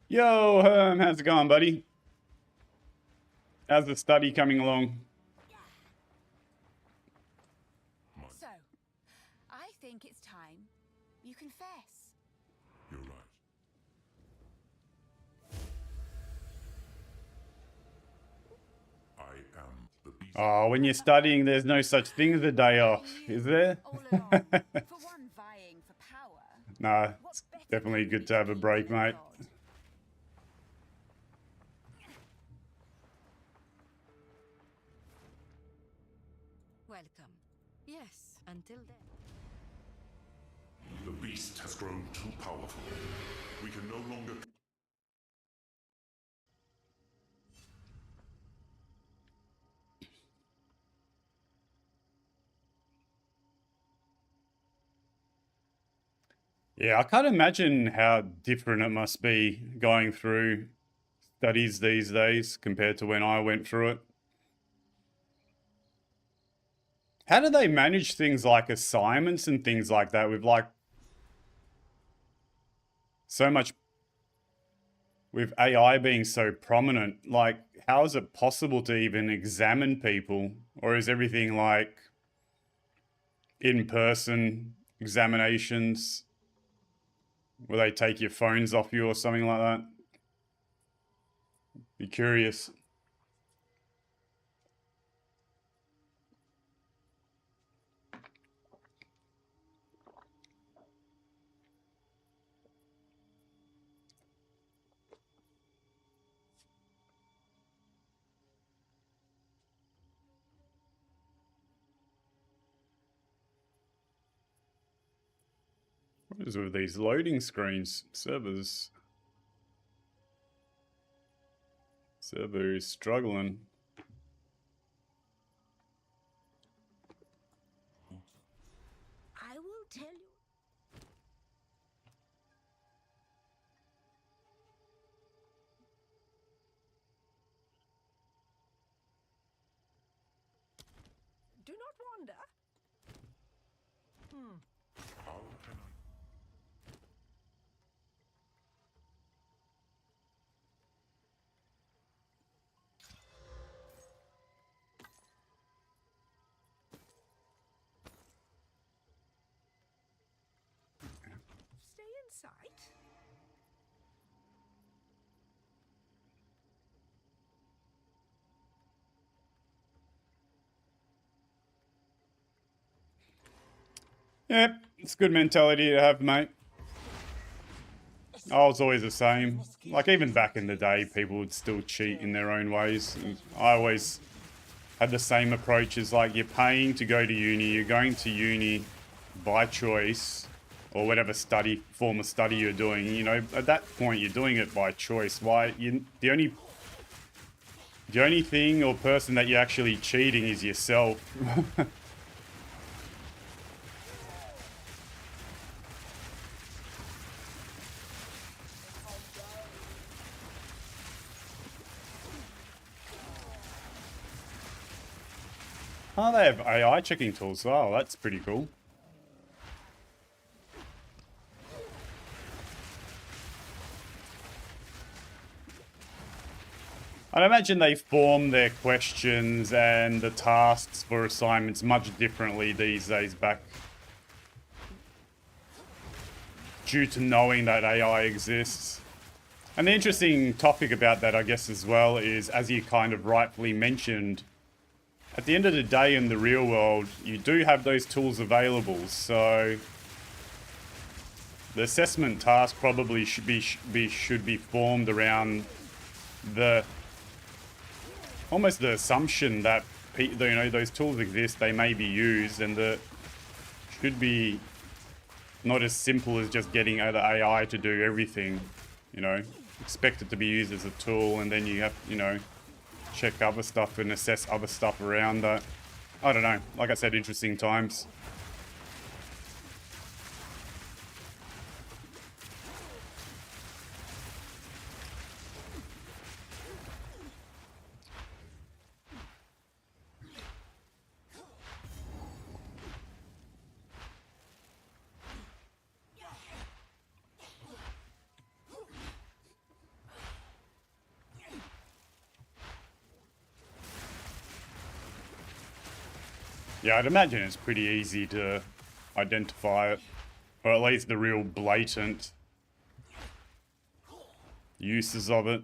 Yo, how's it going, buddy? How's the study coming along? So, I think it's time you confess. You're right. I am the beast. Oh, when you're studying, there's no such thing as a day off, is there? All along, for one vying for power. Nah, What it's better definitely country good to have a king break, than a mate. god? Welcome. Yes, until then. The beast has grown too powerful. We can no longer. Yeah, I can't imagine how different it must be going through studies these days compared to when I went through it. How do they manage things like assignments and things like that with like so much with AI being so prominent? Like, how is it possible to even examine people? Or is everything like in-person examinations where they take your phones off you or something like that? Be curious. What is with these loading screens? Server is struggling. I will tell you. Do not wander. How can I? Stay in sight. Yep, it's a good mentality to have, mate. I was always the same. Like, even back in the day, people would still cheat in their own ways. And I always had the same approach as like, you're paying to go to uni, you're going to uni by choice, or whatever form of study you're doing. You know, at that point, you're doing it by choice. Why? The only thing or person that you're actually cheating is yourself. Oh, they have AI checking tools. Oh, that's pretty cool. I'd imagine they form their questions and the tasks for assignments much differently these days back due to knowing that AI exists. And the interesting topic about that, I guess, as well, is, as you kind of rightfully mentioned, at the end of the day in the real world, you do have those tools available. So the assessment task probably should be formed around the almost the assumption that those tools exist, they may be used, and that should be not as simple as just getting the AI to do everything. You know, expect it to be used as a tool, and then you have, check other stuff and assess other stuff around that. I don't know. Like I said, interesting times. Yeah, I'd imagine it's pretty easy to identify it, or at least the real blatant uses of it.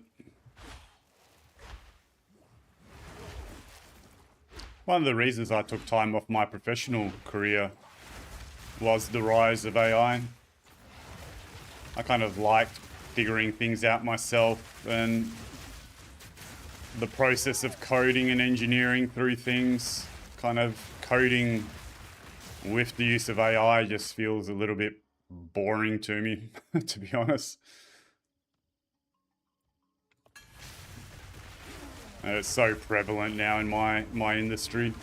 One of the reasons I took time off my professional career was the rise of AI. I kind of liked figuring things out myself, and the process of coding and engineering through things, kind of coding with the use of AI just feels a little bit boring to me, to be honest. And it's so prevalent now in my industry.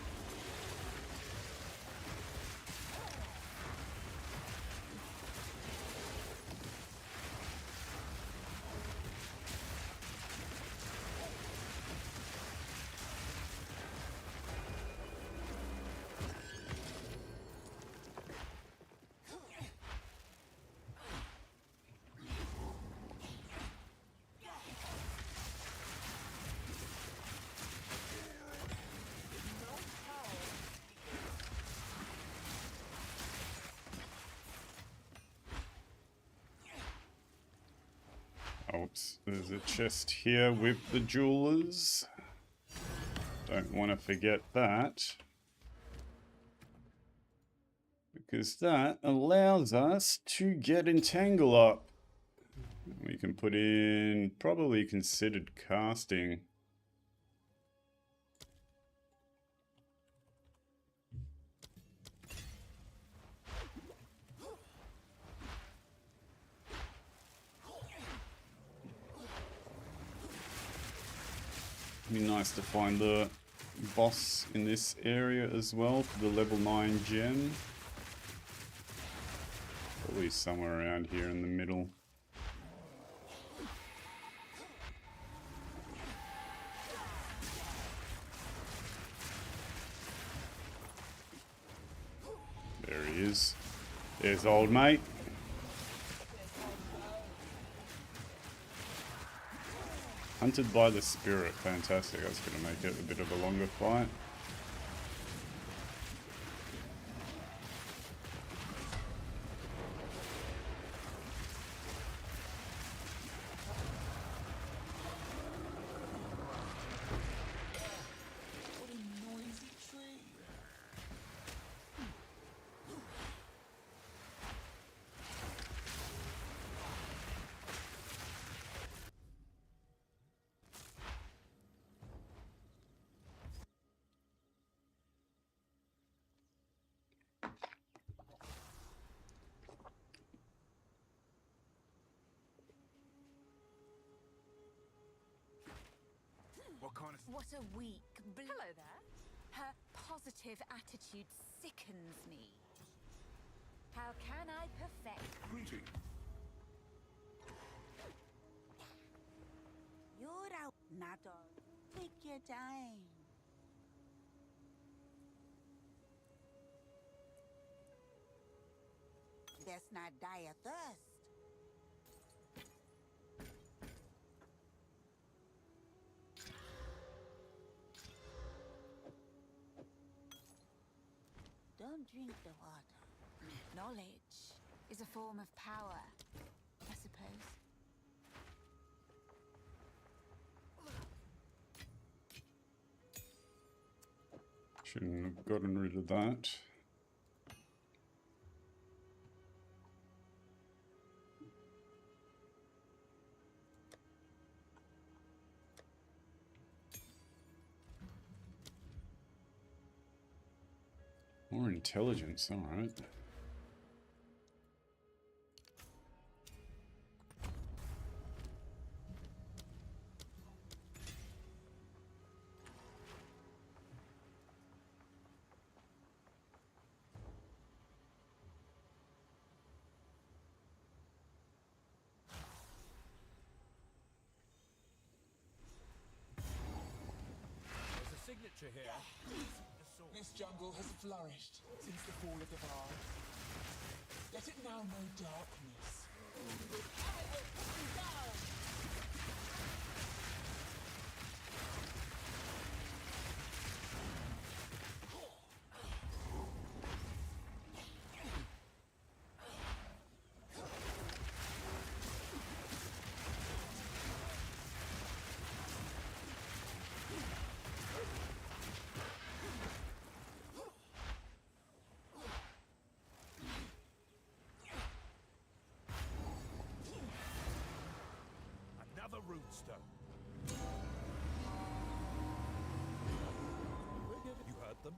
Oops, there's a chest here with the jewelers. Don't want to forget that, because that allows us to get Entangle up. We can put in probably considered casting. Be nice to find the boss in this area as well for the level 9 gem. Probably somewhere around here in the middle. There he is. There's old mate. Hunted by the spirit, fantastic. That's going to make it a bit of a longer fight. What a noisy tree. What a weak. Hello there. Her positive attitude sickens me. How can I perfect? Greeting. You're out, Nato. Take your time. Let's not die of thirst. Don't drink the water. Knowledge is a form of power, I suppose. Shouldn't have gotten rid of that. More intelligence, alright. There's a signature here. This jungle has flourished since the fall of the Bar. Let it now know darkness. a root stone. You heard them?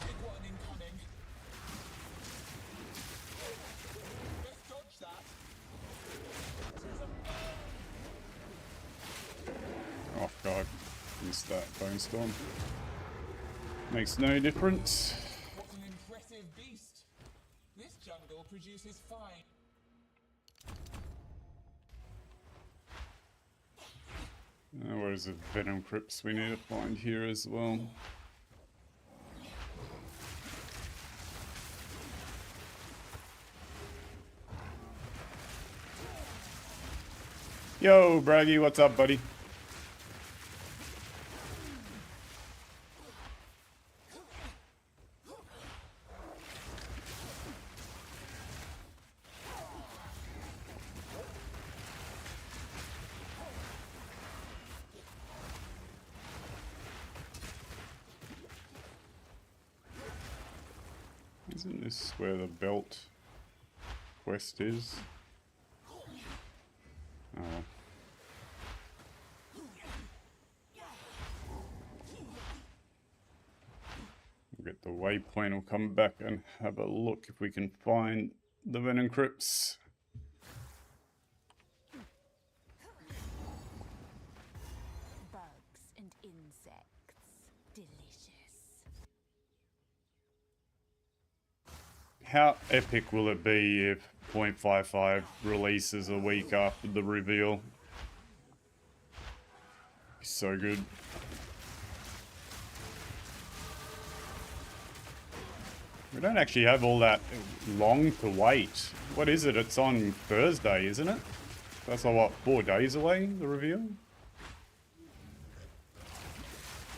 Big one incoming. Best dodge that. Oh god, missed that bone storm. Makes no difference. What an impressive beast. This jungle produces fine. Where's the venom crypts we need to find here as well? Yo, Braggy, what's up, buddy? Isn't this where the belt quest is? Oh. We'll get the waypoint, we'll come back and have a look if we can find the venom crypts. Bugs and insects. Delicious. How epic will it be if 0.55 releases a week after the reveal? Be so good. We don't actually have all that long to wait. What is it? It's on Thursday, isn't it? That's like, what, 4 days away, the reveal?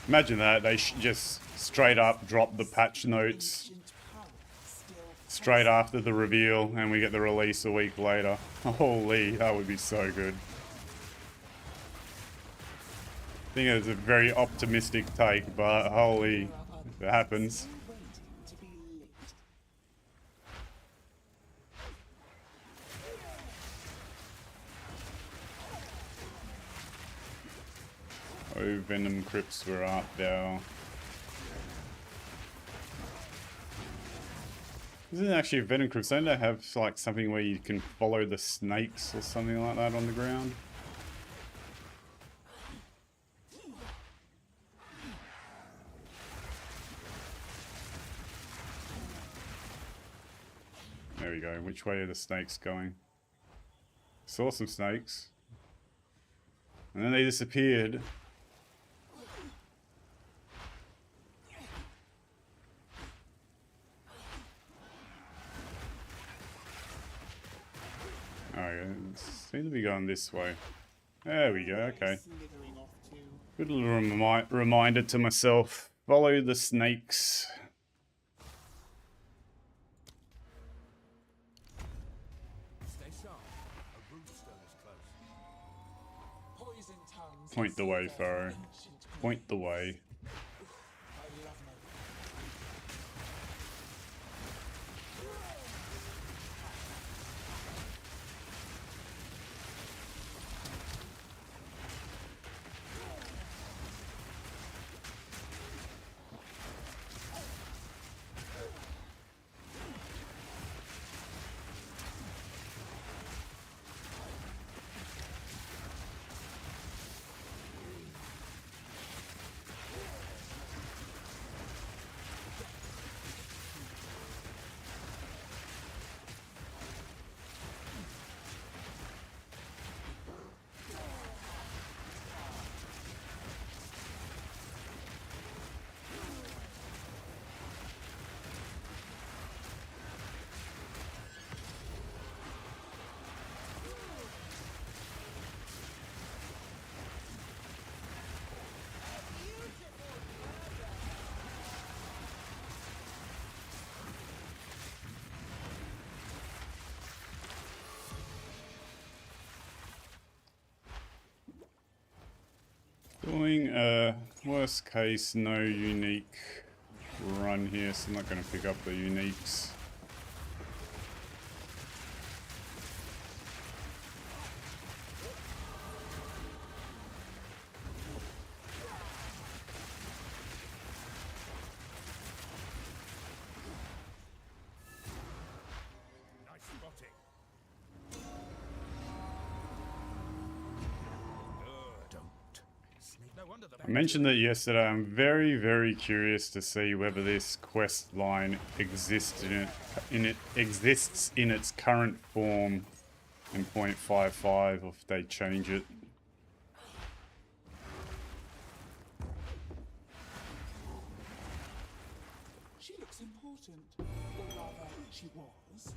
Imagine that, they just straight up drop the patch notes straight after the reveal and we get the release a week later. Holy, that would be so good. I think it's a very optimistic take, but holy, if it happens. Oh, venom crypts were up there. Isn't it actually a venom crypt? Don't they have like something where you can follow the snakes or something like that on the ground? There we go. Which way are the snakes going? Saw some snakes. And then they disappeared. Okay, seem to be going this way. There we go, okay. Good little reminder to myself. Follow the snakes. Stay sharp. A root stone is close. Poison tongues. Point the way, Pharaoh. Ancient Point the way. I love my Doing a worst case, no unique run here, so I'm not going to pick up the uniques. Nice spotting. Don't. Snake. No wonder the I mentioned that yesterday. I'm very, very curious to see whether this quest line exists exists in its current form in 0.55, or if they change it. She looks important. Or rather, she was.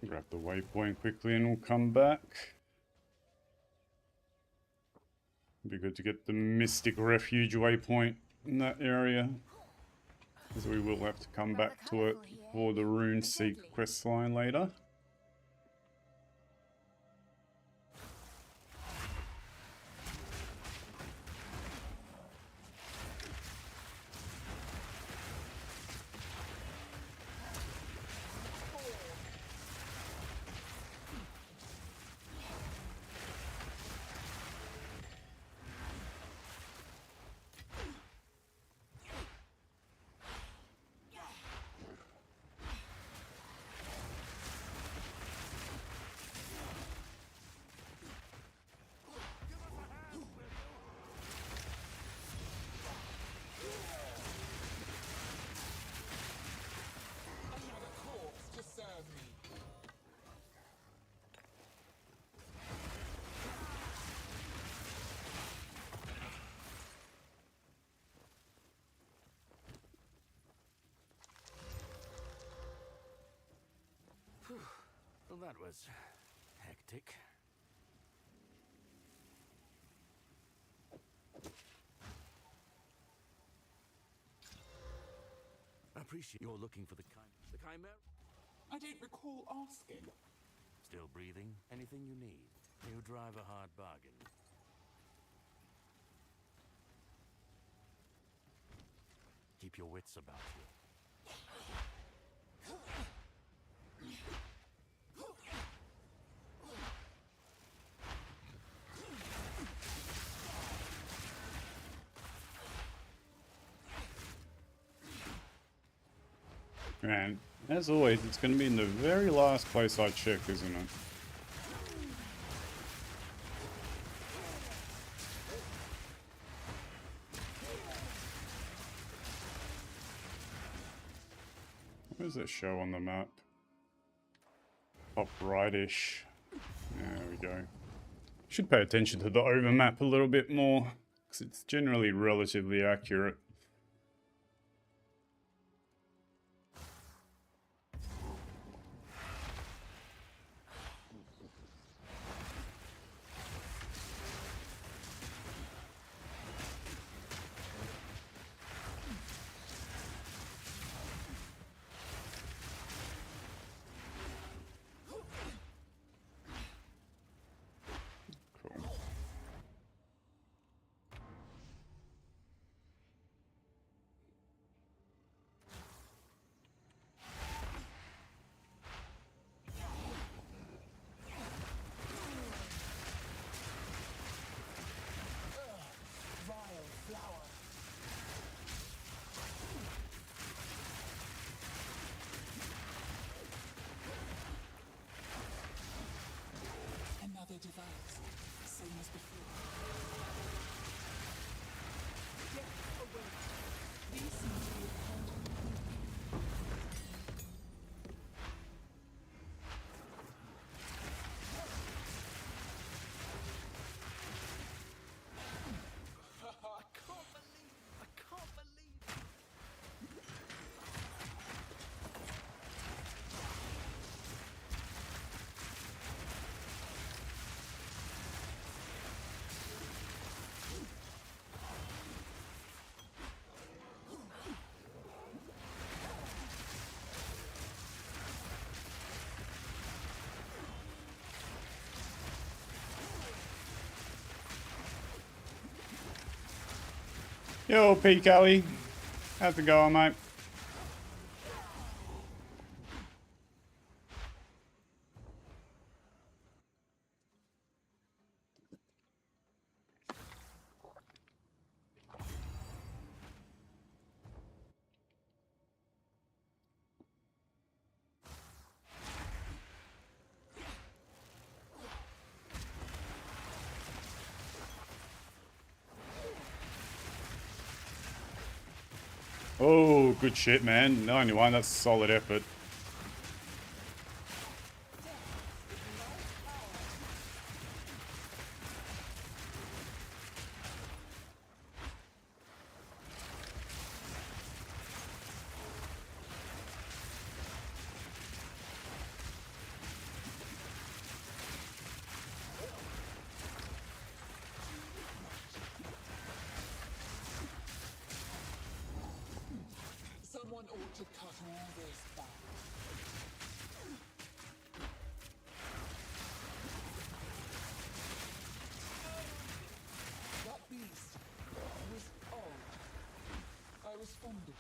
Grab the waypoint quickly and we'll come back. Be good to get the Mystic Refuge waypoint in that area, because we will have to come back to it for the Rune Seek quest line later. Another corpse to serve me. Well, that was hectic. I appreciate you're looking for the chimera. I don't recall asking. Still breathing? Anything you need. You drive a hard bargain. keep your wits about you. And as always, it's going to be in the very last place I check, isn't it? Where's that show on the map? Top rightish. There we go. Should pay attention to the overmap a little bit more, because it's generally relatively accurate. Vile flower. Another device, same as before. Get away. These seem to be I can't believe. Yo, Pete Kelly. How's it going, mate? Oh, good shit, man. 91, that's solid effort. someone ought to cut all this back. That beast was odd. I was fond of it.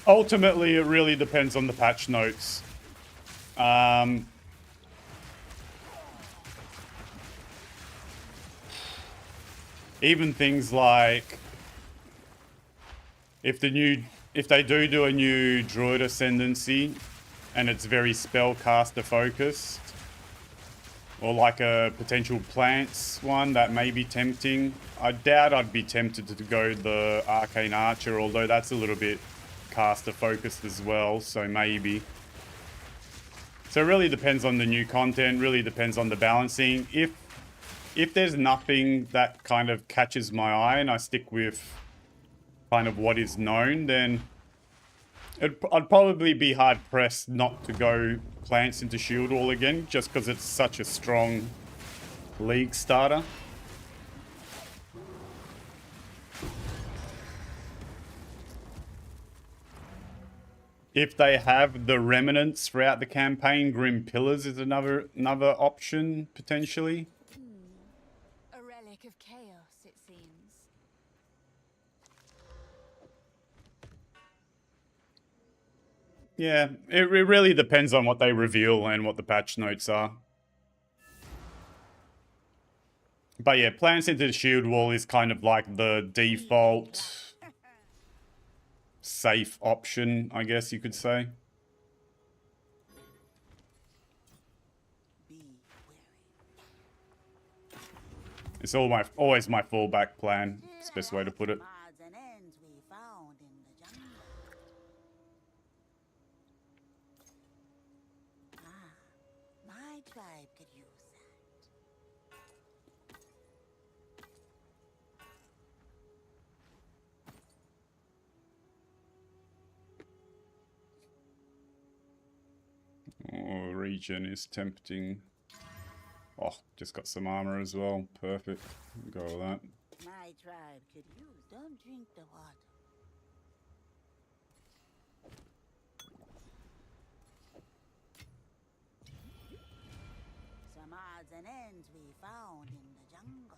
Ultimately, it really depends on the patch notes. Even things like if they do a new Druid Ascendancy and it's very spellcaster focused, or like a potential plants one that may be tempting, I doubt I'd be tempted to go the Arcane Archer, although that's a little bit caster focused as well, so maybe. So it really depends on the new content, really depends on the balancing. If there's nothing that kind of catches my eye and I stick with kind of what is known, then I'd probably be hard pressed not to go Plants into Shield Wall again, just because it's such a strong league starter. If they have the remnants throughout the campaign, Grim Pillars is another option potentially. A relic of chaos, it seems. Yeah, it really depends on what they reveal and what the patch notes are. But yeah, Plants into the Shield Wall is kind of like the default safe option, I guess you could say. Be wary. It's always my fallback plan. It's the best way to put it. Odds and ends we found in the jungle. My tribe could use that. Oh, region is tempting. Oh, just got some armor as well. Perfect. Go with that. My tribe could use. Don't drink the water. Some odds and ends we found in the jungle.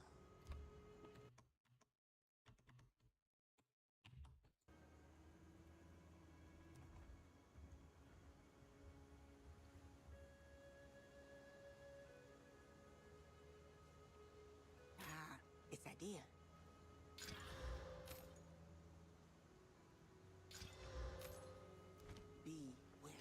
It's a deal. Be wary.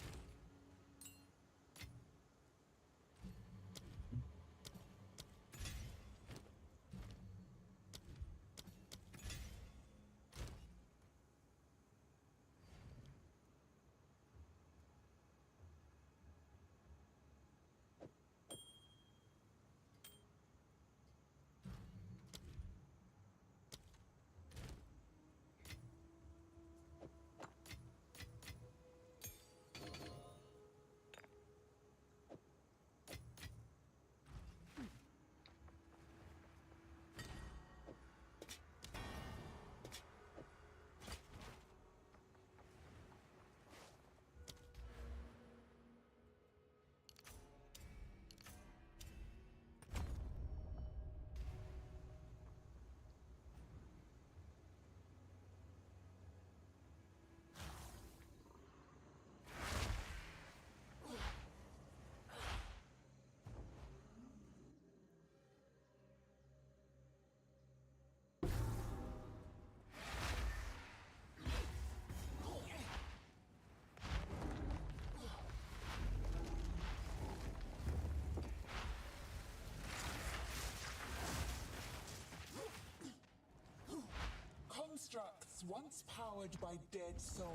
Constructs once powered by dead souls.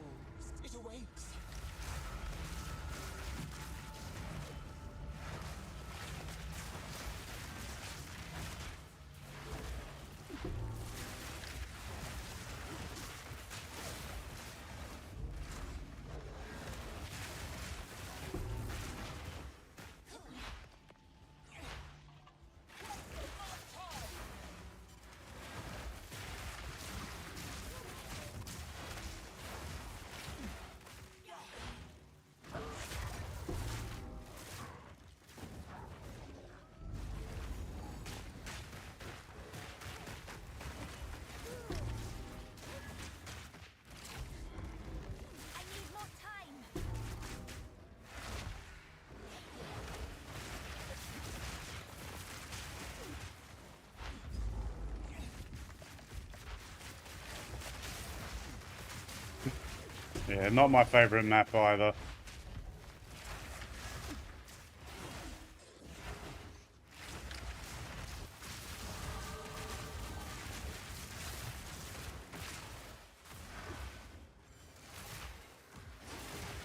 It awakes. I need more time. Yeah, not my favorite map either.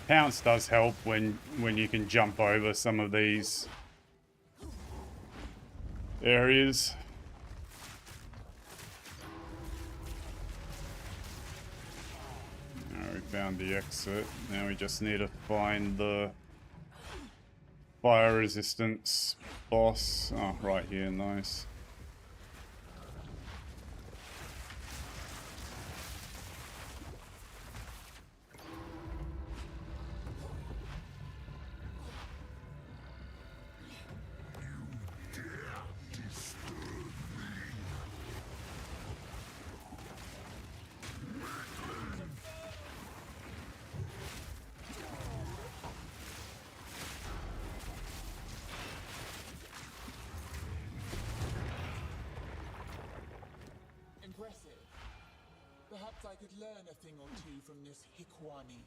Pounce does help when you can jump over some of these areas. Now we found the exit. Now we just need to find the fire resistance boss. Oh, right here, nice. I could learn a thing or two from this Hikwani.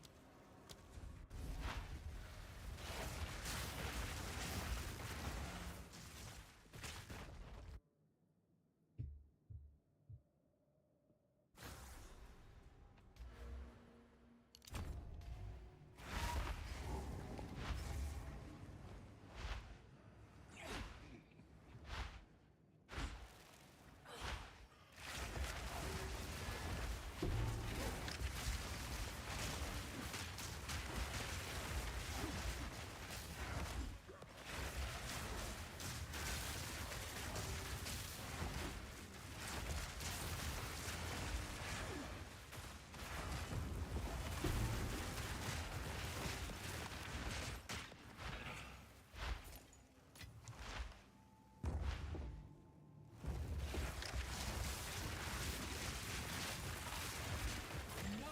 None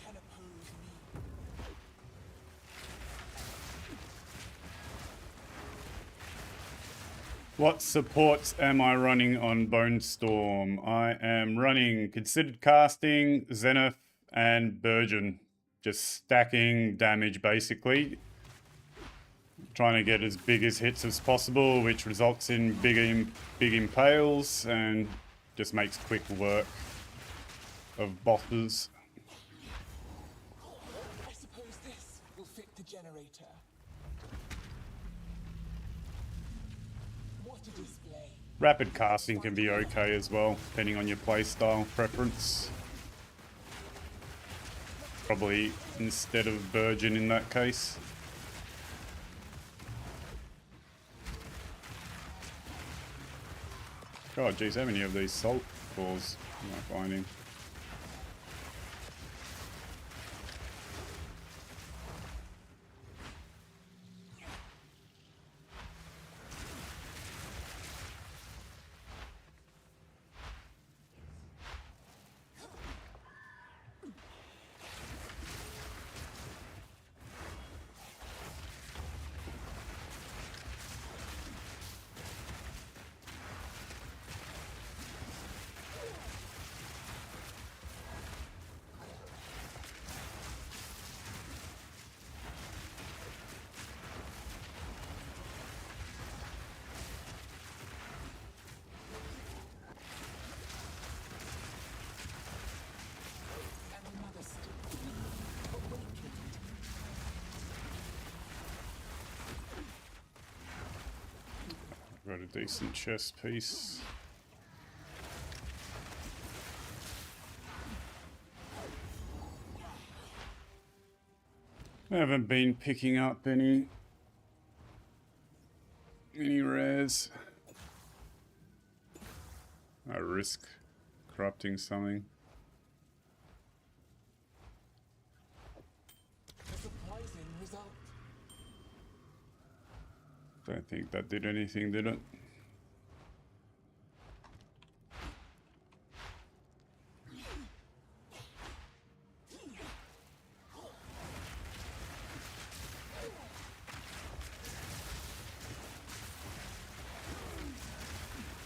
can oppose me. What supports am I running on Bone Storm? I am running Considered Casting, Zenith, and Burgeon. Just stacking damage basically. Trying to get as big as hits as possible, which results in big impales and just makes quick work of bosses. I suppose this will fit the generator. What a display. Rapid casting can be okay as well, depending on your playstyle preference. Probably instead of Burgeon in that case. God, geez, how many of these salt cores am I finding? And another stick. Awakened. Got a decent chest piece. I haven't been picking up any rares. I risk corrupting something. A surprising result. Don't think that did anything, did it?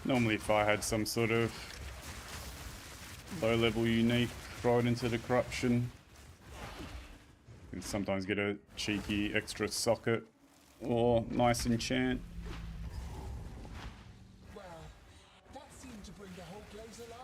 Normally if I had some sort of low level unique right into the corruption, you can sometimes get a cheeky extra socket or nice enchant. Well, that seemed to bring the whole place alive.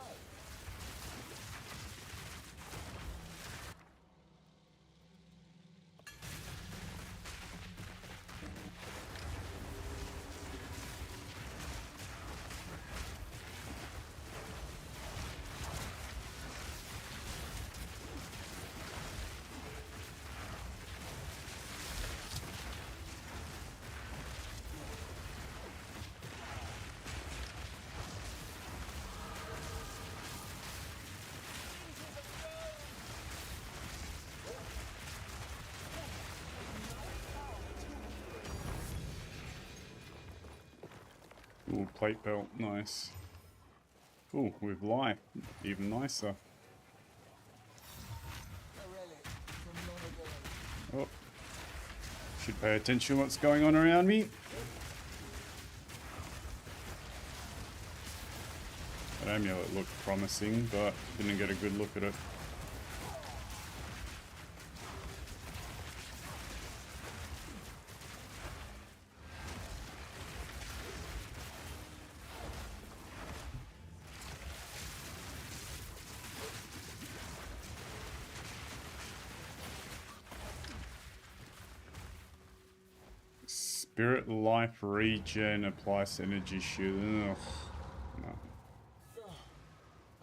Ooh, plate belt, nice. Ooh, with light, even nicer. A relic from long ago. Oh, should pay attention to what's going on around me. That amulet looked promising, but didn't get a good look at it. Spirit life regen applies to energy shield. Ugh. No.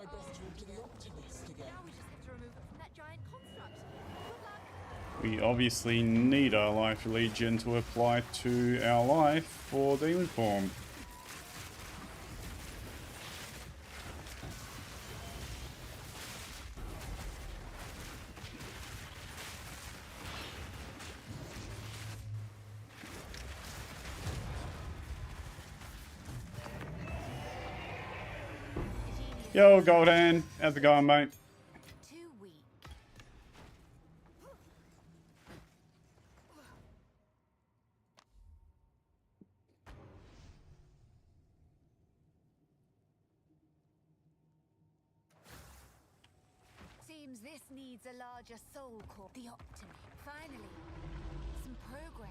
I best talk to the Optimist again. Now we just have to remove it from that giant construct. Good luck. We obviously need our life regen to apply to our life for demon form. Yo, Goldan, how's it going, mate? Too weak. Seems this needs a larger soul core. The Optimist. Finally, some progress.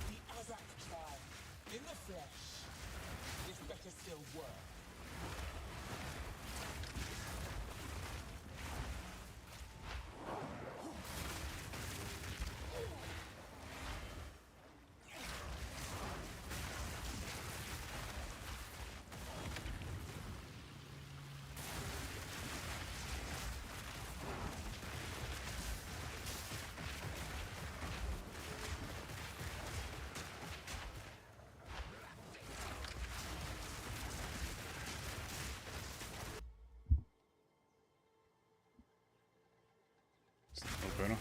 The Azak tribe, in the flesh. This better still work. It's a little better.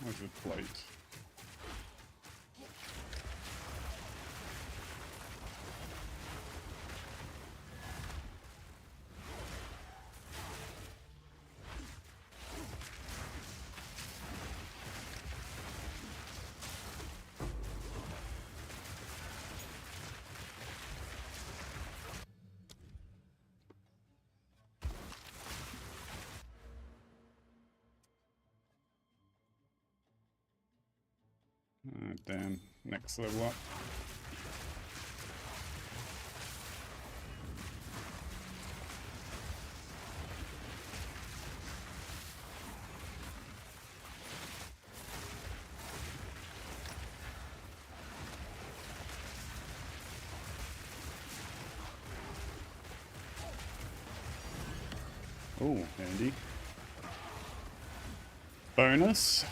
Where's the plate? Damn, next level up. Oh, handy. Bonus.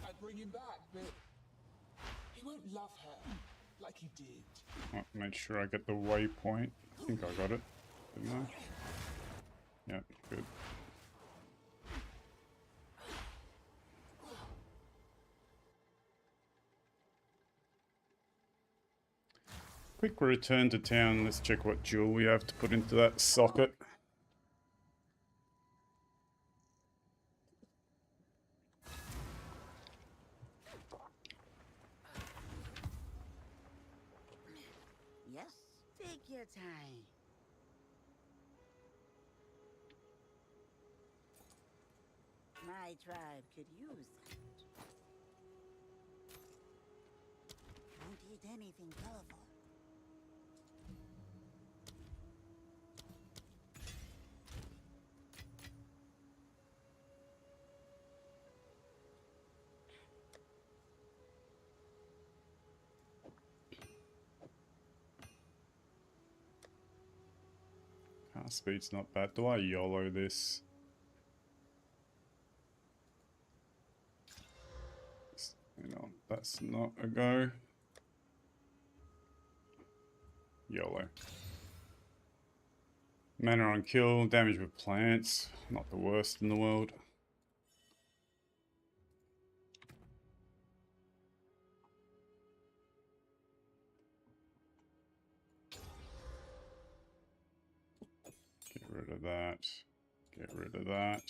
I'd bring him back, but he won't love her like he did. Oh, make sure I get the waypoint. I think I got it, didn't I? Yeah, good. Quick return to town. Let's check what jewel we have to put into that socket. Yes, take your time. My tribe could use that. Won't eat anything colorful. Cast speed's not bad. Do I YOLO this? You know, that's not a go. YOLO. Mana on kill, damage with plants. Not the worst in the world. Get rid of that. Get rid of that.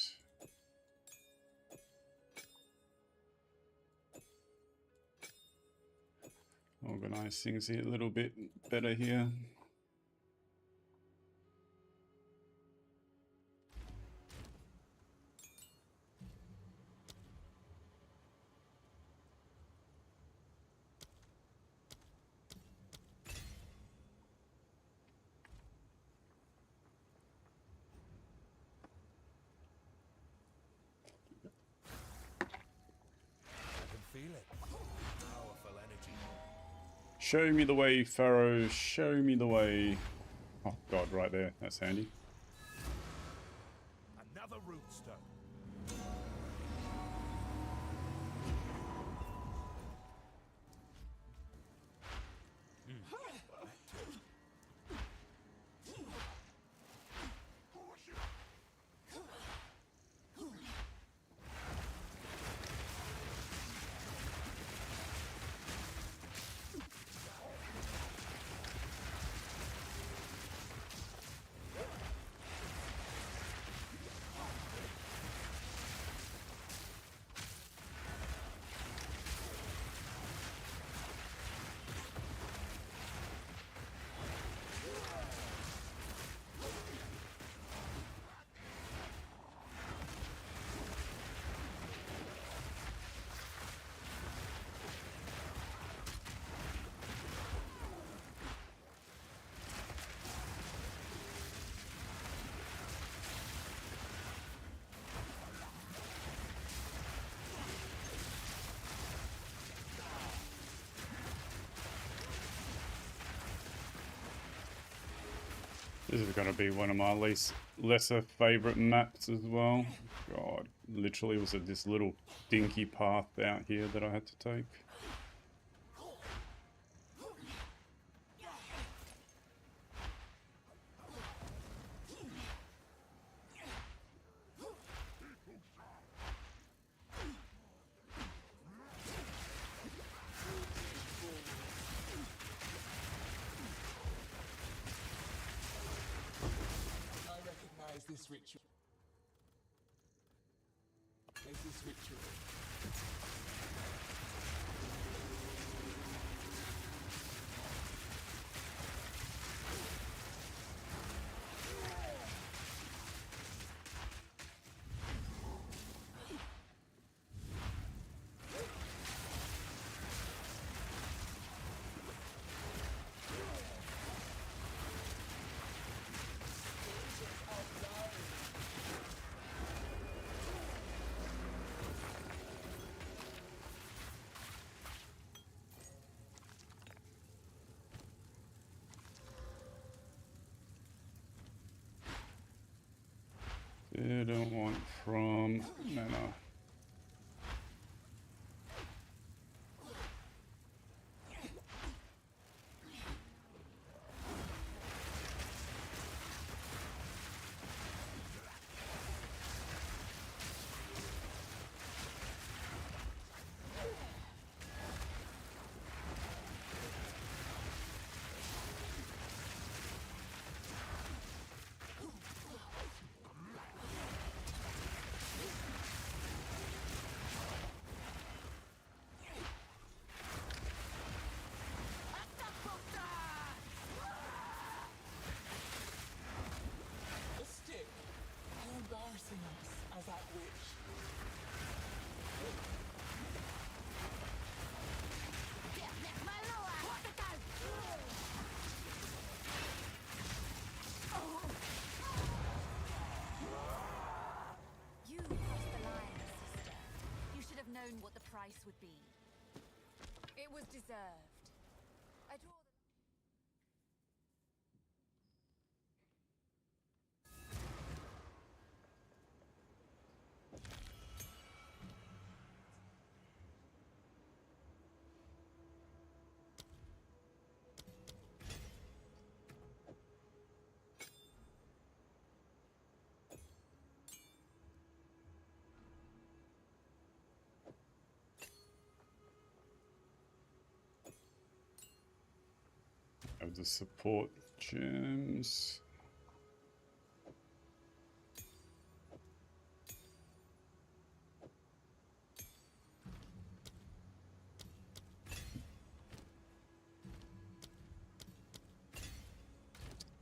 Organize things a little bit better here. I can feel it. Powerful energy. Show me the way, Pharaoh. Show me the way. Oh god, right there. That's handy. Another root stone. This is going to be one of my lesser favorite maps as well. God, literally was this little dinky path out here that I had to take. I recognize this ritual. There's this ritual. I don't want from mana. what the price would be. It was deserved. I draw the... Of the support gems.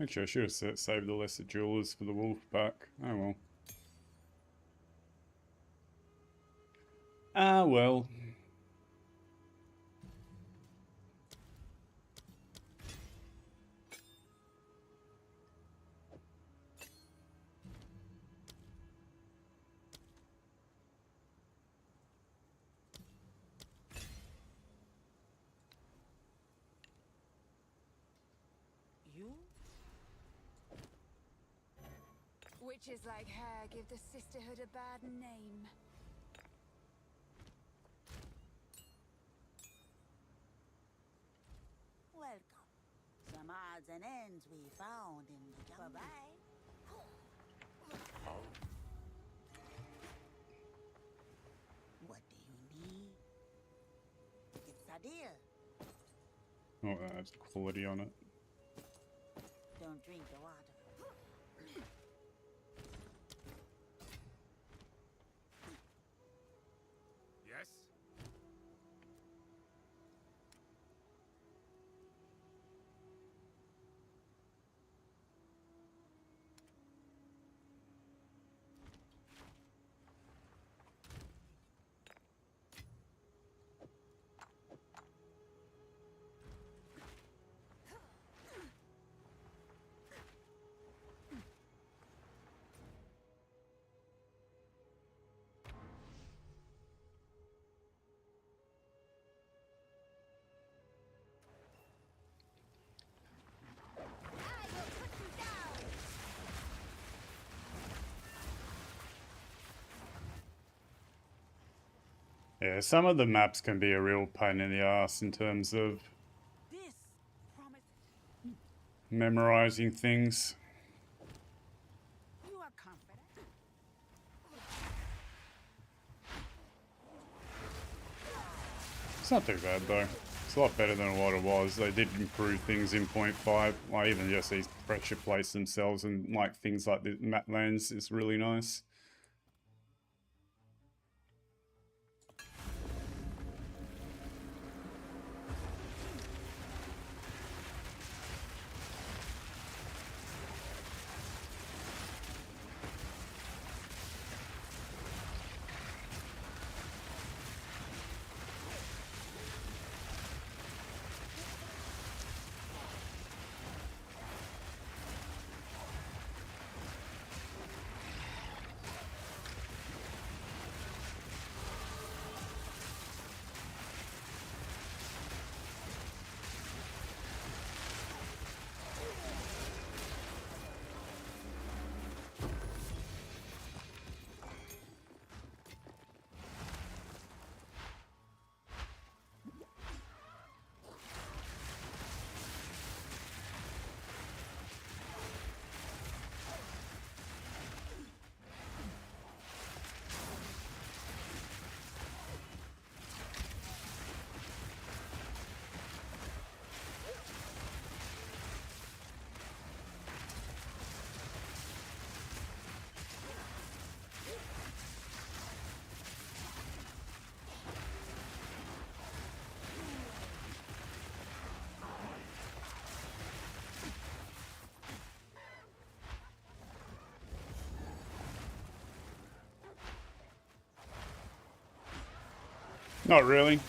Actually, I should have saved the lesser jewelers for the wolf pack. Oh well. Ah well. You? Witches like her give the sisterhood a bad name. Welcome. Some odds and ends we found in the jungle. Bye-bye. What do you need? It's a deal. Oh, that has quality on it. Don't drink the water. Yes? Yeah, some of the maps can be a real pain in the ass in terms of This promise. memorizing things. You are confident. It's not too bad though. It's a lot better than what it was. They did improve things in 0.5. Like even just these pressure plates themselves and like things like the map lands is really nice. Not really.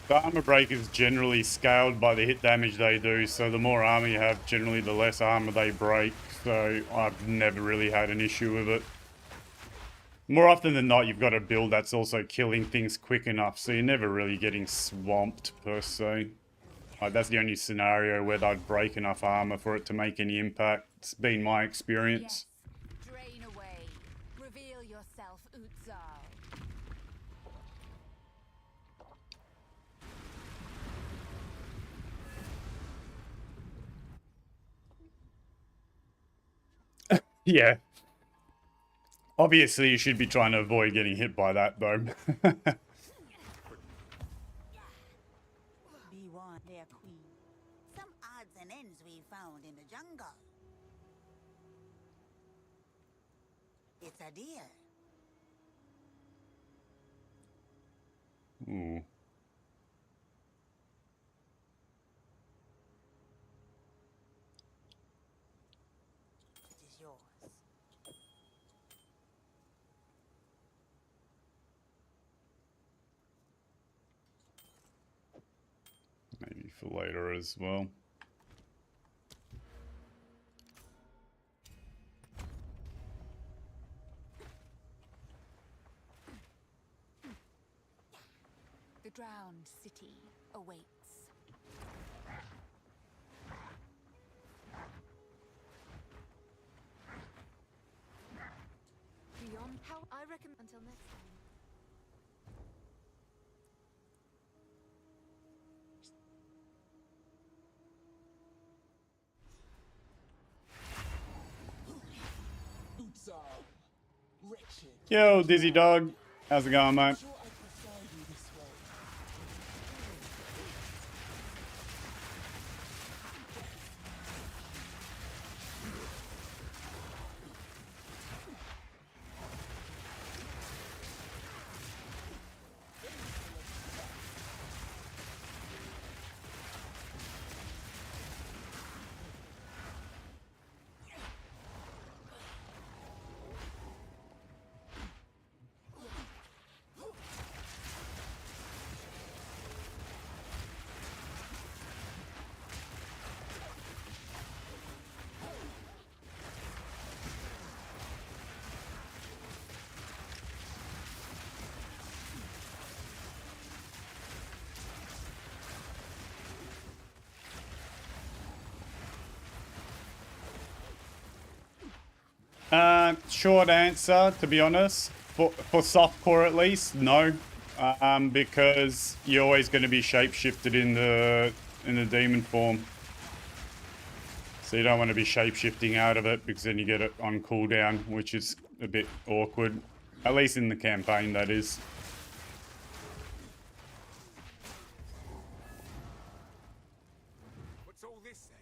The armor break is generally scaled by the hit damage they do, so the more armor you have, generally the less armor they break, so I've never really had an issue with it. More often than not, you've got a build that's also killing things quick enough, so you're never really getting swamped, per se. Like, that's the only scenario where they'd break enough armor for it to make any impact. It's been my experience. Yes. Drain away. Reveal yourself, Utzal. Yeah. Obviously, you should be trying to avoid getting hit by that, though. Be warned, their queen. Some odds and ends we found in the jungle. It's a deer. Ooh. It is yours. Maybe for later as well. The drowned city awaits. Beyond how I recommend until next time. Utzal. Wretched. Yo, Dizzy Dog. How's it going, mate? Sure I prefer you this way. Short answer, to be honest. For softcore at least, no. Because you're always going to be shapeshifted in the demon form. So you don't want to be shapeshifting out of it because then you get it on cooldown, which is a bit awkward. At least in the campaign, that is. What's all this then?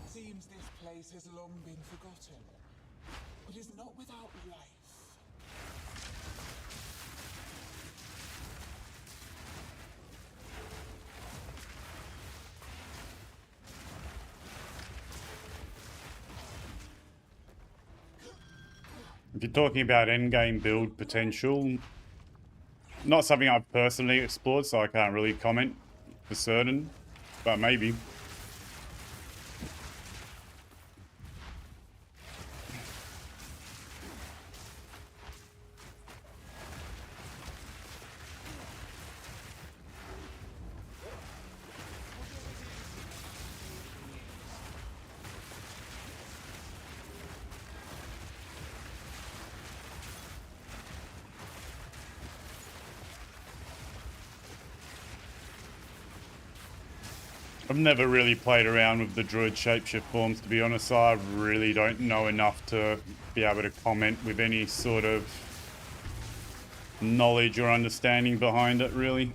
Seems this place has long been forgotten, but is not without life. If you're talking about endgame build potential, not something I've personally explored, so I can't really comment for certain, but maybe. I've never really played around with the druid shapeshift forms, to be honest, so I really don't know enough to be able to comment with any sort of knowledge or understanding behind it, really.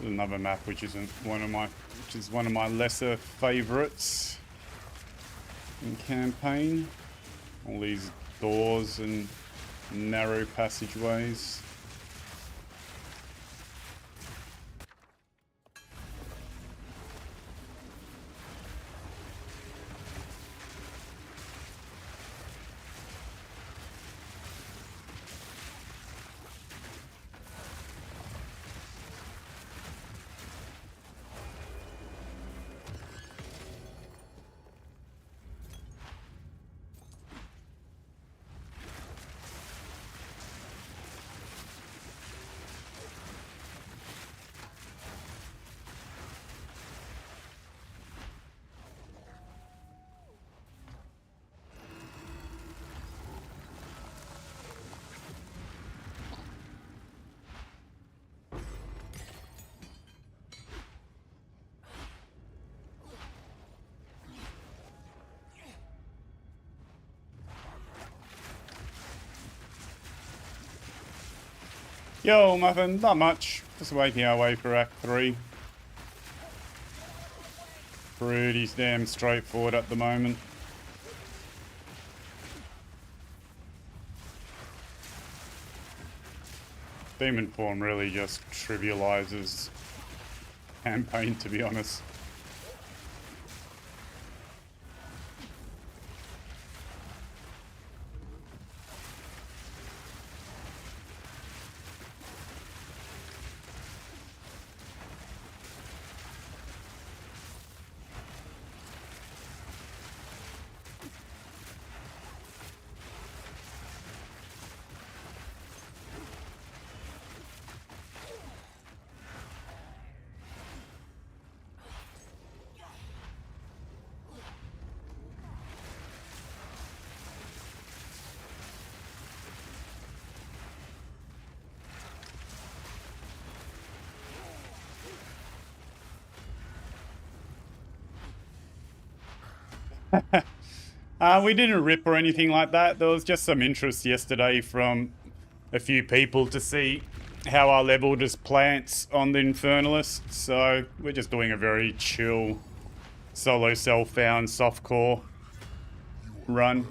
another map which is one of my lesser favorites in campaign. All these doors and narrow passageways. Yo, Muffin, not much. Just making our way for Act 3. Pretty damn straightforward at the moment. Demon form really just trivializes campaign, to be honest. We didn't rip or anything like that. There was just some interest yesterday from a few people to see how I leveled as plants on the Infernalist. So we're just doing a very chill solo self-found softcore run.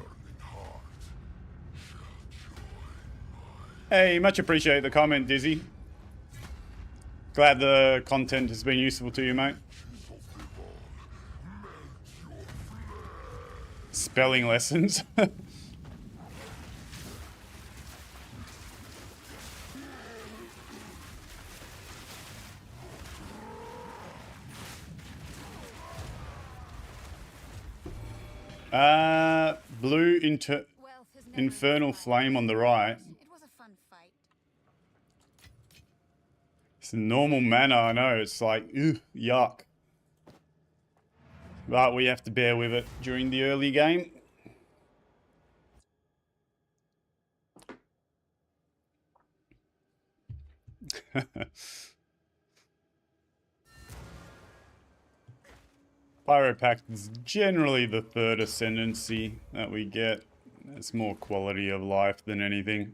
Hey, much appreciate the comment, Dizzy. Glad the content has been useful to you, mate. Spelling lessons. Blue Wealth has never Infernal been Flame on the right. It was a fun fight. It's a normal mana, I know. It's like, ew, yuck. But we have to bear with it during the early game. Pyropact is generally the third ascendancy that we get. It's more quality of life than anything.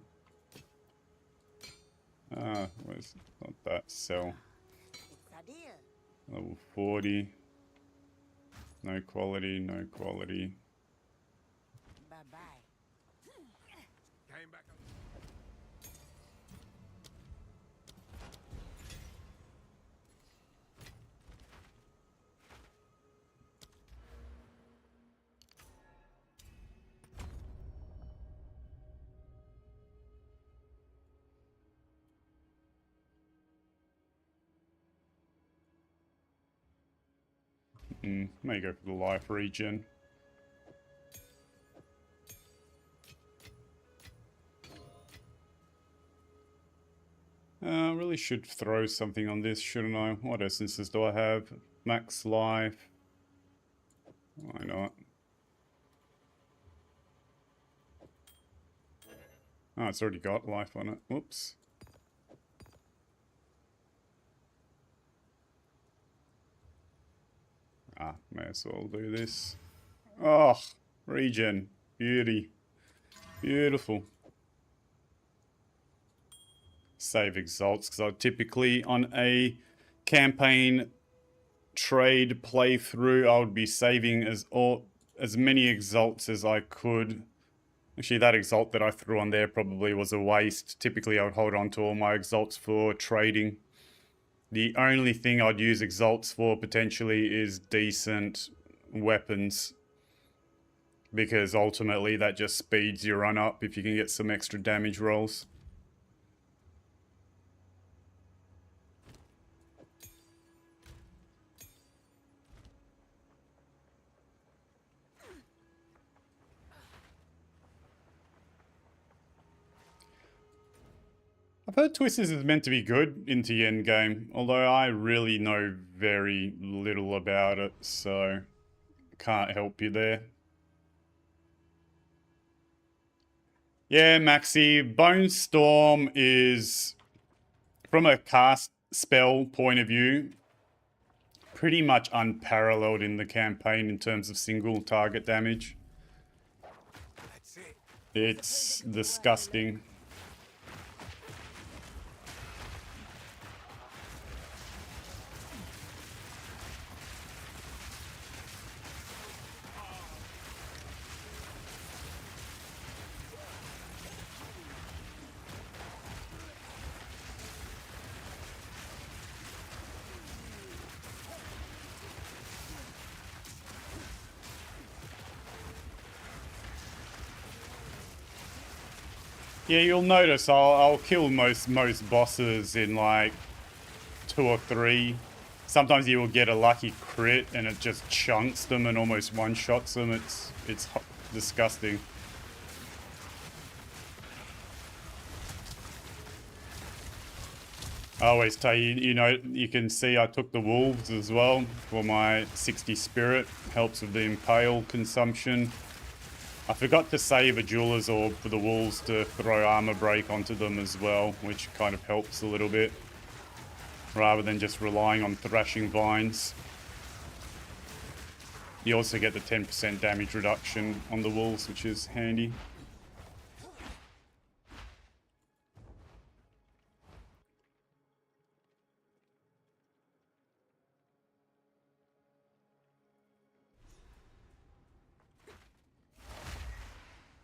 Where's not that cell? It's a deal. Level 40. No quality, no quality. Bye-bye. Came back. May go for the life regen. Really should throw something on this, shouldn't I? What essences do I have? Max life. Why not? Oh, it's already got life on it. Whoops. May as well do this. Oh, regen. Beauty. Beautiful. Save exalts, because I typically, on a campaign trade playthrough, I would be saving as many exalts as I could. Actually, that exalt that I threw on there probably was a waste. Typically, I would hold on to all my exalts for trading. The only thing I'd use exalts for potentially is decent weapons, because ultimately that just speeds your run up if you can get some extra damage rolls. I've heard Twisters is meant to be good into the end game, although I really know very little about it, so can't help you there. Yeah, Maxi, Bone Storm is, from a cast spell point of view, pretty much unparalleled in the campaign in terms of single target damage. That's it. It's disgusting. Yeah, you'll notice I'll kill most bosses in like 2 or 3. Sometimes you will get a lucky crit and it just chunks them and almost one-shots them. It's disgusting. I always tell you, you can see I took the wolves as well for my 60 spirit. Helps with the impale consumption. I forgot to save a jeweler's orb for the wolves to throw armor break onto them as well, which kind of helps a little bit, rather than just relying on thrashing vines. You also get the 10% damage reduction on the wolves, which is handy.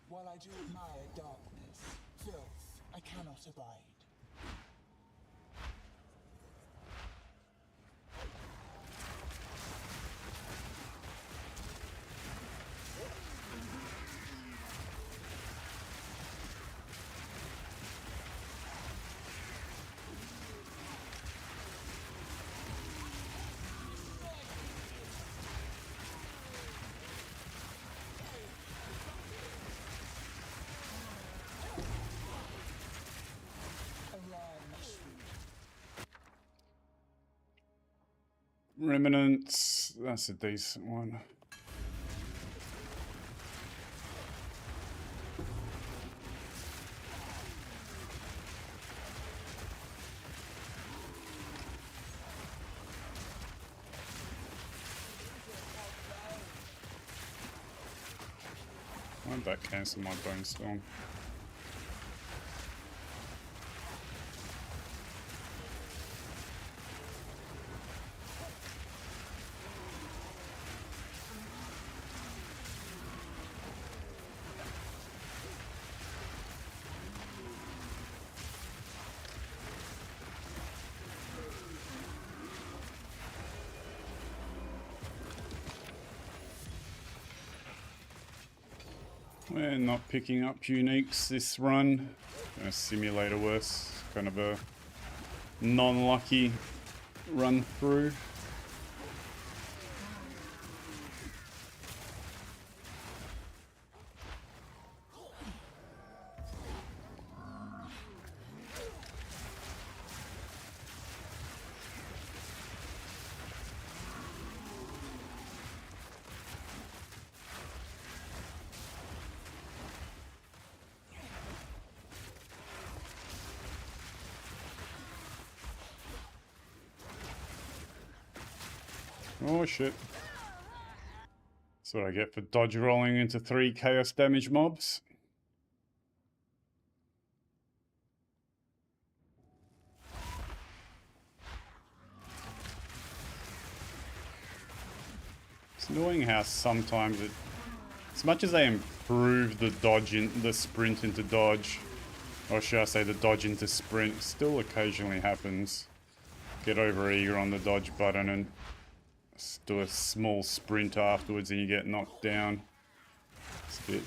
While I do admire darkness, filth I cannot abide. Remnants, that's a decent one. Why did that cancel my bone storm? We're not picking up uniques this run. Gonna simulate a worse, kind of a non-lucky run through. Oh shit. That's what I get for dodge rolling into 3 chaos damage mobs. It's annoying how sometimes it, as much as they improve the dodge in the sprint into dodge, or should I say the dodge into sprint, still occasionally happens. Get over eager on the dodge button and do a small sprint afterwards and you get knocked down. It's a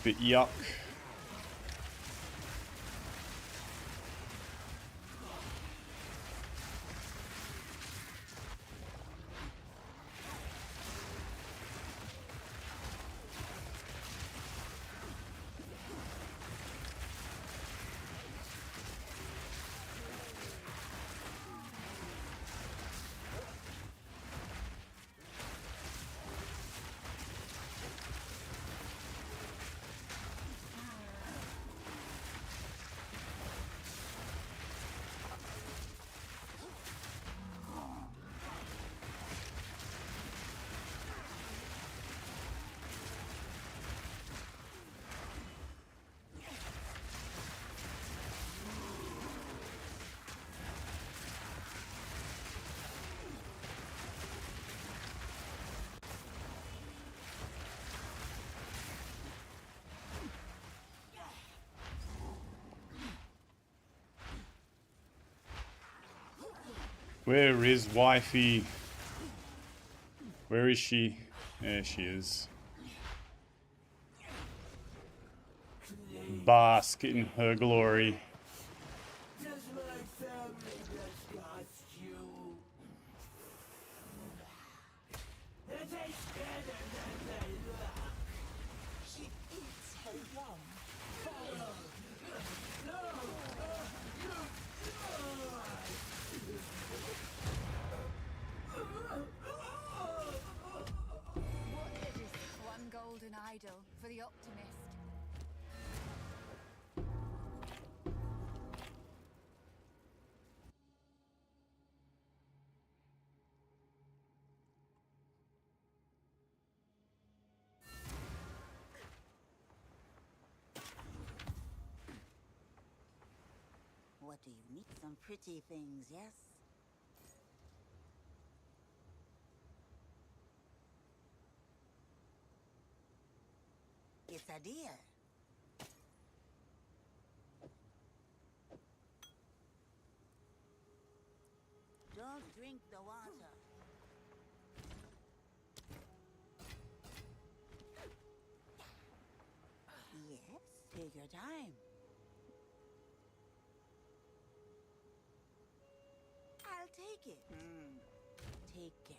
bit yuck. Where is wifey? Where is she? There she is. Bask in her glory. She eats her young. One golden idol for the optimist. What do you need? Some pretty things, yes? It's a deal. Don't drink the water. Yes, take your time. I'll take it. Take care.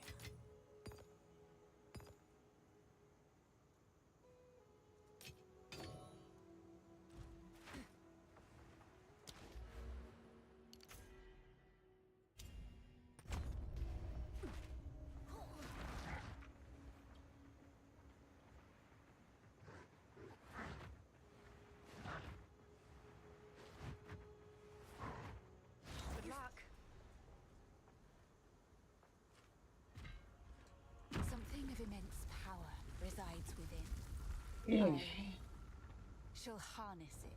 Good luck. Something of immense power resides within. I shall harness it.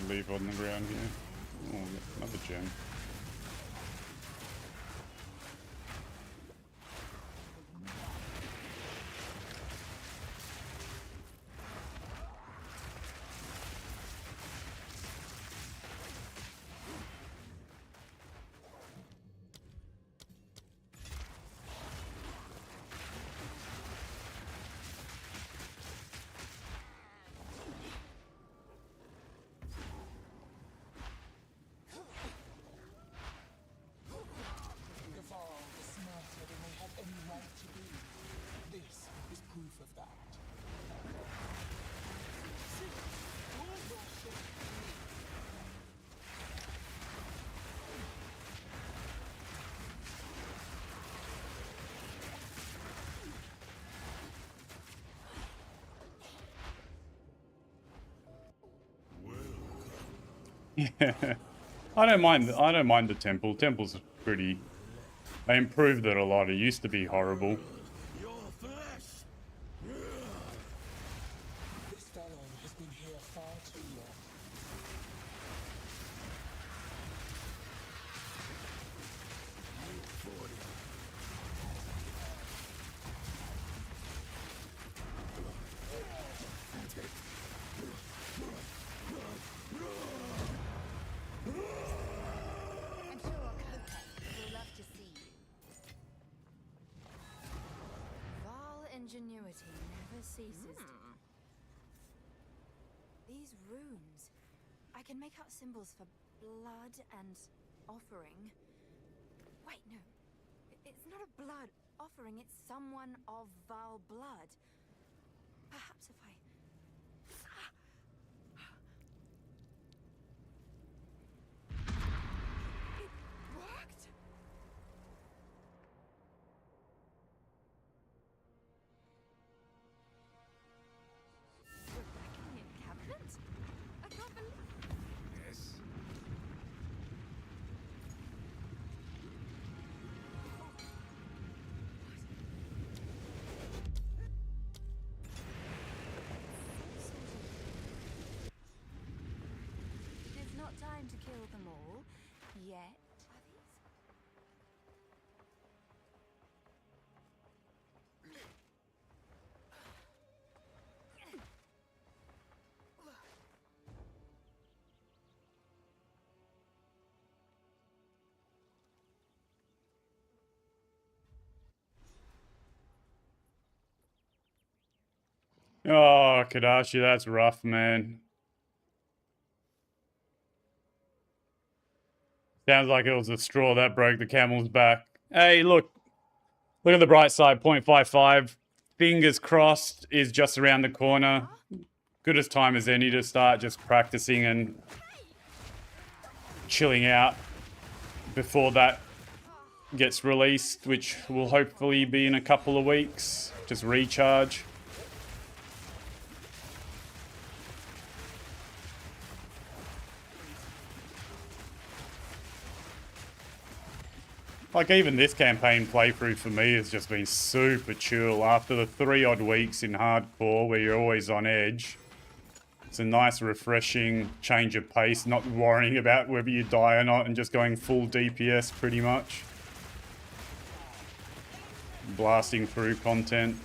leave on the ground here. Oh, another gem. Gaval is smarter than they have any right to be. This is proof of that. Yeah. I don't mind the temple. Temple's pretty. They improved it a lot. It used to be horrible. This fellow has been here far too long. I'm sure Coquette will love to see you. Val ingenuity never ceases. These runes. I can make out symbols for blood and offering. Wait, no. It's not a blood offering, it's someone of Val blood. Perhaps if I... It worked! We're back in the encampment? I can't believe... Yes. It's not time to kill them all yet. Are these? Oh, Kadashi, that's rough, man. Sounds like it was the straw that broke the camel's back. Hey, look at the bright side. 0.55. Fingers crossed is just around the corner. Good as time as any to start just practicing and chilling out before that gets released, which will hopefully be in a couple of weeks. Just recharge. Like, even this campaign playthrough for me has just been super chill. After the 3 odd weeks in hardcore where you're always on edge, it's a nice refreshing change of pace, not worrying about whether you die or not and just going full DPS pretty much. Blasting through content.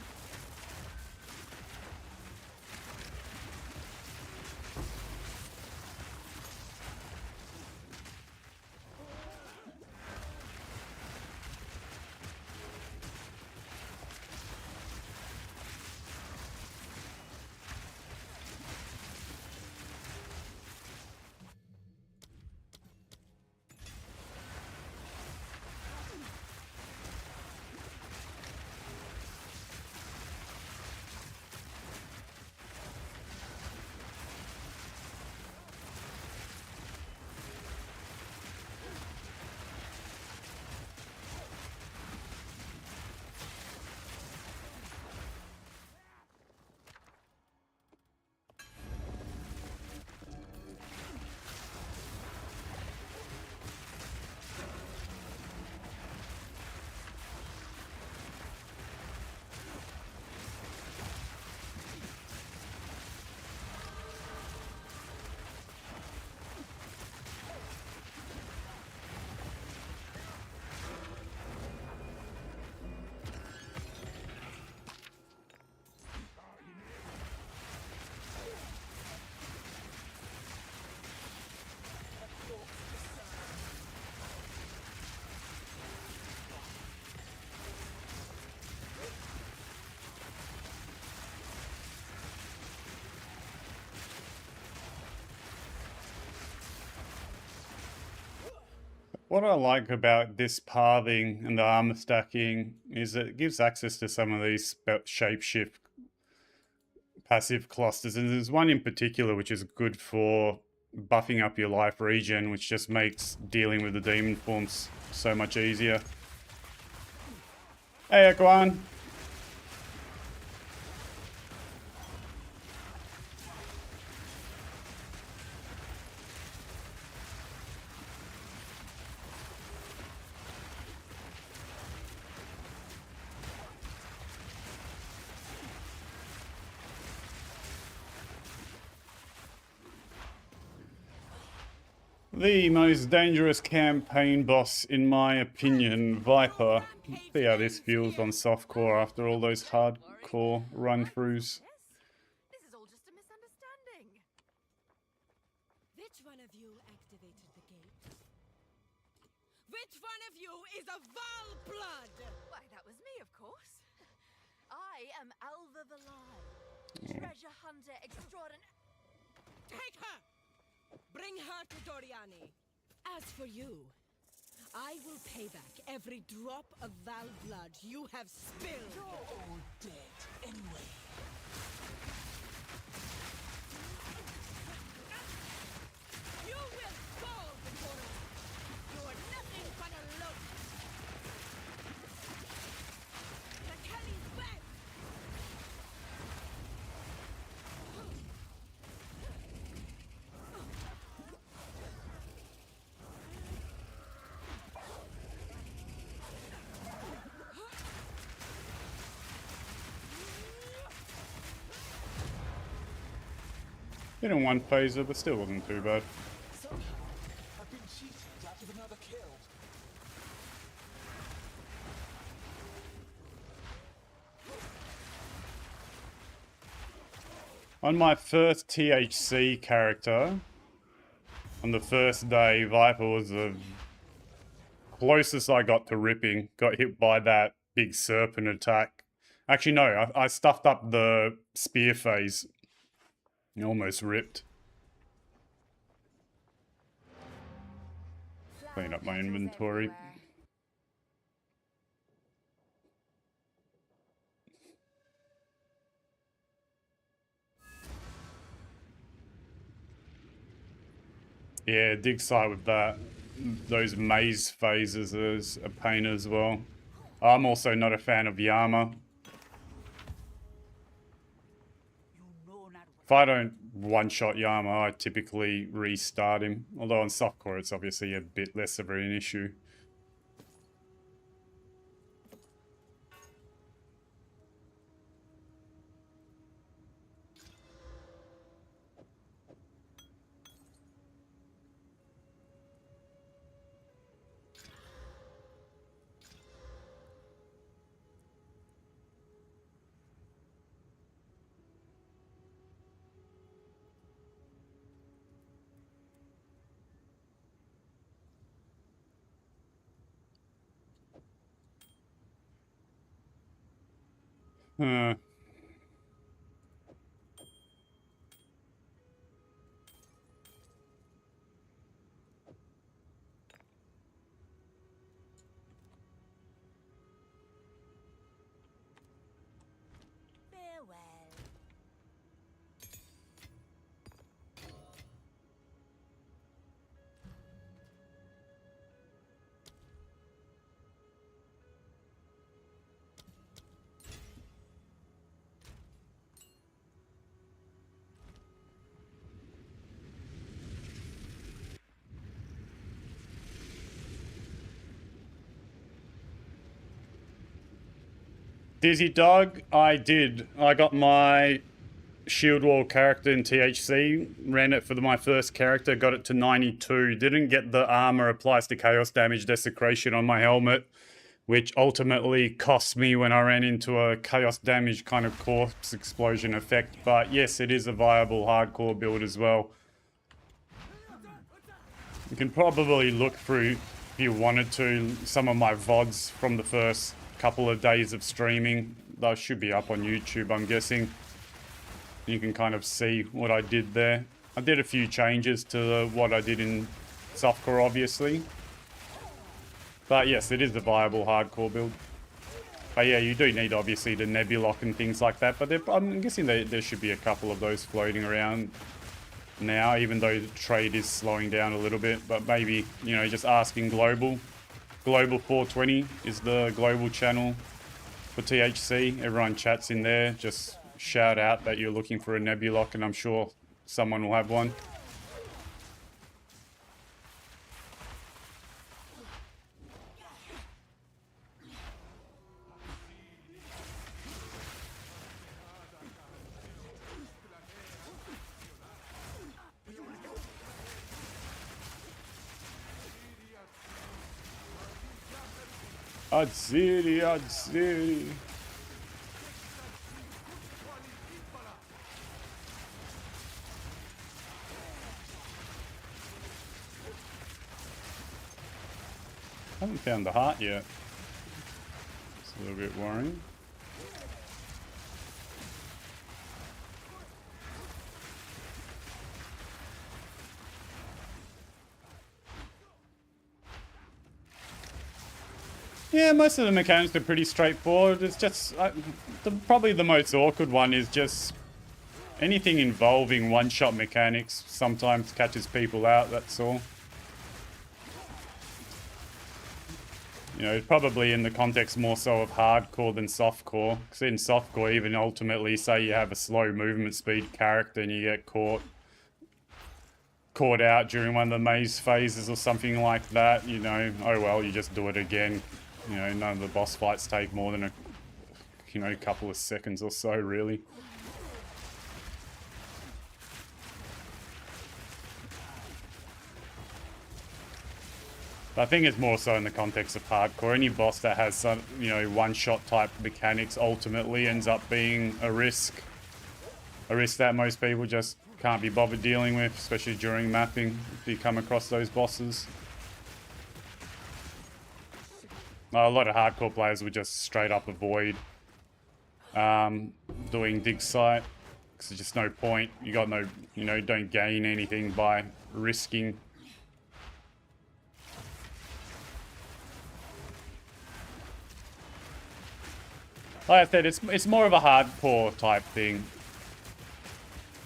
What I like about this pathing and the armor stacking is that it gives access to some of these shapeshift passive clusters, and there's one in particular which is good for buffing up your life regen, which just makes dealing with the demon forms so much easier. Hey, Ekwan. The most dangerous campaign boss, in my opinion, Viper. See how this feels on softcore after all those hardcore run-throughs. This is all just a misunderstanding. Which one of you activated the gate? Which one of you is a Val blood? Why, that was me, of course. I am Alva Valai, treasure hunter extraordinaire. Take her! Bring her to Doriani. As for you, I will pay back every drop of Val blood you have spilled. You're all dead anyway. You will fall before us. You are nothing but a locust. The Kelly's back. Hit in one phaser, but still wasn't too bad. Somehow, I've been cheated out of another kill. On my first THC character, on the first day, Viper was the closest I got to ripping. Got hit by that big serpent attack. Actually, no, I stuffed up the spear phase. Almost ripped. Clean up my inventory. Yeah, dig site with that. Those maze phases is a pain as well. I'm also not a fan of Yama. If I don't one-shot Yama, I typically restart him. Although on softcore, it's obviously a bit less of an issue. Huh. Farewell. Dizzy Dog, I did. I got my Shield Wall character in THC, ran it for my first character, got it to 92. Didn't get the armor applies to chaos damage desecration on my helmet, which ultimately cost me when I ran into a chaos damage kind of corpse explosion effect. But yes, it is a viable hardcore build as well. You can probably look through, if you wanted to, some of my VODs from the first couple of days of streaming. Those should be up on YouTube, I'm guessing. You can kind of see what I did there. I did a few changes to what I did in softcore, obviously. But yes, it is a viable hardcore build. But yeah, you do need obviously the Nebulock and things like that. But I'm guessing there should be a couple of those floating around now, even though the trade is slowing down a little bit. But maybe, you know, just asking Global 420 is the global channel for THC. Everyone chats in there. Just shout out that you're looking for a Nebulock, and I'm sure someone will have one. Odd City, Odd City. Haven't found the heart yet. It's a little bit worrying. Yeah, most of the mechanics are pretty straightforward. It's just probably the most awkward one is just anything involving one-shot mechanics sometimes catches people out, that's all. You know, probably in the context more so of hardcore than softcore. Because in softcore, even ultimately, say you have a slow movement speed character and you get caught out during one of the maze phases or something like that, you know, oh well, you just do it again. You know, none of the boss fights take more than a couple of seconds or so, really. But I think it's more so in the context of hardcore. Any boss that has some, you know, one-shot type mechanics ultimately ends up being a risk. A risk that most people just can't be bothered dealing with, especially during mapping, if you come across those bosses. A lot of hardcore players would just straight up avoid doing dig site, because there's just no point. You got no, you know, don't gain anything by risking. Like I said, it's more of a hardcore type thing.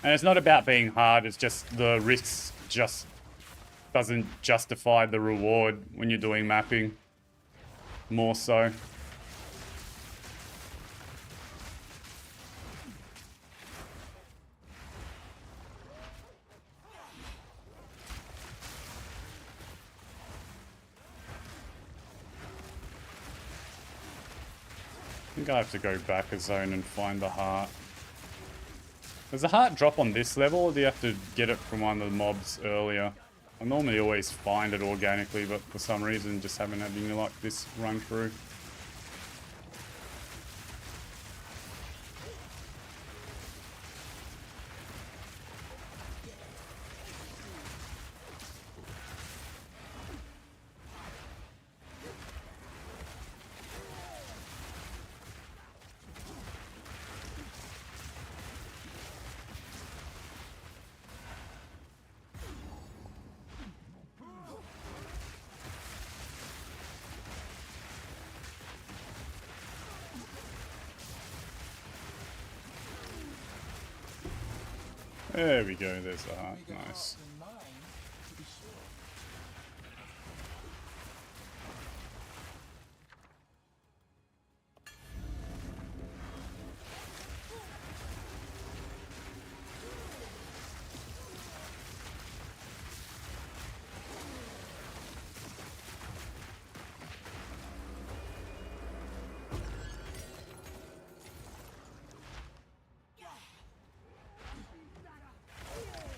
And it's not about being hard, it's just the risks just doesn't justify the reward when you're doing mapping. More so. I think I have to go back a zone and find the heart. Does the heart drop on this level, or do you have to get it from one of the mobs earlier? I normally always find it organically, but for some reason just haven't had any luck this run through. There we go, there's the heart, nice. In mind, to be sure.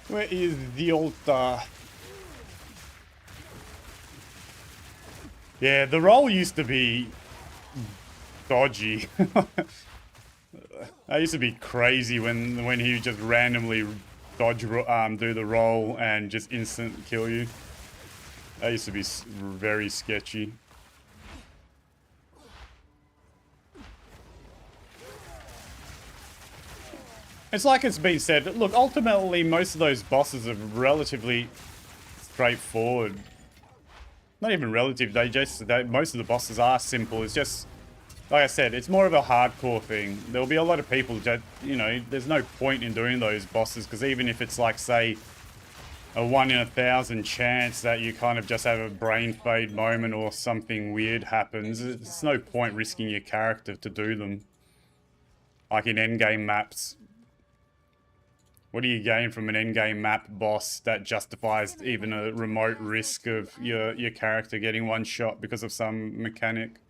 Where is the altar? Yeah, the roll used to be dodgy. That used to be crazy when he would just randomly dodge, do the roll and just instant kill you. That used to be very sketchy. It's like it's been said, look, ultimately most of those bosses are relatively straightforward. not even relative. Most of the bosses are simple. It's just, like I said, it's more of a hardcore thing. There'll be a lot of people that, you know, there's no point in doing those bosses, because even if it's like, say, a 1 in 1,000 chance that you kind of just have a brain fade moment or something weird happens, there's no point risking your character to do them. Like in endgame maps. What do you gain from an endgame map boss that justifies even a remote risk of your character getting one shot because of some mechanic?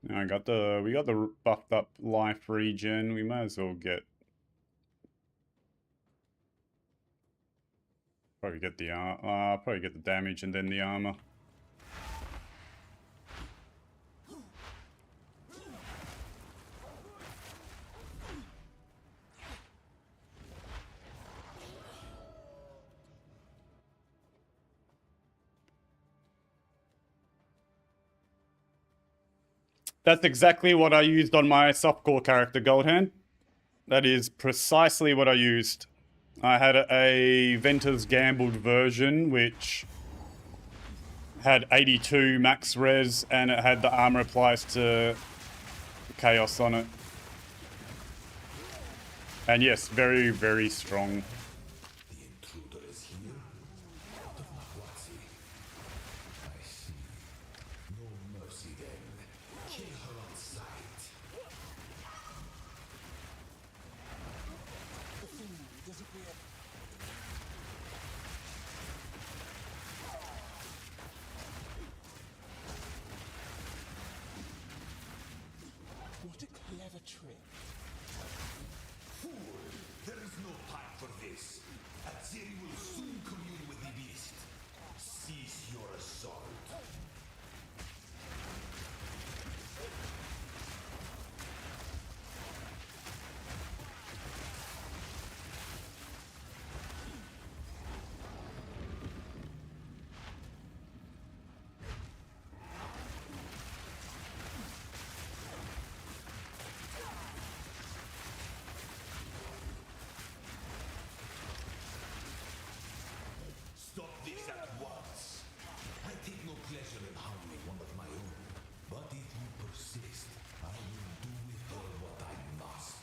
Now we got the buffed up life regen. We might as well probably get the damage and then the armor. That's exactly what I used on my softcore character, Goldhand. That is precisely what I used. I had a Venter's Gambled version, which had 82 max res, and it had the armor applies to Chaos on it. And yes, very, very strong. The intruder is here. Out of Mahuasi. I see. No mercy then. Kill her on sight. The food doesn't react. What a clever trick. Fool! There is no time for this. Atziri will soon commune with the beast. Cease your assault. Stop this at once. I take no pleasure in harming one of my own, but if you persist, I will do with her what I must.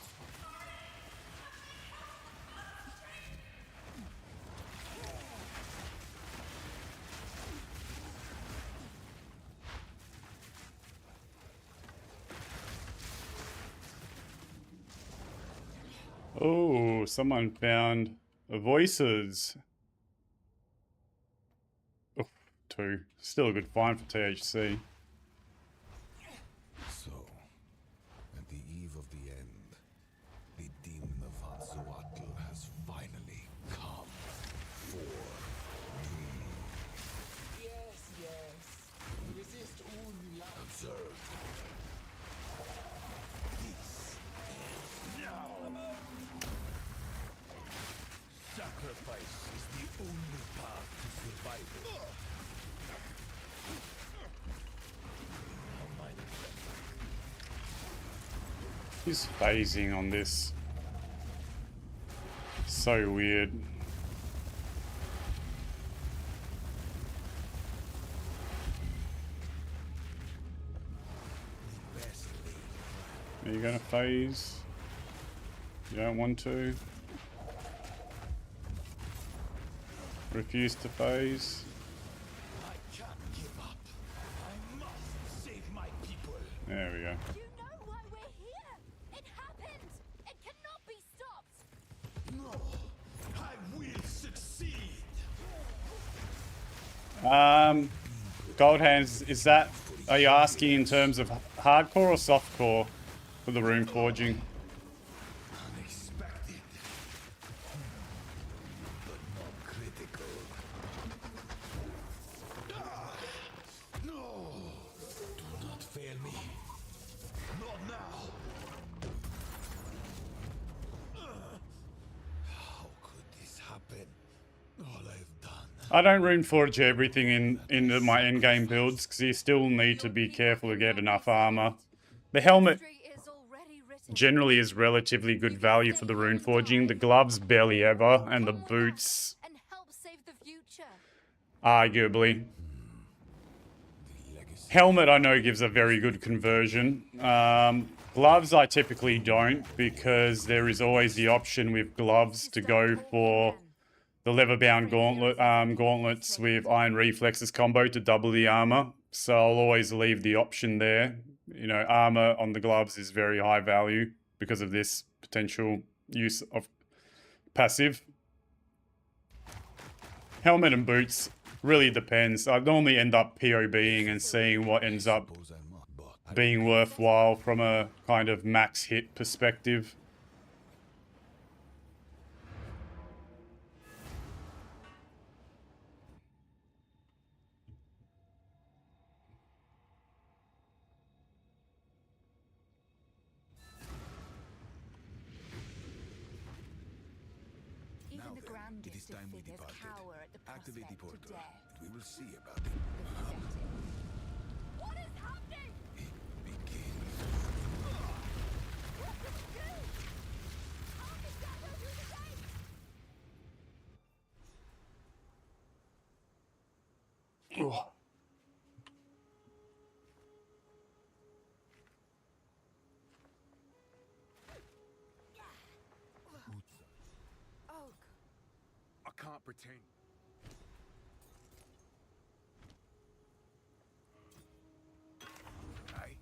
Oh, someone found voices. Oh, 2. Still a good find for THC. So, at the eve of the end, the demon of Hanzoatl has finally come for me. Yes, yes. Resist all you like. Observe. Sacrifice is the only path to survival. He's phasing on this. So weird. Are you gonna phase? You don't want to? Refuse to phase? I can't give up. I must save my people. There we go. You know why we're here! It happened! It cannot be stopped! No, I will succeed. Goldhands, are you asking in terms of hardcore or softcore for the rune forging? Unexpected, but not critical. No, do not fail me. Not now. How could this happen? All I've done. I don't rune forge everything in my endgame builds because you still need to be careful to get enough armor. The helmet, History is already written. generally is relatively good value for the rune forging. The gloves barely ever, and the boots and help save the future. arguably. Helmet I know gives a very good conversion. Gloves I typically don't, because there is always the option with gloves to go for the leather-bound gauntlets with iron reflexes combo to double the armor. So I'll always leave the option there. You know, armor on the gloves is very high value because of this potential use of passive. Helmet and boots really depends. I normally end up POBing and seeing what ends up Suppose I must, but being worthwhile from a kind of max hit perspective. Even now the then, grandest it is of time we figures departed. cower at the Activate the prospect portal, of death. and we will see about it. What is happening? It begins. What did you do? How did that go through the gate? Oh, I can't pretend. Hey?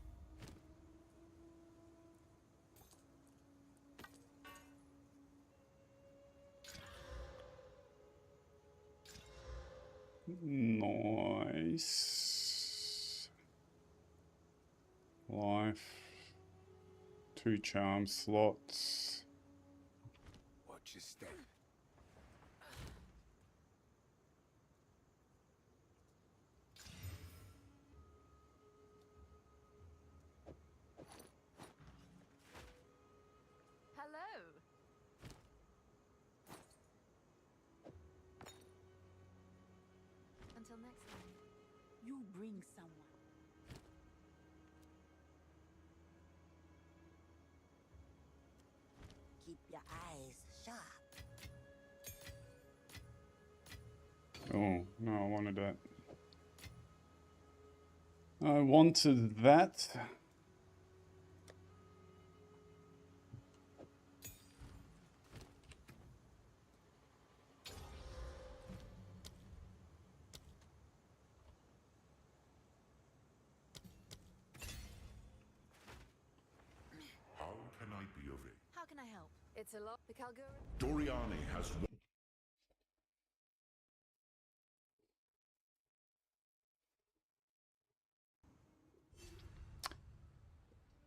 Nice. Life. 2 charm slots. Watch your step. hello. Until next time. You bring someone. Keep your eyes sharp. Oh, no, I wanted that. I wanted that. How can I be of it? How can I help? It's a lot. The Kalgura. Doriani has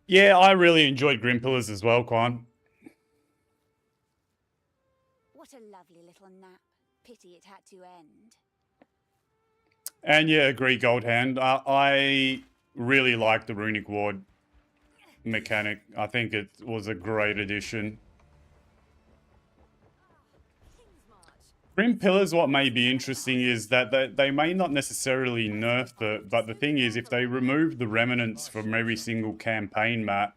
Yeah, I really enjoyed Grim Pillars as well, Quan. What a lovely little nap. Pity it had to end. And yeah, agree, Goldhand. I really like the Runic Ward mechanic. I think it was a great addition. King's March. Grim Pillars, what may be interesting is that they may not necessarily nerf it, but the thing is, if they remove the remnants from every single campaign map,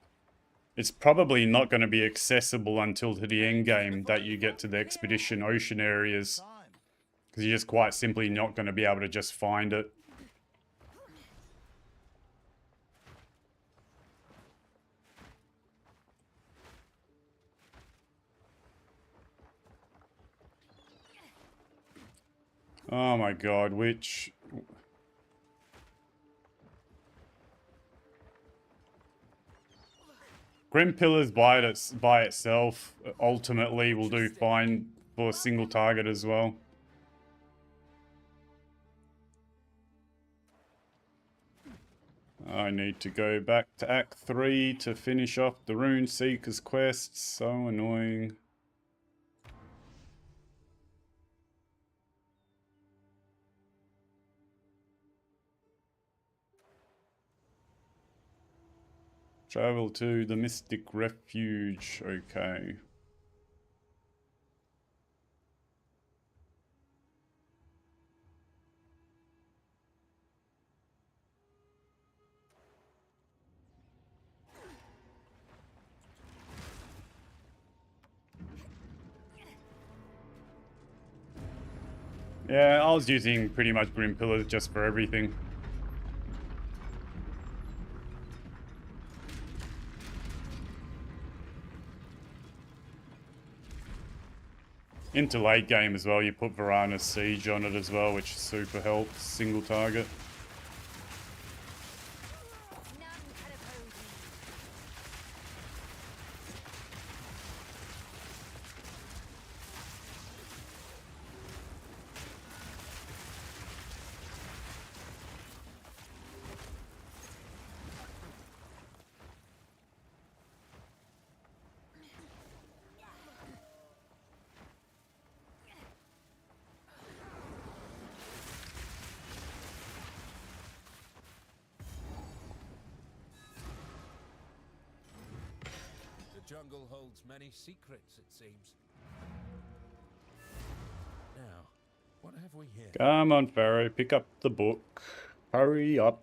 it's probably not going to be accessible until to the end game that you get to the Expedition Ocean areas. Because you're just quite simply not going to be able to just find it. Oh my god, which... Grim Pillars by itself ultimately will do fine for a single target as well. I need to go back to Act 3 to finish off the Rune Seeker's quests. So annoying. Travel to the Mystic Refuge. Okay. Yeah, I was using pretty much Grim Pillars just for everything. Into late game as well, you put Varana's Siege on it as well, which super helps, single target. None can oppose me. The jungle holds many secrets, it seems. Now, what have we here? Come on, Pharaoh, pick up the book. Hurry up.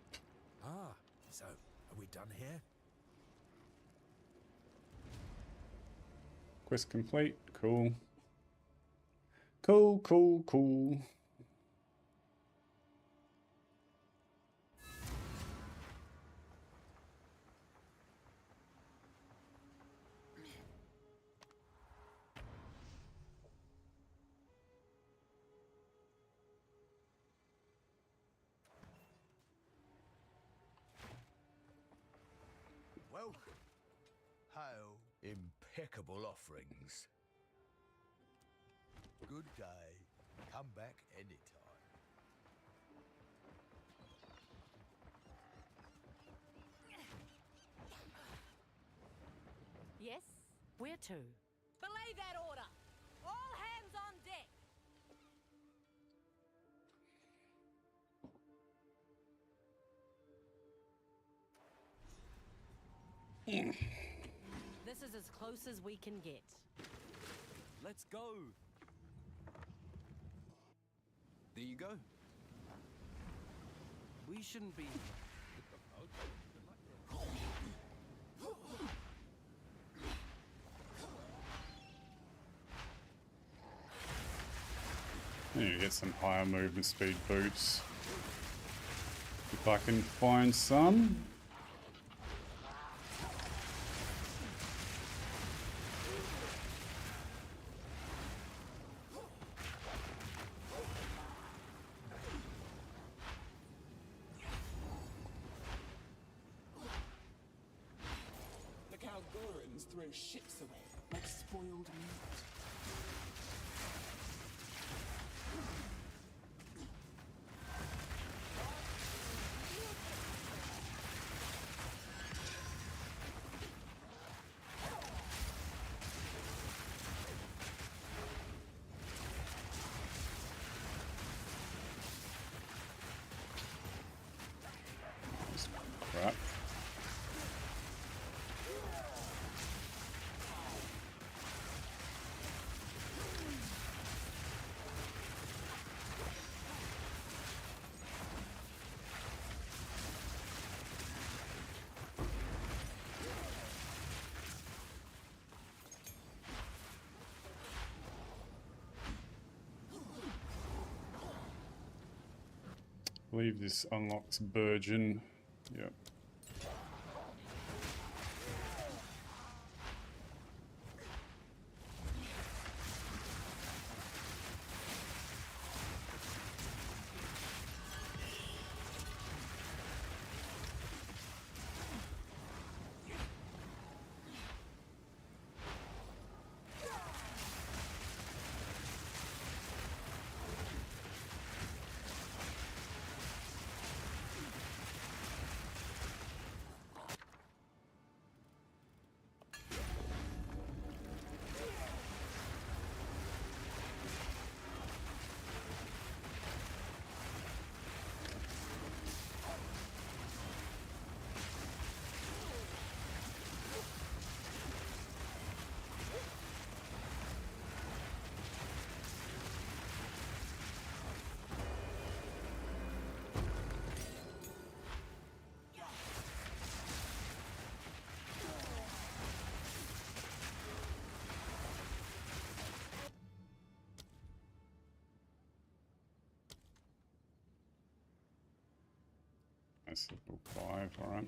Ah, so are we done here? Quest complete. Cool. Cool, cool, cool. Welcome. Hail. Impeccable offerings. Good day. Come back anytime. Yes, where to? Belay that order! All hands on deck! This is as close as we can get. Let's go. There you go. We shouldn't be. I need to get some higher movement speed boots. If I can find some. The Calgorans throw ships away like spoiled meat. Crap. I believe this unlocks Burgeon. Yep. That's level 5, alright.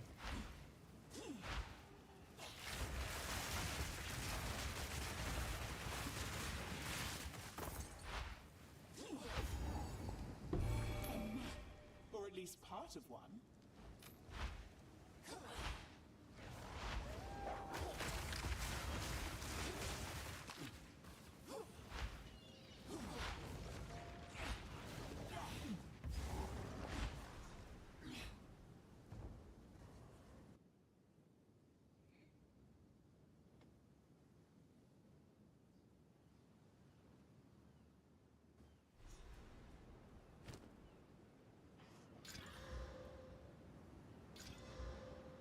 Or at least part of one.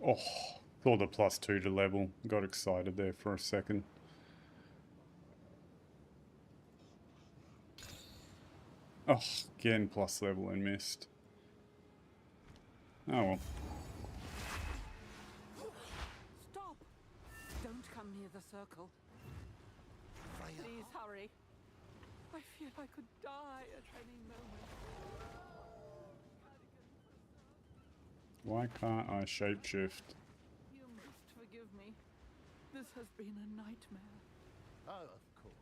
Oh, thought the +2 to level. Got excited there for a second. Oh, again plus level and missed. Oh well. Stop! Don't come near the circle. Please hurry. I feel I could die at any moment. Why can't I shapeshift? You must forgive me. This has been a nightmare. Oh, of course.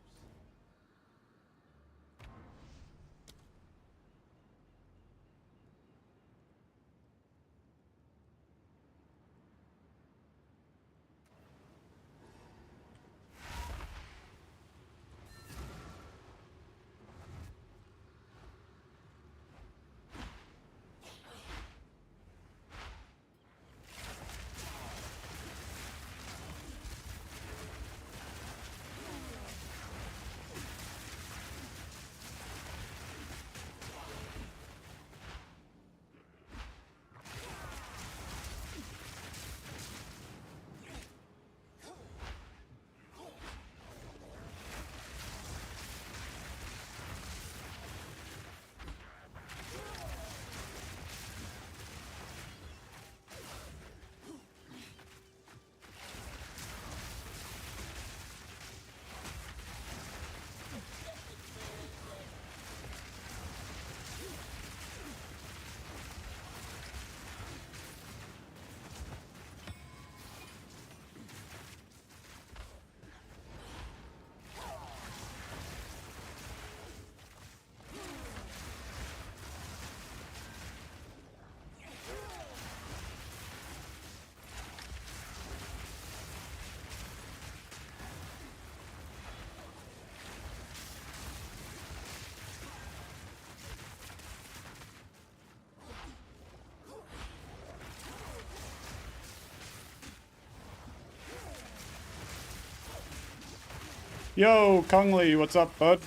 Yo, Congley, what's up, bud?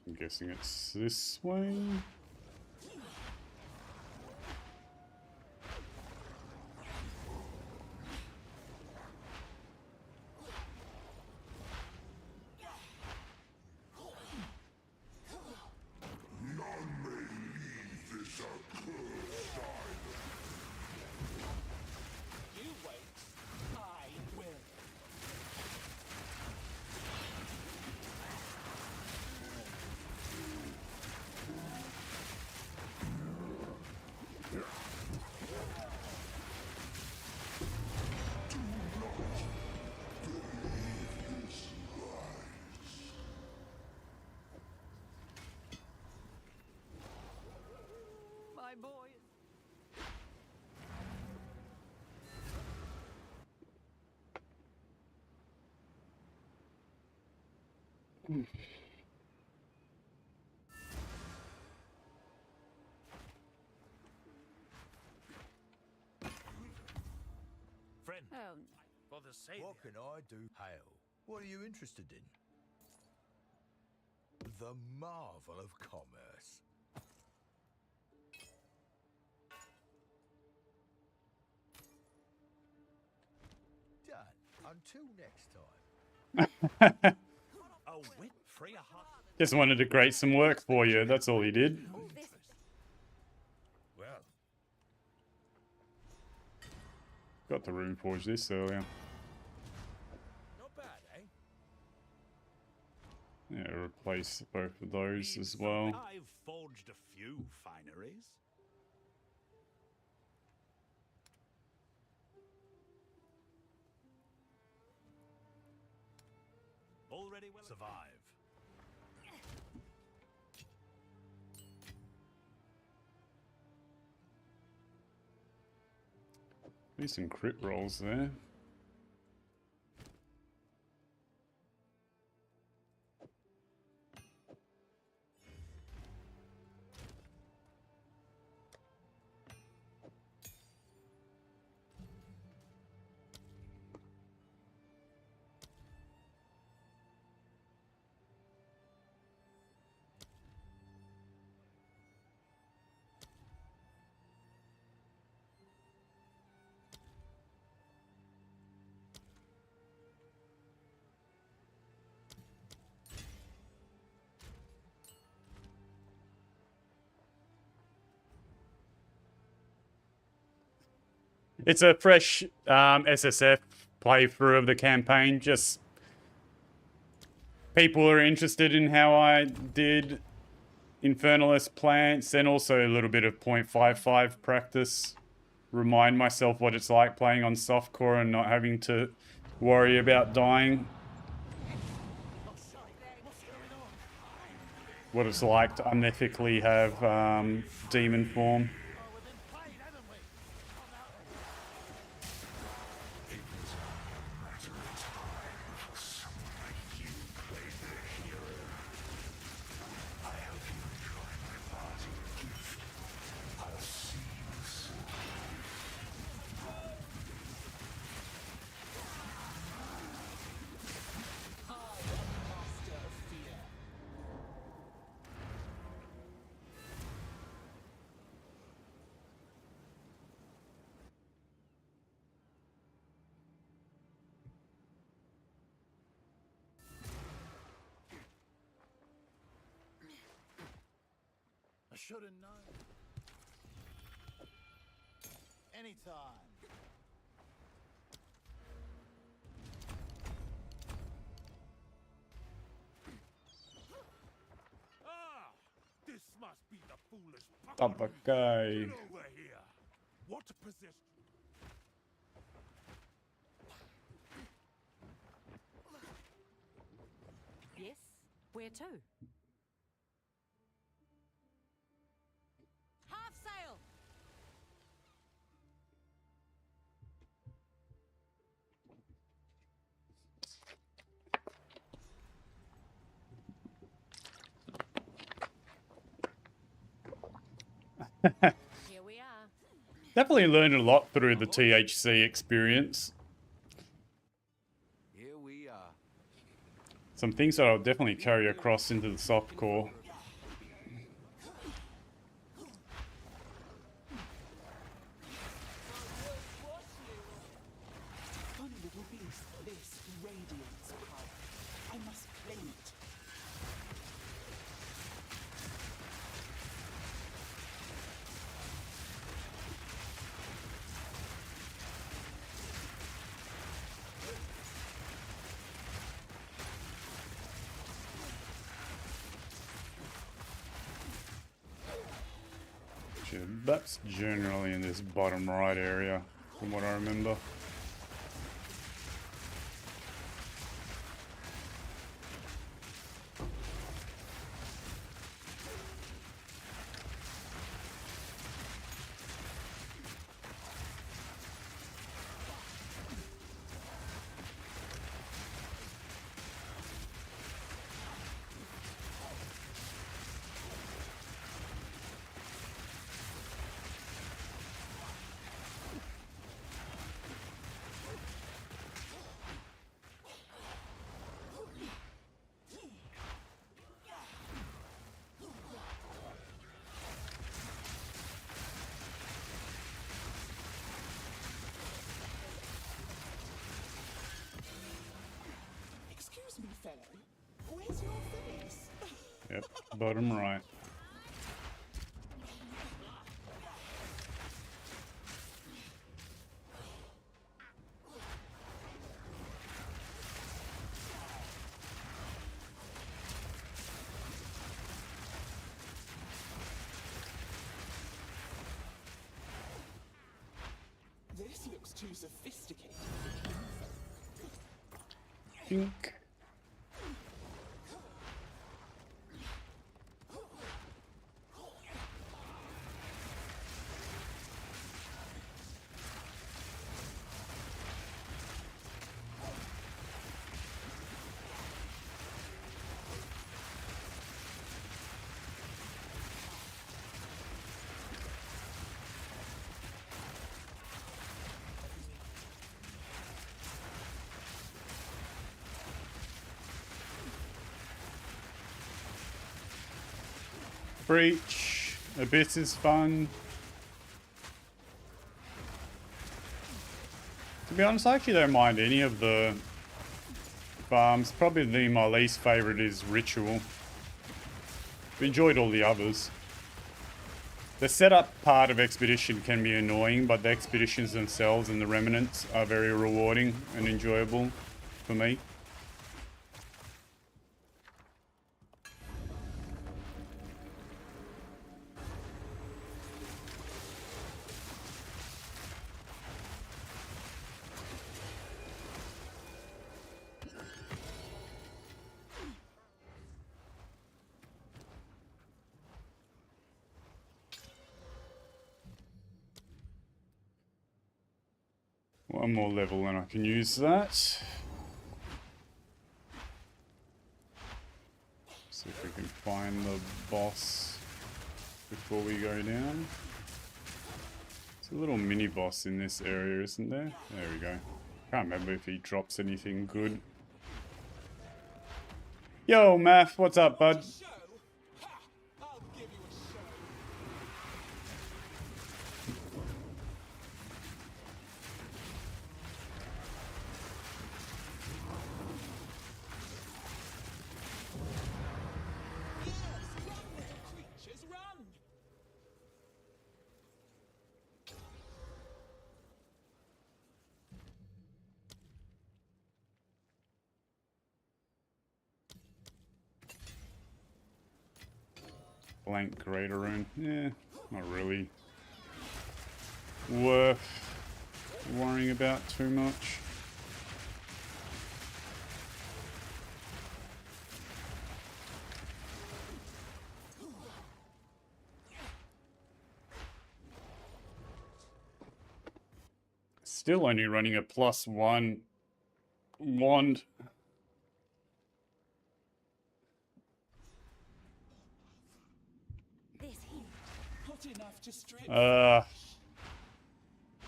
I'm guessing it's this way. boys. Friend, Oh, for the savior. What can I do? Hail. What are you interested in? The marvel of commerce. Done. Until next time. A whip free a heart. Just wanted to create some work for you. That's all he did. all this. Well, Got the room forge this earlier. not bad, eh? Yeah, replace both of those as well. I've forged a few fineries. Already will survive. Decent crit rolls there. It's a fresh SSF playthrough of the campaign. Just people are interested in how I did Infernalist plants and also a little bit of 0.55 practice. Remind myself what it's like playing on softcore and not having to worry about dying. What it's like to unethically have demon form. I should have known. Anytime. Ah, this must be the foolish Tabakai. Get over here. What position? Yes? Where to? Half sail! Here we are. Definitely learned a lot through the THC experience. Here we are. Some things that I'll definitely carry across into the softcore. Funny little beast, this radiance power. I must claim it. That's generally in this bottom right area, from what I remember. Excuse me, fellow. Where's your face? Yep, bottom right. This looks too sophisticated. Pink. Breach. Abyss is fun. To be honest, I actually don't mind any of the farms. Probably my least favorite is Ritual. I've enjoyed all the others. The setup part of Expedition can be annoying, but the expeditions themselves and the remnants are very rewarding and enjoyable for me. One more level and I can use that. See if we can find the boss before we go down. There's a little mini boss in this area, isn't there? There we go. Can't remember if he drops anything good. Yo, Math, what's up, bud? Show? Ha! I'll give you a show. Yes, run, little creatures, run! Blank Greater Rune. Yeah, not really worth worrying about too much. Still only running a +1 wand. This here. Not enough to strip.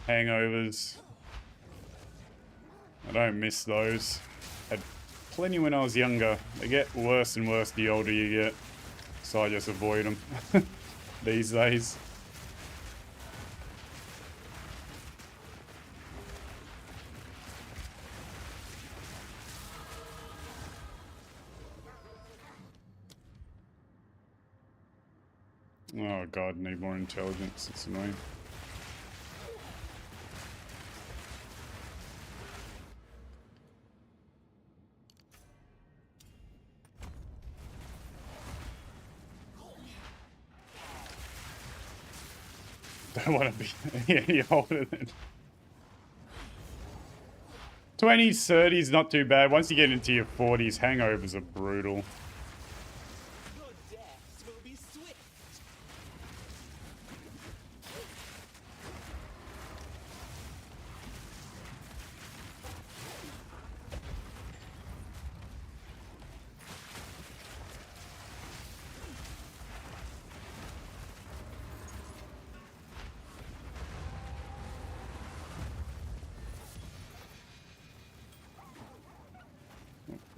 Hangovers. I don't miss those. Had plenty when I was younger. They get worse and worse the older you get. So I just avoid them these days. Oh god, need more intelligence. It's annoying. Don't want to be any older than 20s, 30s, not too bad. Once you get into your 40s, hangovers are brutal. Your deaths will be swift.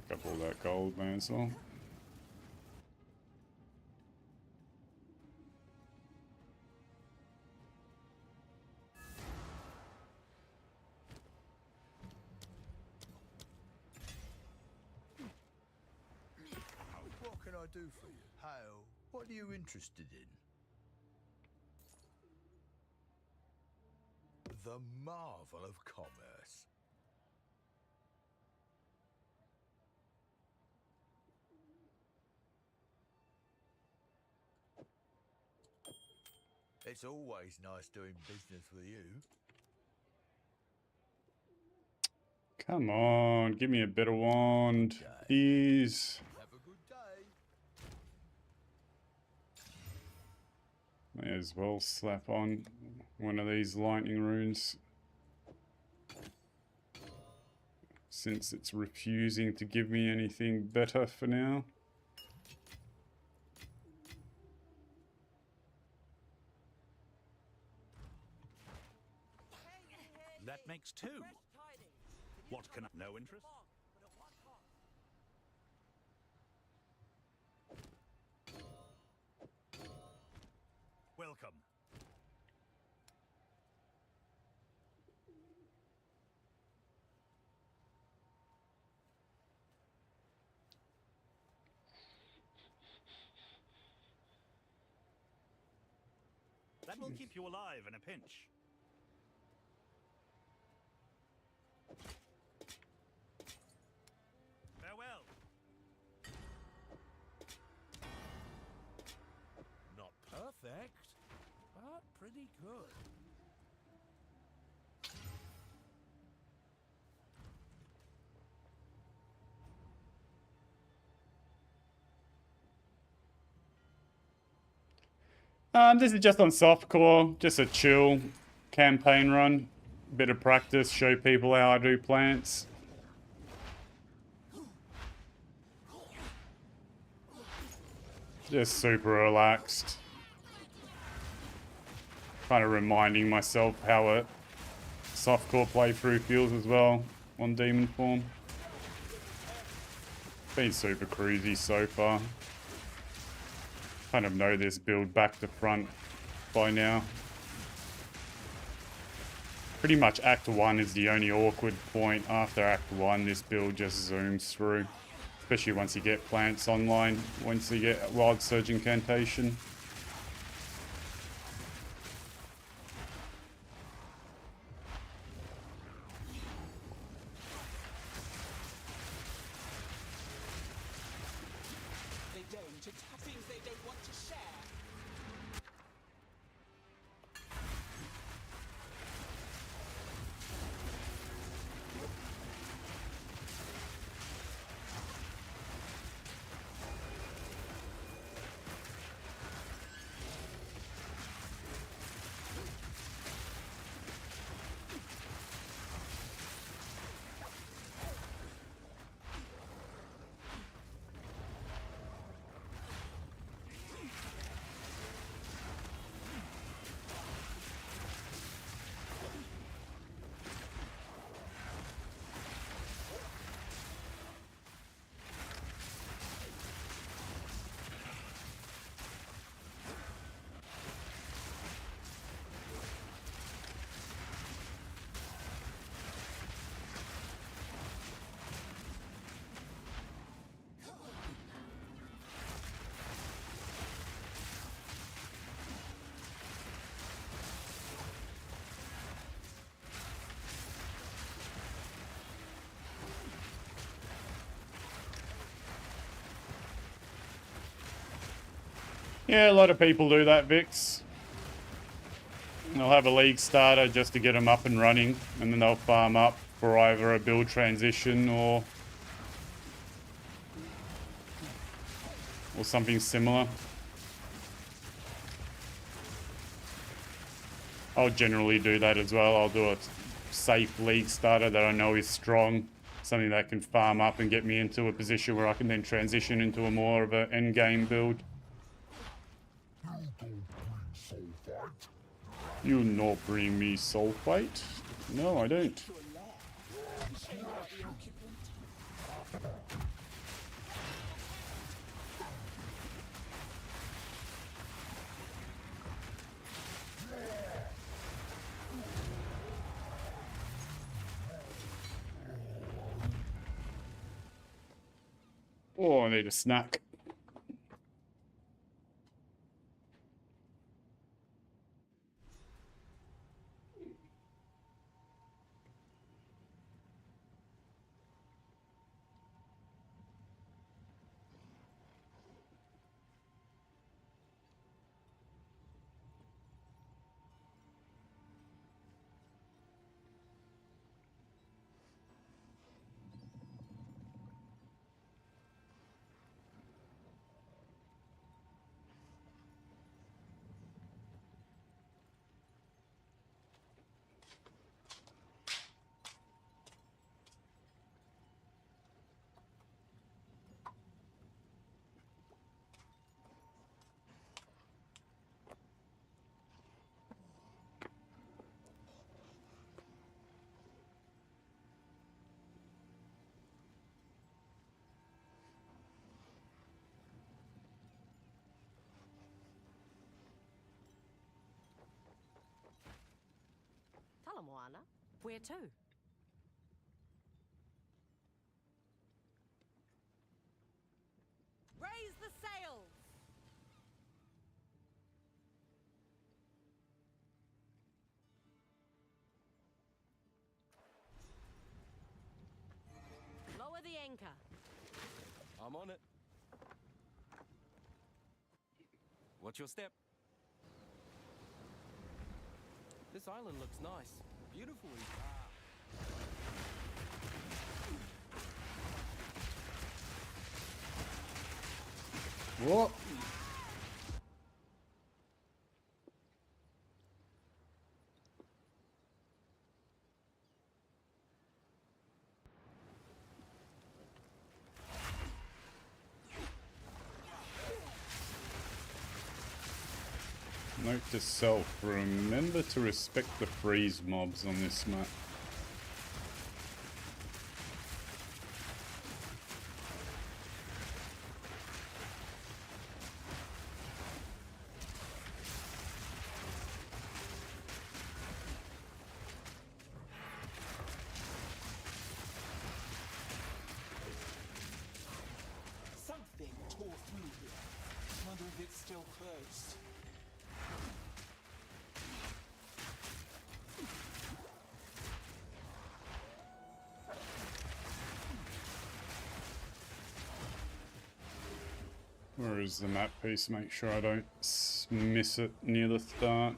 Pick up all that gold, man, as well. I do for you? Hail, what are you interested in? The marvel of commerce. It's always nice doing business with you. Come on, give me a better wand, please. Have a good day. May as well slap on one of these lightning runes, since it's refusing to give me anything better for now. That makes two. What can I... No interest? Welcome. That will keep you alive in a pinch. Farewell. Not perfect, but pretty good. This is just on softcore, just a chill campaign run, bit of practice, show people how I do plants. Just super relaxed. Kind of reminding myself how a softcore playthrough feels as well on demon form. Been super cruisy so far. Kind of know this build back to front by now. Pretty much Act 1 is the only awkward point. After Act 1, this build just zooms through. Especially once you get plants online, once you get Wild Surge Incantation. They don't. It's things they don't want to share. Yeah, a lot of people do that, Vix. They'll have a league starter just to get them up and running, and then they'll farm up for either a build transition or something similar. I'll generally do that as well. I'll do a safe league starter that I know is strong, something that can farm up and get me into a position where I can then transition into a more of an end game build. You not bring me soul fight? No, I don't. Oh, I need a snack. mana. Where to? Raise the sails! Lower the anchor. I'm on it. What's your step? This island looks nice. Beautiful. What? Note to self, remember to respect the freeze mobs on this map. Something tore through here. Wonder if it's still closed. Where is the map piece? Make sure I don't miss it near the start.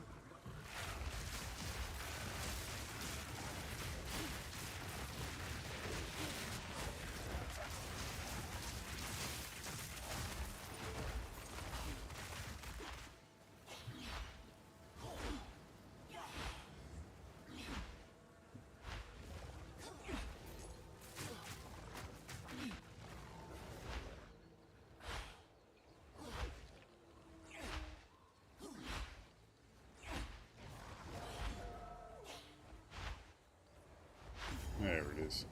There it is.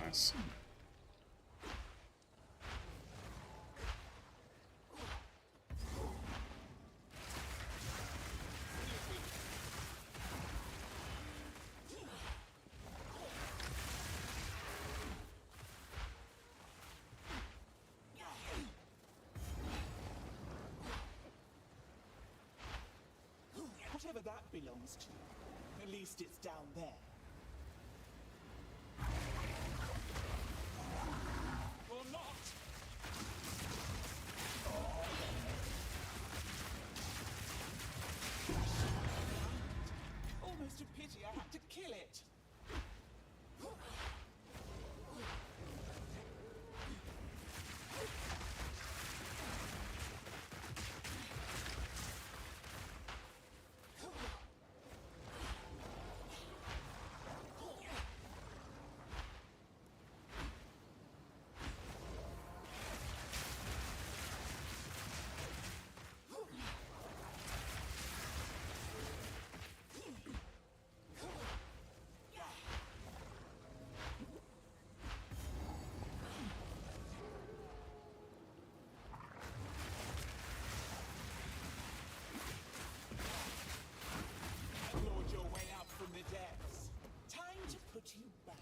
Nice. Whatever that belongs to, at least it's down there. Or not! Almost a pity I had to kill it. Clawed your way up from the depths. Time to put you back.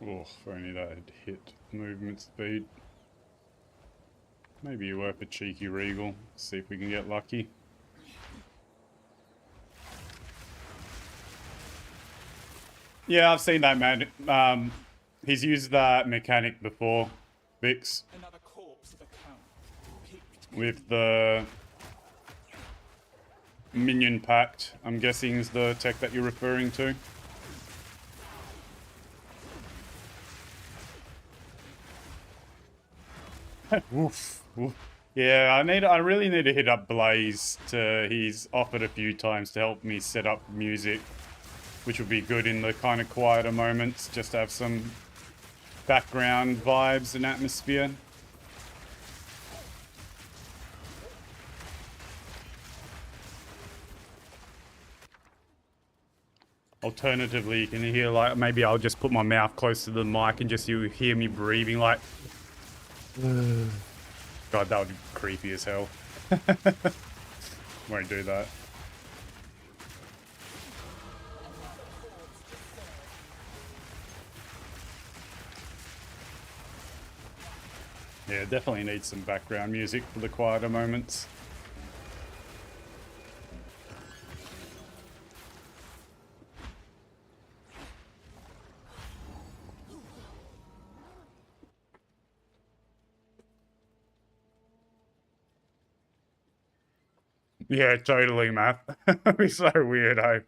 Oh, if only that had hit movement speed. Maybe worth a cheeky regal. See if we can get lucky. Yeah, I've seen that, man. He's used that mechanic before, Vix, Another corpse account. Picked with the Minion Pact. I'm guessing is the tech that you're referring to. Oof, oof. Yeah, I really need to hit up Blaze. He's offered a few times to help me set up music, which would be good in the kind of quieter moments, just to have some background vibes and atmosphere. Alternatively, you can hear, like, maybe I'll just put my mouth close to the mic and just you hear me breathing like God, that would be creepy as hell. Won't do that. Yeah, definitely needs some background music for the quieter moments. Yeah, totally, Matt. It'd be so weird, eh?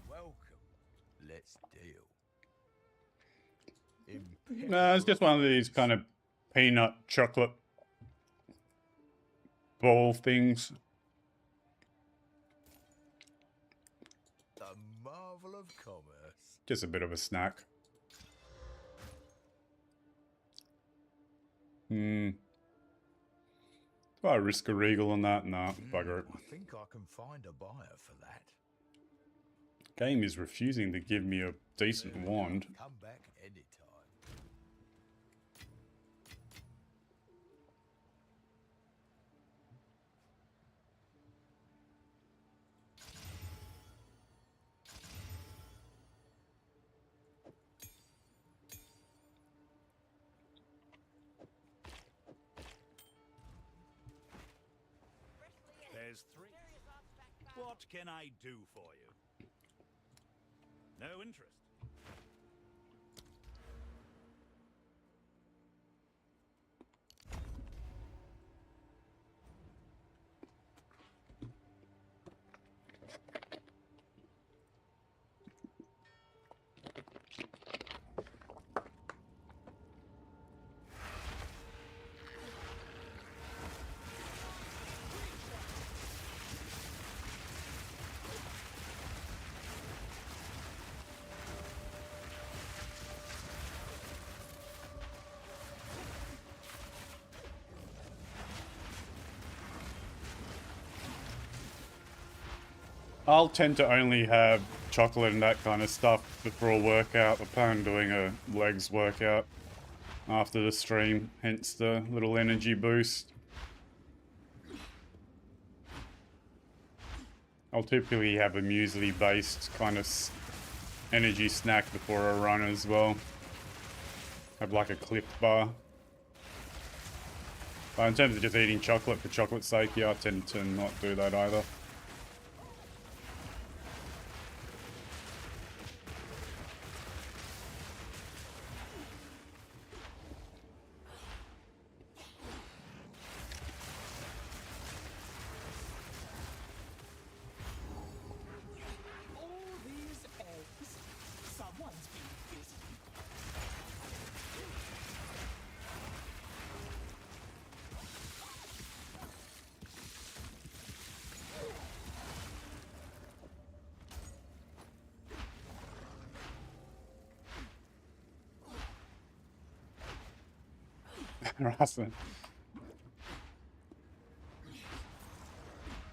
Welcome. Let's deal. No, it's just one of these kind of peanut chocolate ball things. The marvel of commerce. Just a bit of a snack. Do I risk a regal on that? Nah, bugger it. I think I can find a buyer for that. Game is refusing to give me a decent wand. Come back anytime. There's 3. What can I do for you? No interest. I'll tend to only have chocolate and that kind of stuff before a workout. I plan on doing a legs workout after the stream, hence the little energy boost. I'll typically have a muesli based kind of energy snack before a run as well. Have like a clipped bar. But in terms of just eating chocolate for chocolate's sake, yeah, I tend to not do that either. All these eggs. Someone's been busy. Rassman.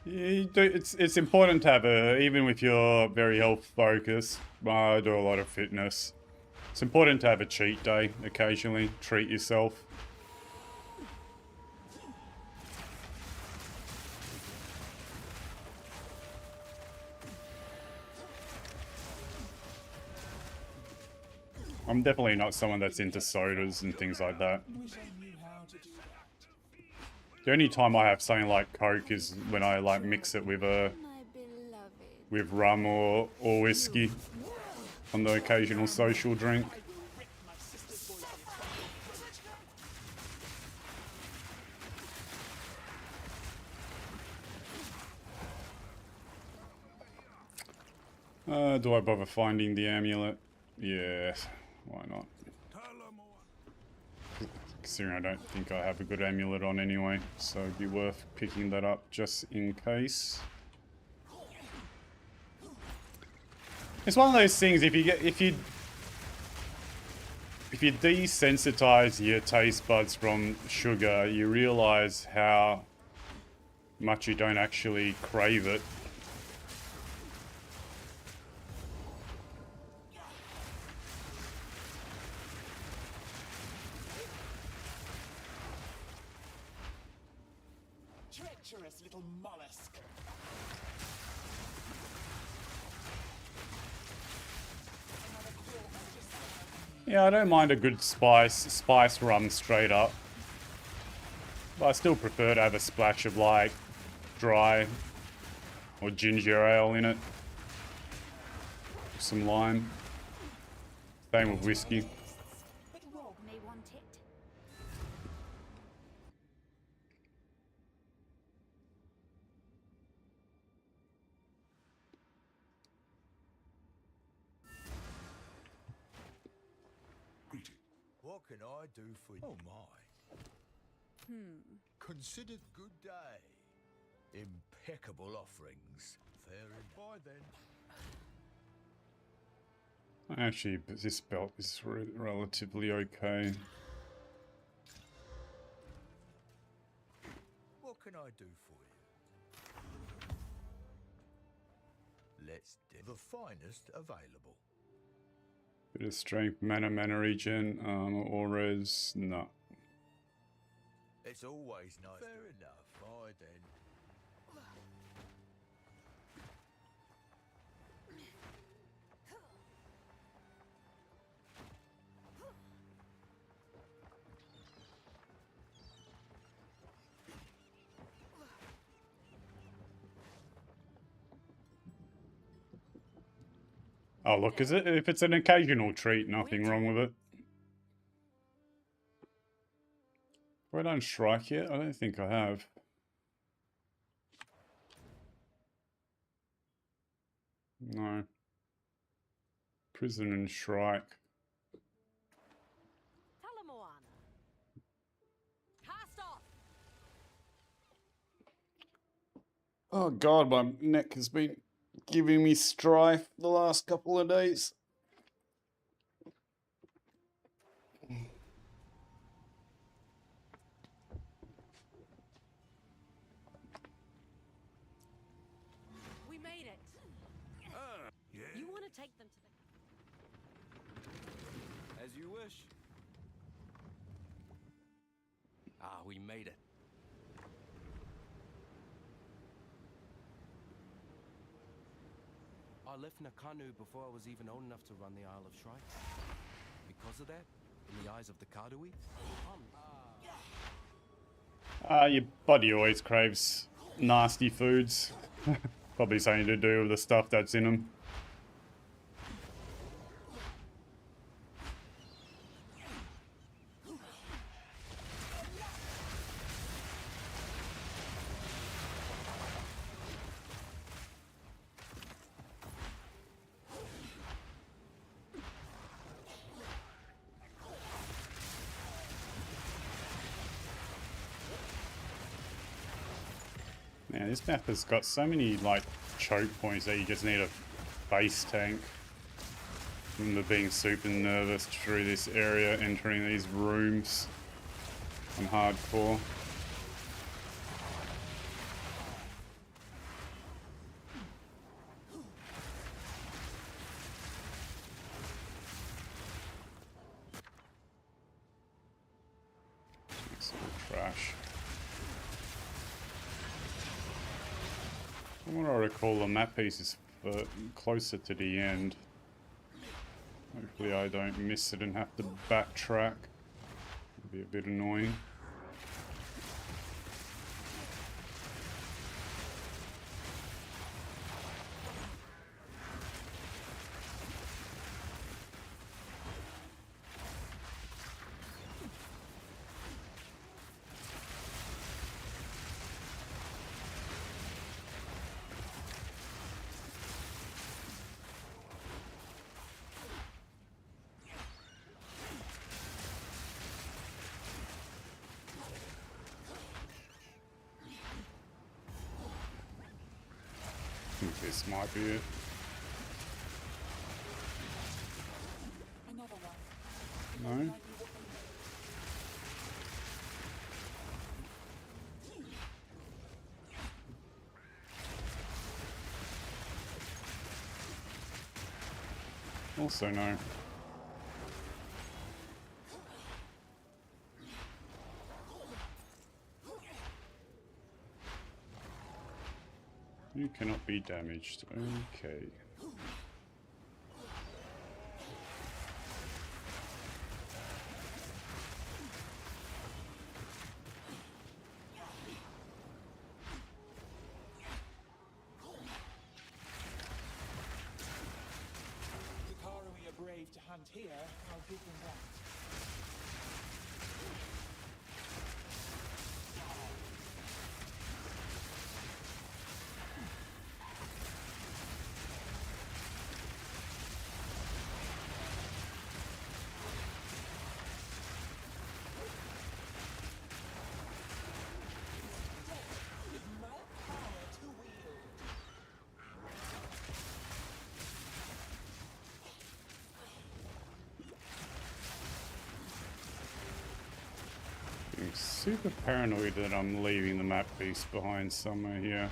It's important to have even if you're very health focused, I do a lot of fitness. It's important to have a cheat day occasionally, treat yourself. I'm definitely not someone that's into sodas and things like that. Wish I knew how to do that. The only time I have something like Coke is when I like mix it with rum or whiskey on the occasional social drink. Do I bother finding the amulet? Yeah, why not? Considering I don't think I have a good amulet on anyway, so it'd be worth picking that up just in case. It's one of those things. If you desensitize your taste buds from sugar, you realize how much you don't actually crave it. Treacherous little mollusk. Yeah, I don't mind a good spice rum straight up. But I still prefer to have a splash of like dry or ginger ale in it. Some lime. Same with whiskey. But Rogue may want it. What can I do for you? Oh my. Considered good day. Impeccable offerings. Fair in by then. Actually, this belt is relatively okay. What can I do for you? Let's do the finest available. Bit of strength, mana regen, auras, no. It's always nice. Fair enough. I then. Oh look, if it's an occasional treat, nothing wrong with it. Have I done Strike yet? I don't think I have. No. Prison and Shrike. Cast off. Oh god, my neck has been giving me strife the last couple of days. We made it. Yeah. You want to take them to the... As you wish. Ah, we made it. I left Nakanu before I was even old enough to run the Isle of Shrikes. Because of that, in the eyes of the Kadui, Your body always craves nasty foods. Probably something to do with the stuff that's in them. Man, this map has got so many like choke points that you just need a base tank. I remember being super nervous through this area, entering these rooms on hardcore. It's all trash. From what I recall, the map piece is closer to the end. Hopefully I don't miss it and have to backtrack. It'd be a bit annoying. I think this might be it. No? Also no. You cannot be damaged. Okay. The Karui are brave to hunt here, I'll give them that. With my power to wield. I'm super paranoid that I'm leaving the map piece behind somewhere here.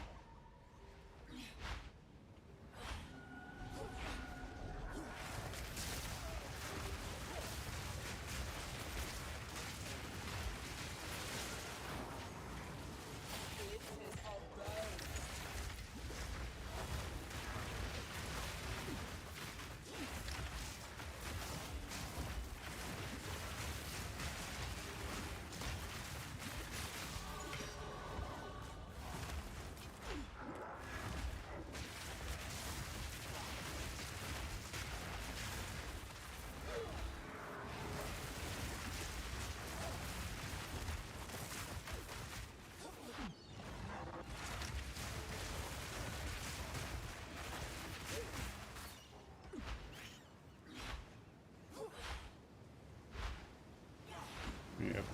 Yep.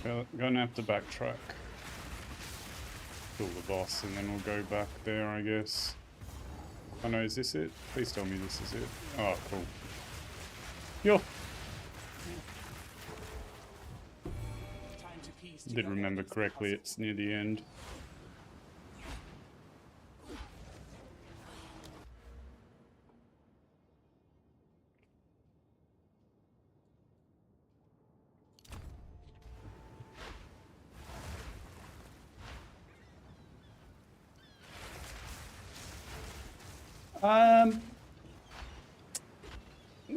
Okay, gonna have to backtrack. Kill the boss and then we'll go back there, I guess. Oh no, is this it? Please tell me this is it. Oh, cool. Yo! Time to piece Did together remember this correctly, puzzle. it's near the end.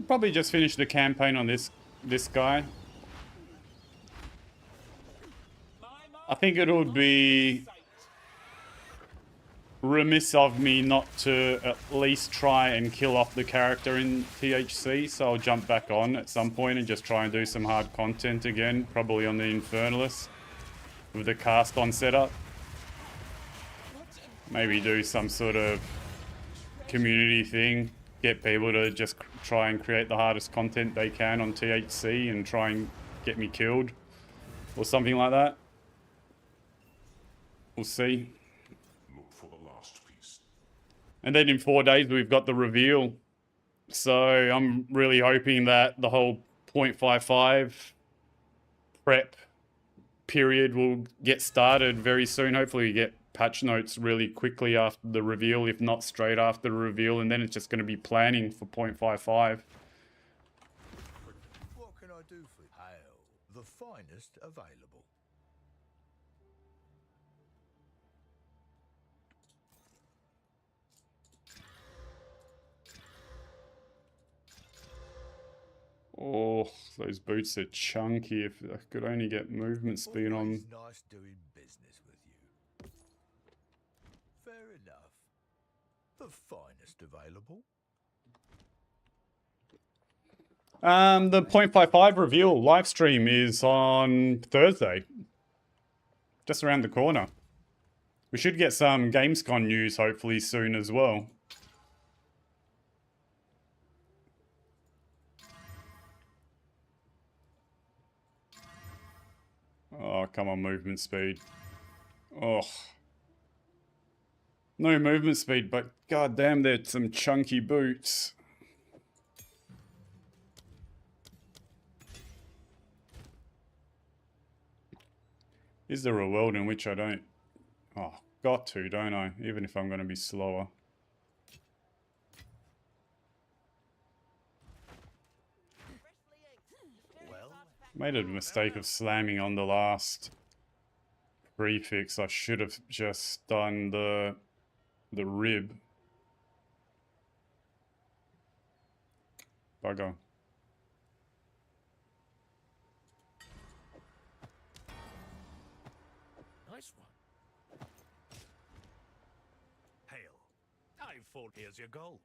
Probably just finish the campaign on this guy. I think it would be remiss of me not to at least try and kill off the character in THC, so I'll jump back on at some point and just try and do some hard content again, probably on the Infernalist with the cast on setup. Maybe do some sort of community thing, get people to just try and create the hardest content they can on THC and try and get me killed or something like that. We'll see. Look for the last piece. And then in 4 days we've got the reveal, so I'm really hoping that the whole 0.55 prep period will get started very soon. Hopefully we get patch notes really quickly after the reveal, if not straight after the reveal, and then it's just going to be planning for 0.55. What can I do for you? Hail, the finest available. Oh, those boots are chunky. If I could only get movement speed on. Always nice doing business with you. Fair enough. The finest available. The 0.55 reveal live stream is on Thursday. Just around the corner. We should get some Gamescom news hopefully soon as well. Oh, come on, movement speed. Oh. No movement speed, but goddamn, they're some chunky boots. Is there a world in which I don't... Oh, got to, don't I? Even if I'm going to be slower. Well, Made a mistake of slamming on the last prefix. I should have just done the rib. Bugger. Nice one. hail. I thought here's your gold.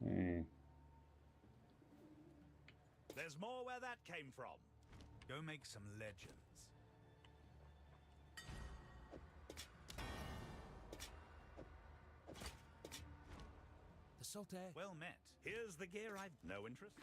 Hmm. There's more where that came from. Go make some legends. The Saltaire. Well met. Here's the gear I've no interest.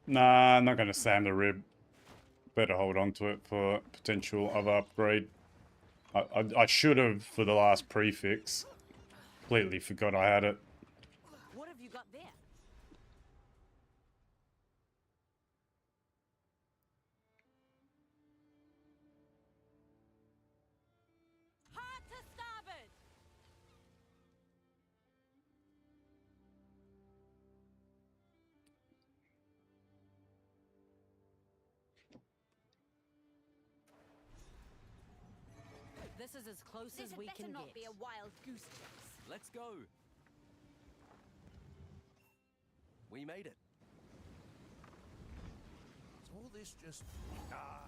Nah, I'm not going to slam the rib. Better hold on to it for potential other upgrade. I should have for the last prefix. Completely forgot I had it. What have you got there? Hard to starboard! This is as close as we can not get. be a wild goose chase. Let's go. We made it. Is all this just... Ah.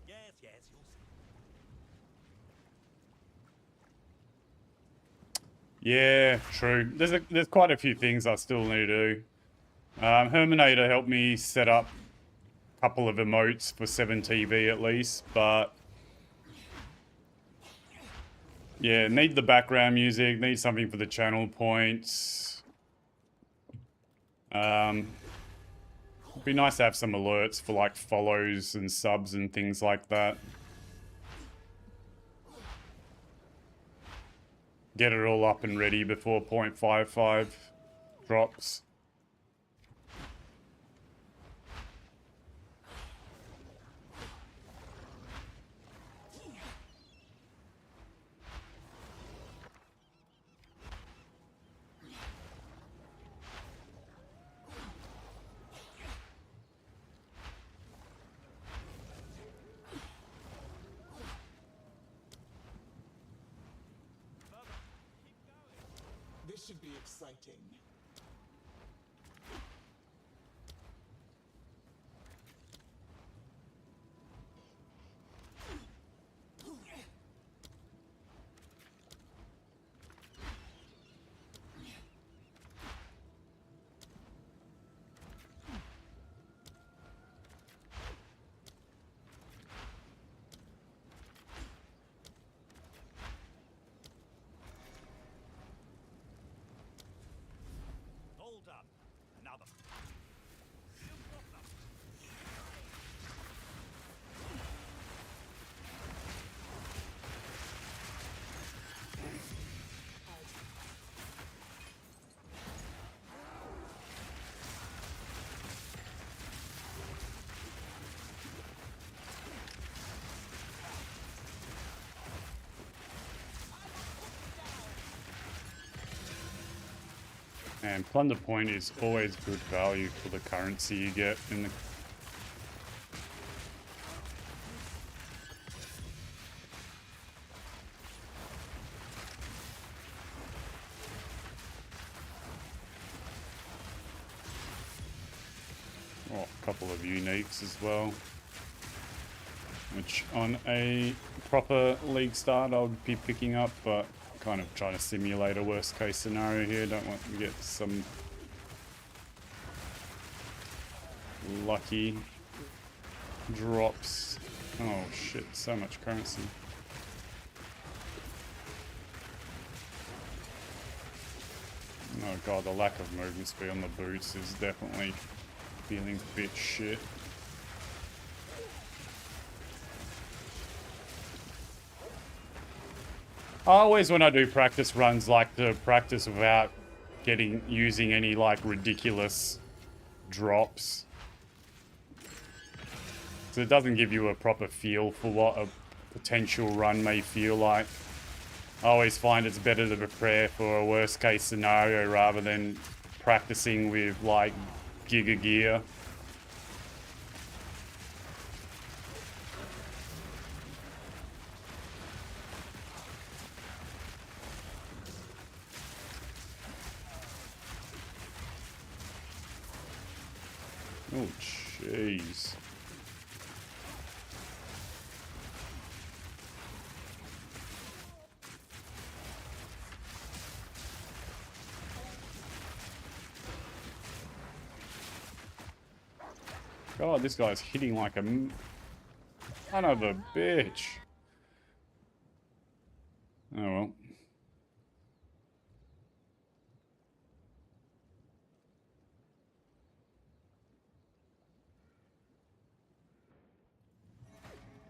Yes, yes, you'll see. Yeah, true. There's quite a few things I still need to do. Herminator helped me set up a couple of emotes for 7TV at least, but yeah, need the background music, need something for the channel points. It'd be nice to have some alerts for like follows and subs and things like that. Get it all up and ready before 0.55 drops. This should be exciting. Hold up. Another. And plunder point is always good value for the currency you get in the... Oh, a couple of uniques as well. Which on a proper league start I'll be picking up, but kind of trying to simulate a worst case scenario here. Don't want to get some lucky drops. Oh shit, so much currency. Oh god, the lack of movement speed on the boots is definitely feeling a bit shit. I always, when I do practice runs, like to practice without using any like ridiculous drops. So it doesn't give you a proper feel for what a potential run may feel like. I always find it's better to prepare for a worst case scenario rather than practicing with like giga gear. Oh, jeez. God, this guy's hitting like a son of a bitch. Oh well.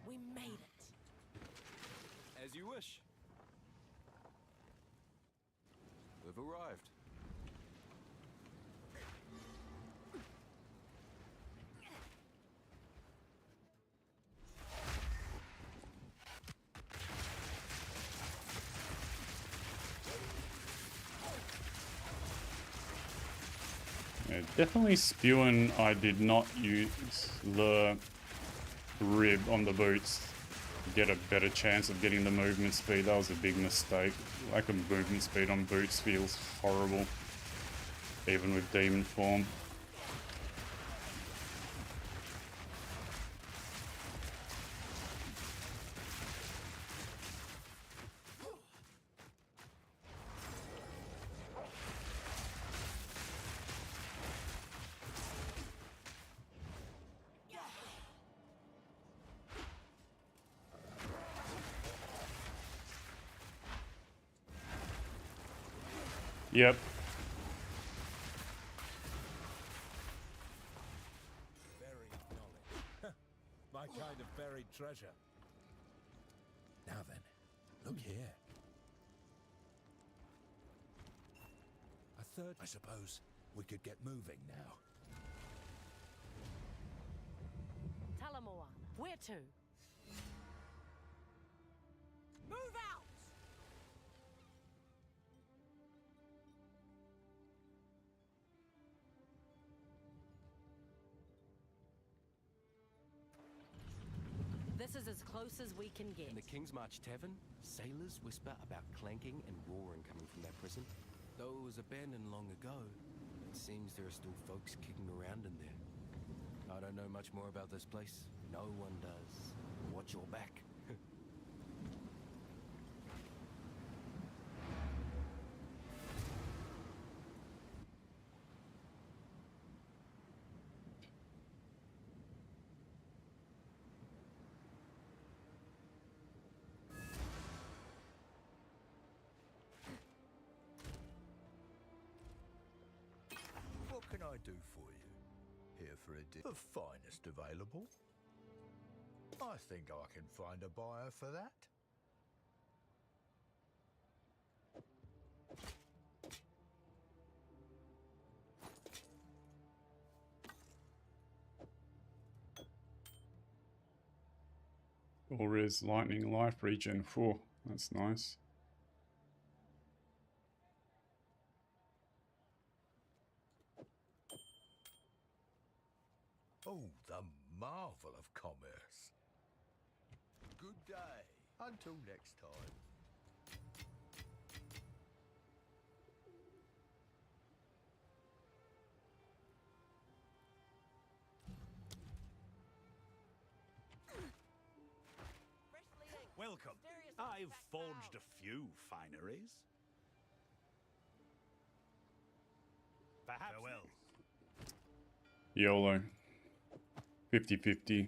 We made it. As you wish. We've arrived. Yeah, definitely spewing. I did not use the rib on the boots to get a better chance of getting the movement speed. That was a big mistake. Lack of movement speed on boots feels horrible, even with demon form. Yep. Buried knowledge. My kind of buried treasure. Now then, look here. A third. I suppose we could get moving now. Talamoana, where to? Move out! This is as close as we can get. In the King's March Tavern, sailors whisper about clanking and roaring coming from that prison. Though it was abandoned long ago, it seems there are still folks kicking around in there. I don't know much more about this place. No one does. Watch your back. What can I do for you? Here for the finest available. I think I can find a buyer for that. Or is lightning life regen 4. That's nice. Oh, the marvel of commerce. Good day. Until next time. Welcome. I've forged a few fineries. Perhaps. Farewell. YOLO. 50-50.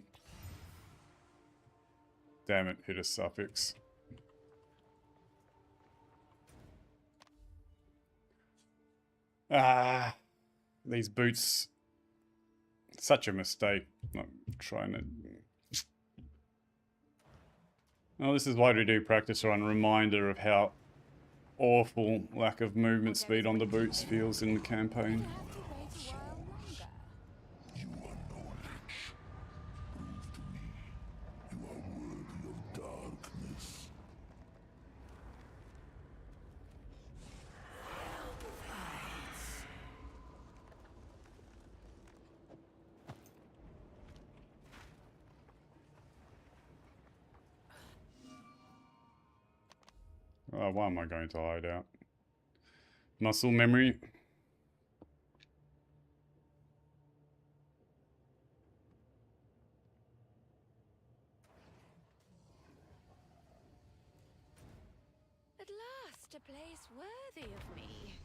Damn it, hit a suffix. Ah, these boots. Such a mistake. Not trying to. Well, this is why we do practice run. Reminder of how awful lack of movement speed on the boots feels in the campaign. You are knowledge. Prove to me you are worthy of darkness. Oh, why am I going to hide out? Muscle memory. At last, a place worthy of me.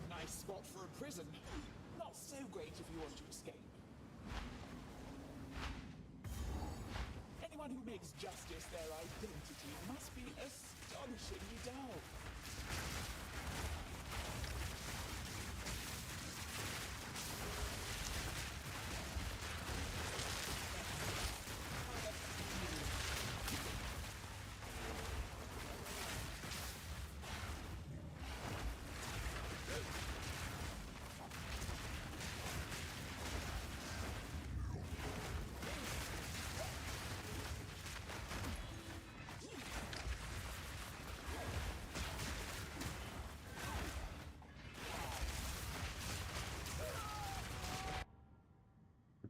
Nice spot for a prison. Not so great if you want to escape. Anyone who makes justice their identity must be astonishingly dull.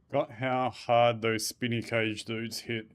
Forgot how hard those spinny cage dudes hit.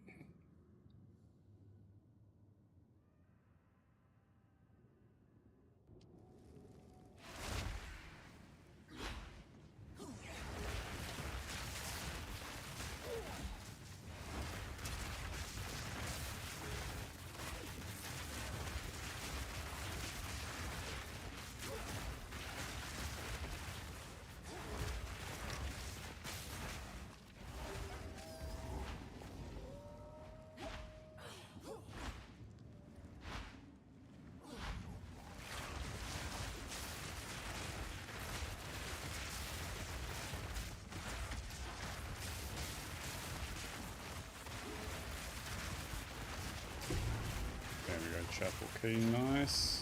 There we go, chapel key, nice.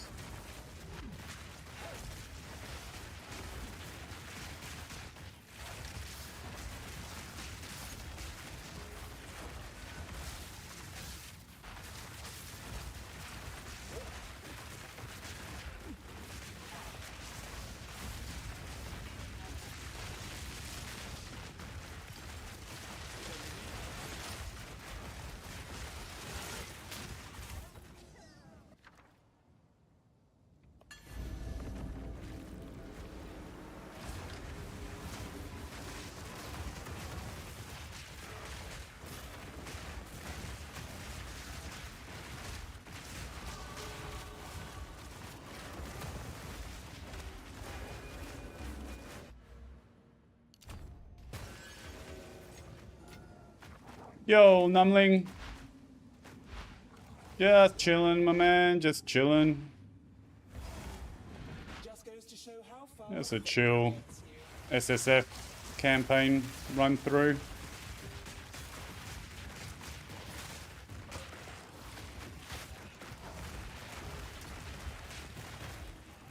Yo, Numbling. Just chillin', my man. Just chillin'. Just goes to show how far That's a chill SSF campaign run through.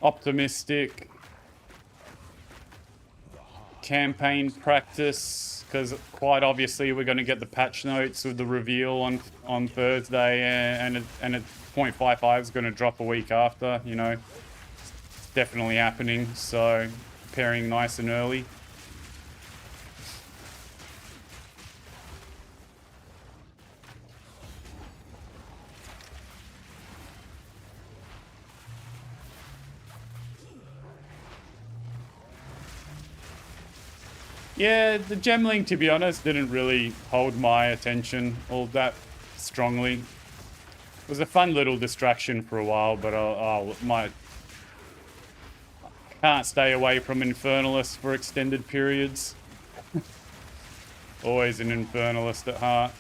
Optimistic campaign practice, because quite obviously we're going to get the patch notes with the reveal on Thursday, and 0.55 is going to drop a week after, you know. definitely happening, so preparing nice and early. Yeah, the gemling, to be honest, didn't really hold my attention all that strongly. It was a fun little distraction for a while, but can't stay away from Infernalist for extended periods. Always an Infernalist at heart.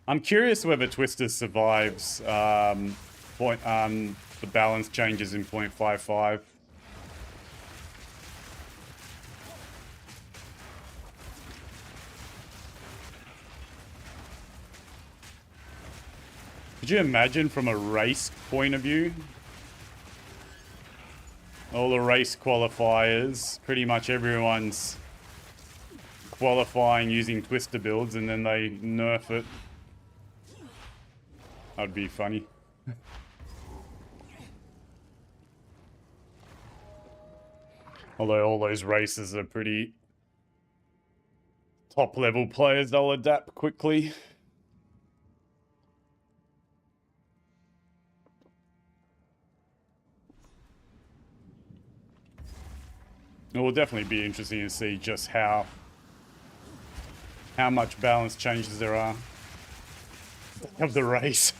I'm curious whether Twister survives the balance changes in 0.55. Could you imagine from a race point of view? All the race qualifiers, pretty much everyone's qualifying using Twister builds and then they nerf it. That'd be funny. Although all those races are pretty top level players, they'll adapt quickly. It will definitely be interesting to see just how much balance changes there are of the race.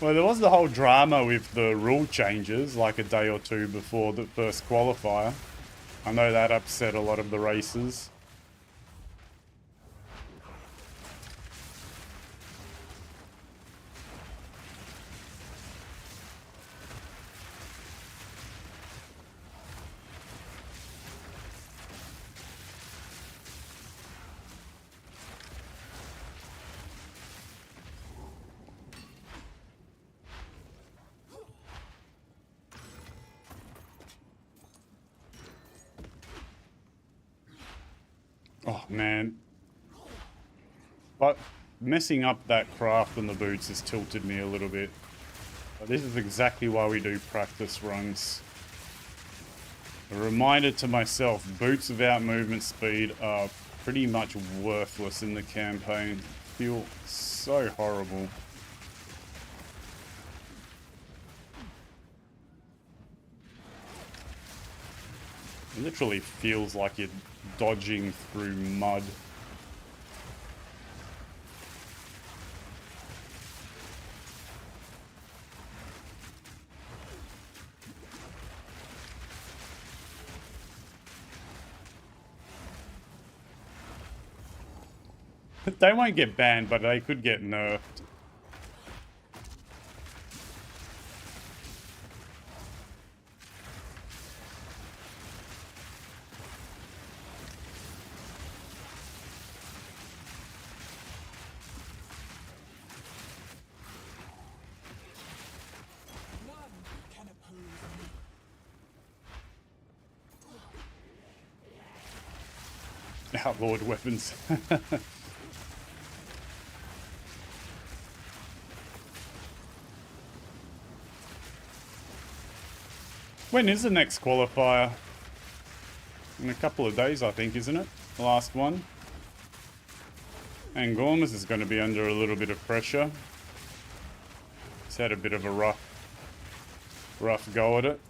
Well, there was the whole drama with the rule changes like a day or two before the first qualifier. I know that upset a lot of the races. Oh, man. But messing up that craft on the boots has tilted me a little bit. But this is exactly why we do practice runs. A reminder to myself, boots without movement speed are pretty much worthless in the campaign. Feel so horrible. It literally feels like you're dodging through mud. They won't get banned, but they could get nerfed. Outlawed weapons. When is the next qualifier? In a couple of days, I think, isn't it? The last one. And Gormus is going to be under a little bit of pressure. He's had a bit of a rough go at it.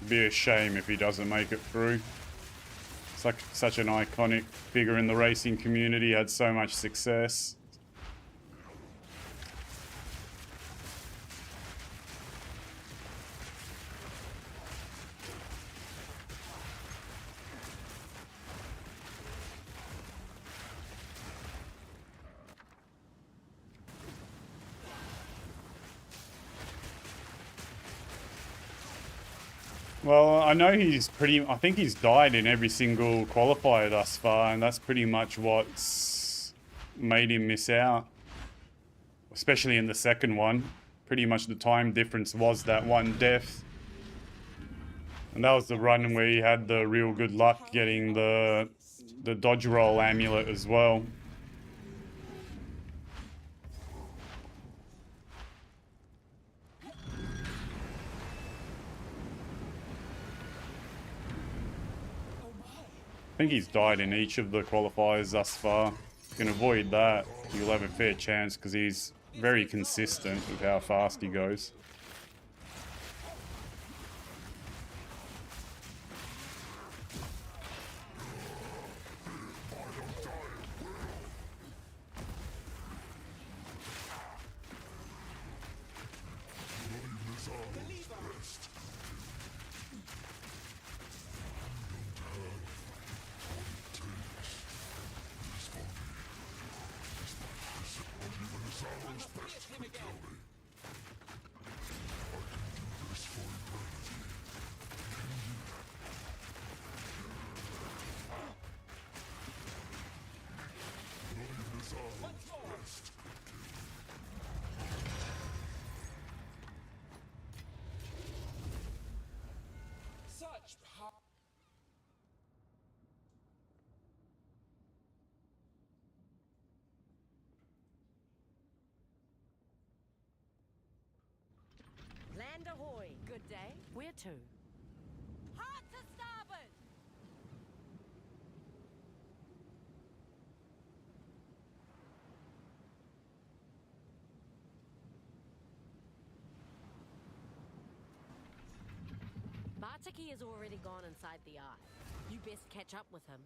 Be a shame if he doesn't make it through. Such an iconic figure in the racing community, had so much success. Well, I know I think he's died in every single qualifier thus far, and that's pretty much what's made him miss out. especially in the second one. Pretty much the time difference was that one death. And that was the run where he had the real good luck getting the dodge roll amulet as well. I think he's died in each of the qualifiers thus far. You can avoid that. You'll have a fair chance because he's very consistent with how fast he goes. Such power. Land ahoy. Good day. Where to? Hard to starboard. Bartiki has already gone inside the eye. You best catch up with him.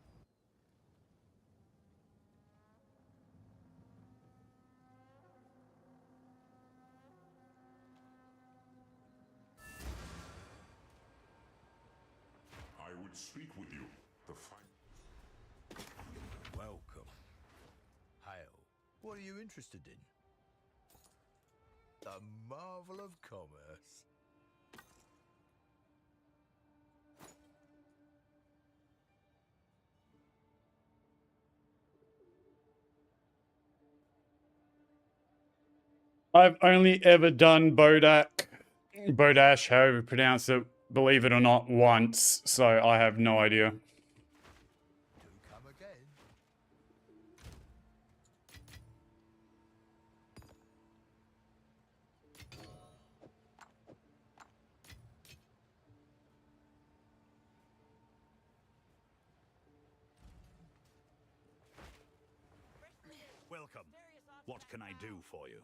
I would speak with you. The fight. Welcome. Hail. What are you interested in? The marvel of commerce. I've only ever done Bodash, however you pronounce it, believe it or not, once, so I have no idea. Do come again. Welcome. What can I do for you?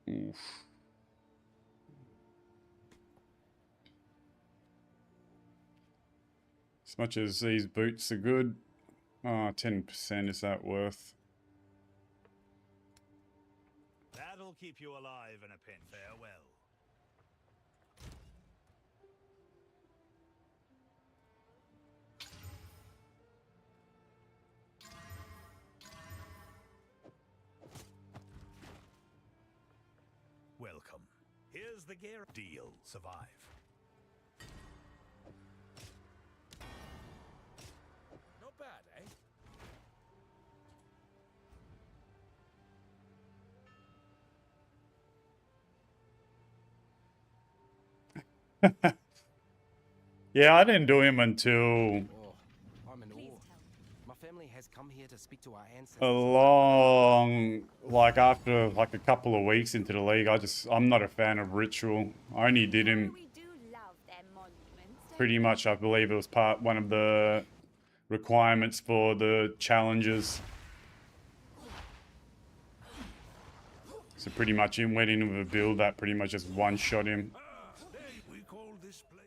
Oof. As much as these boots are good, 10% is that worth? That'll keep you alive in a pin. Farewell. Welcome. Here's the gear. Deal. Survive. Not bad, eh? Yeah, I didn't do him until Oh, I'm in awe. My family has come here to speak to our ancestors. after a couple of weeks into the league. I'm not a fan of Ritual. I only did him We do love their monuments. don't pretty much, I believe it was one of the requirements for the challenges. So pretty much he went in with a build that pretty much just one-shot him. We call this place.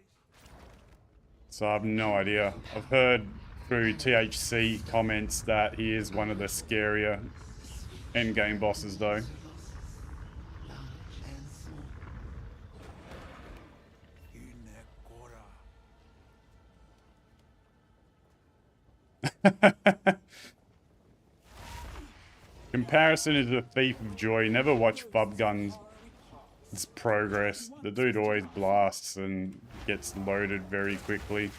So I have no idea. I've heard through THC comments that he is one of the scarier endgame bosses though. Comparison is a thief of joy. Never watch Bub Guns. It's progress. The dude always blasts and gets loaded very quickly.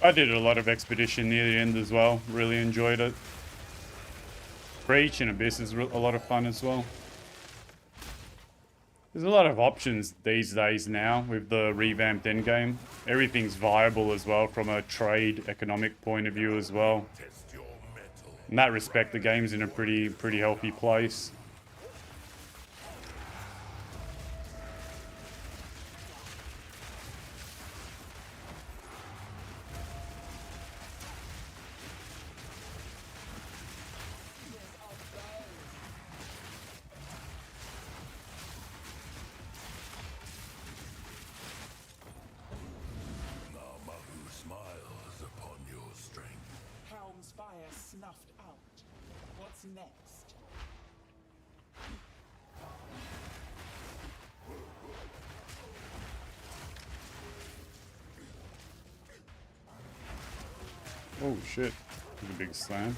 I did a lot of Expedition near the end as well. Really enjoyed it. Breach and Abyss is a lot of fun as well. There's a lot of options these days now with the revamped endgame. Everything's viable as well from a trade economic point of view as well. In that respect, the game's in a pretty healthy place. Snuffed out. What's next? Oh shit, that's a big slam.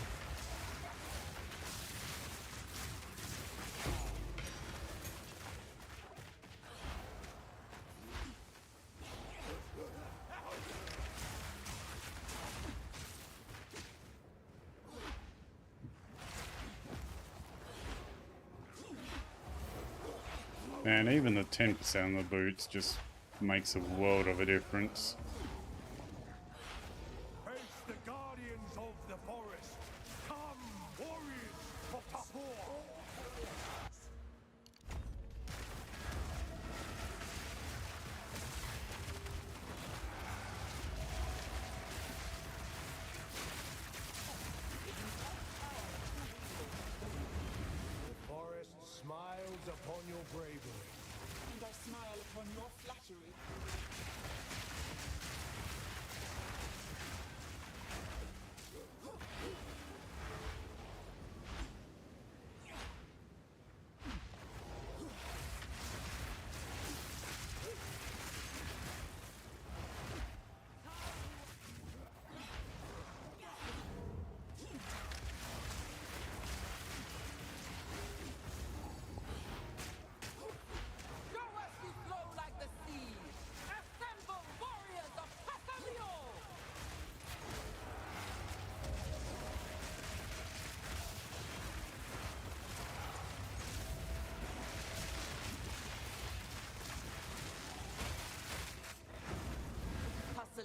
And even the 10% on the boots just makes a world of a difference. Face the guardians of the forest. Come, warriors of Tapor. The forest smiles upon your bravery. And I smile upon your flattery.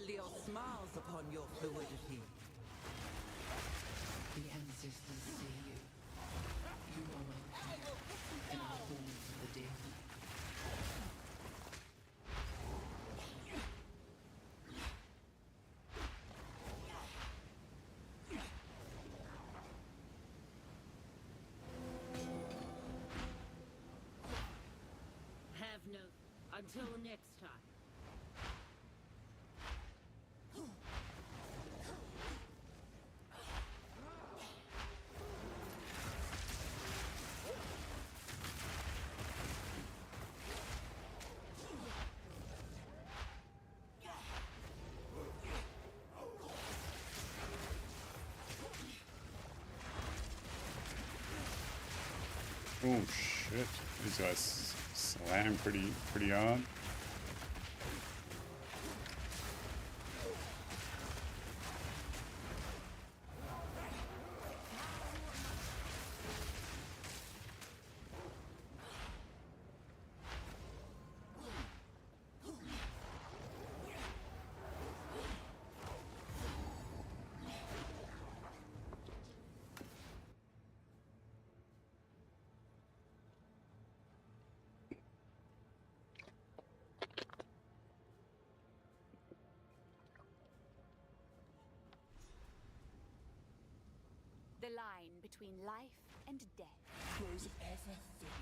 Leo smiles upon your fluidity. The ancestors see you. You are welcome in our halls of the dead. Have no. Until next time. Oh shit, these guys slam pretty hard. The line between life and death grows ever thinner.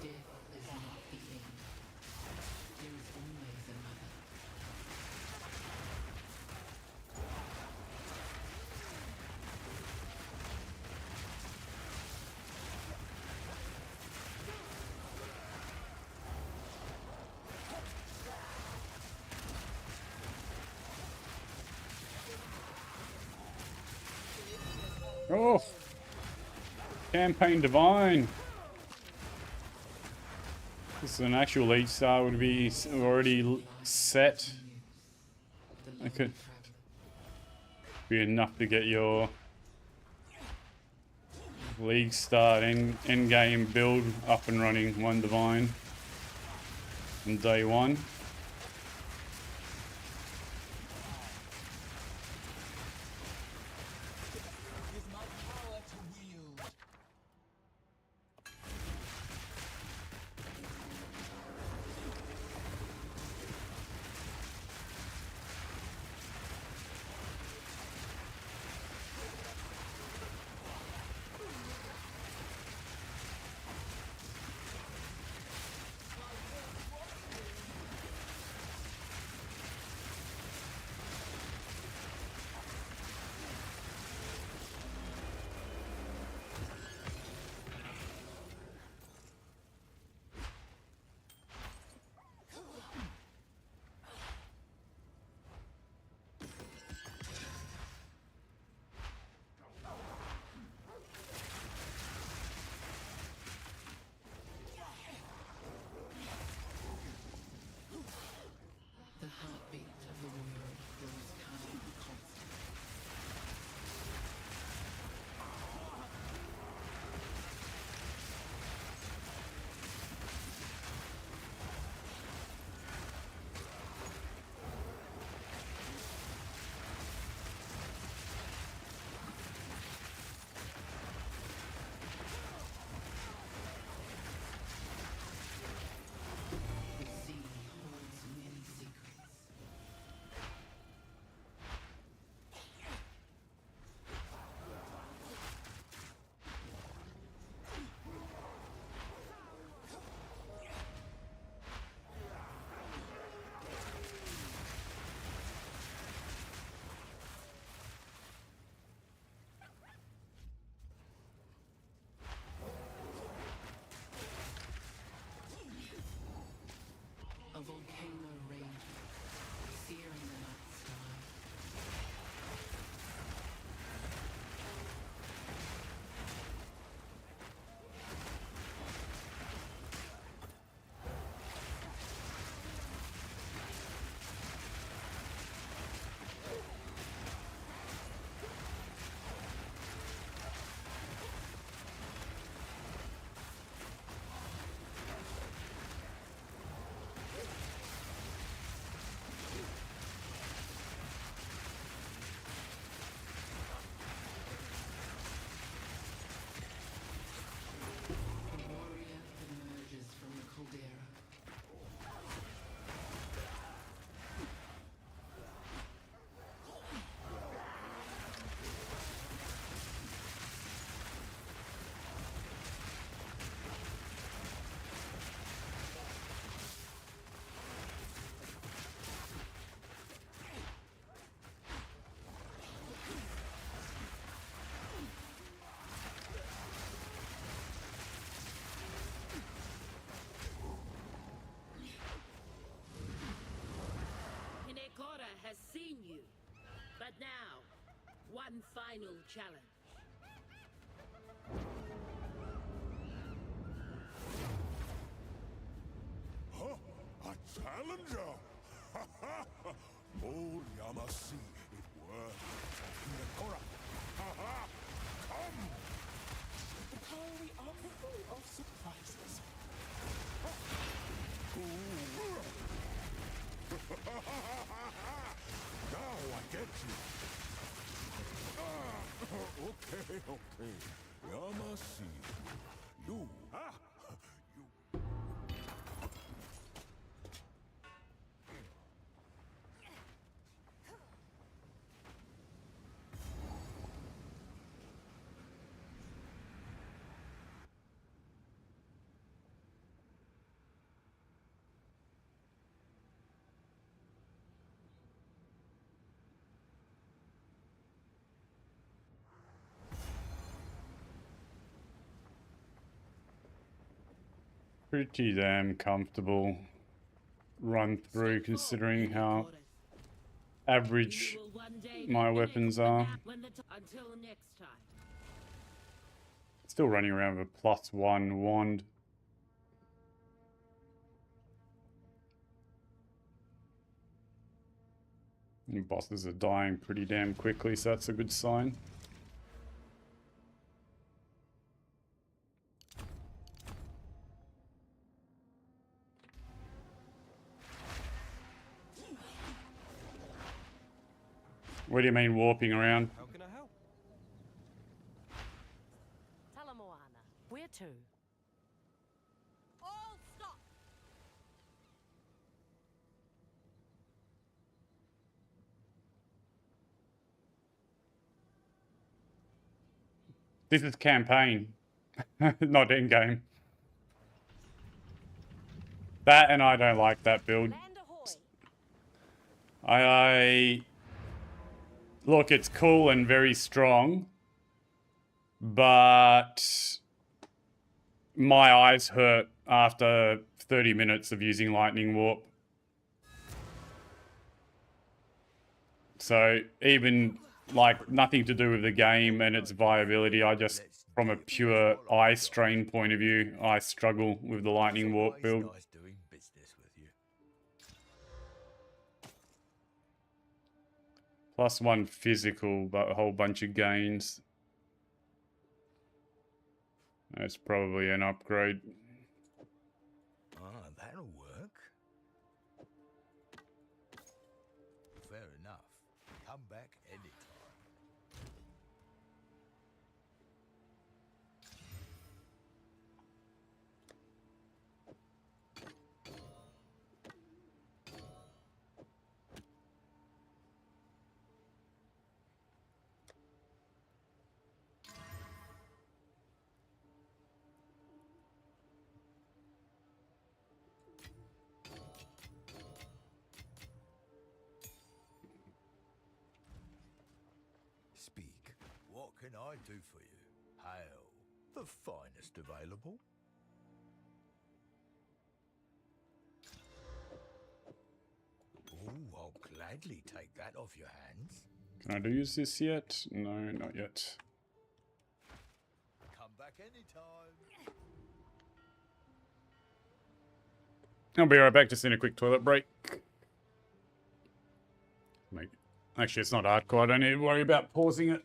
Death is not the end. There is always another. Oh! Campaign Divine! This is an actual each star would be already set. That could be enough to get your league start end game build up and running. One Divine on day one. With my power to wield. The heartbeat of the world grows calm and constant. The sea holds many secrets. A volcano rages, searing the night sky. The warrior emerges from the caldera. Hinekora has seen you. But now, one final challenge. Huh? A challenger? Oh, Yamasi, it worked. Hinekora. Come! The Kaori are full of surprises. Now I get you. Okay. Yamasi. You. Ah! You. Pretty damn comfortable run through considering how average my weapons are. Until next time. Still running around with a +1 wand. And bosses are dying pretty damn quickly, so that's a good sign. What do you mean warping around? How can I help? Talamoana. Where to? All stop! This is campaign, not in-game. That and I don't like that build. Look, it's cool and very strong, but my eyes hurt after 30 minutes of using Lightning Warp. So even like nothing to do with the game and its viability, I just, from a pure eye strain point of view, I struggle with the Lightning Warp build. Nice doing business with you. +1 physical, but a whole bunch of gains. That's probably an upgrade. Ah, that'll work. Fair enough. Come back anytime. Speak. What can I do for you? Hail. The finest available. Oh, I'll gladly take that off your hands. Can I use this yet? No, not yet. Come back anytime. I'll be right back, just in a quick toilet break. Actually, it's not hardcore, I don't need to worry about pausing it.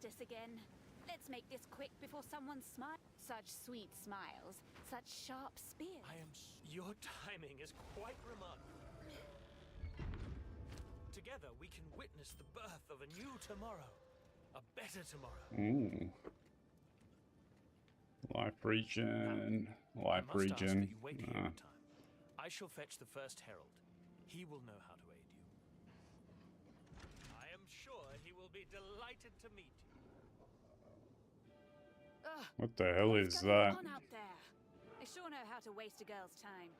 justice again. Let's make this quick before someone smiles. Such sweet smiles, such sharp spears. Your timing is quite remarkable. Together we can witness the birth of a new tomorrow. A better tomorrow. Ooh. Life regen. Life I must ask that regen. you wait here in time. I shall fetch the first herald. He will know how to aid you. I am sure he will be delighted to meet you. What the hell is What's going that? on out there? I sure know how to waste a girl's time.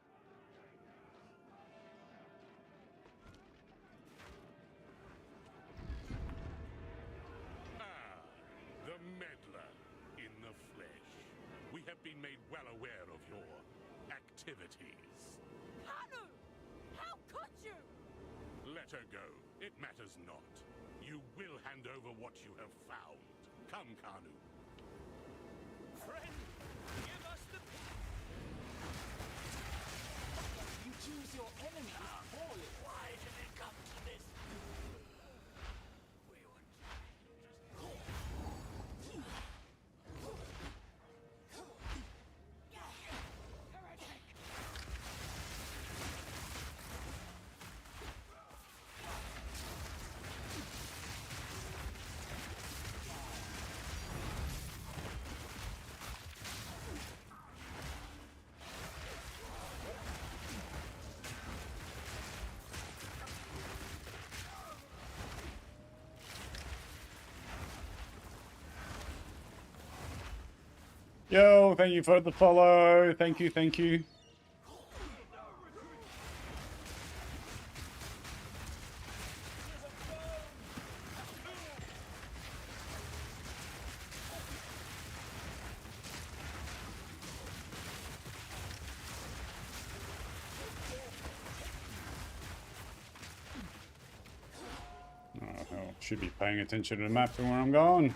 The meddler in the flesh. We have been made well aware of your activities. Hanu! How could you? Let her go. It matters not. You will hand over what you have found. Come, Kanu. Friend, give us the... You choose your enemies poorly. Why did it come to this? Yo, thank you for the follow. Thank you, thank you. Oh, hell, should be paying attention to the map and where I'm going.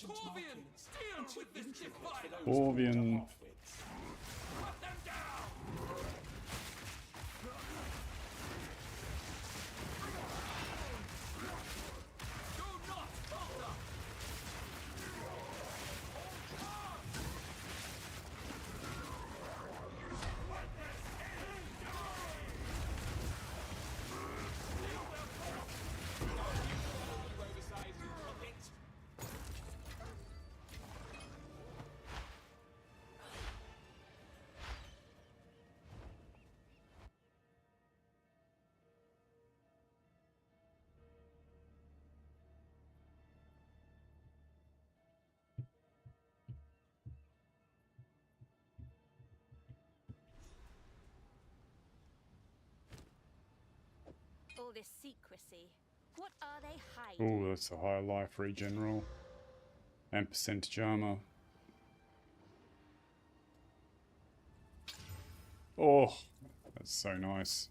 Corvian, deal with this defiler. Corvian. Cut them down. Do not falter. All this secrecy. What are they hiding? Oh, that's a high life regen roll. And percentage armor. Oh, that's so nice.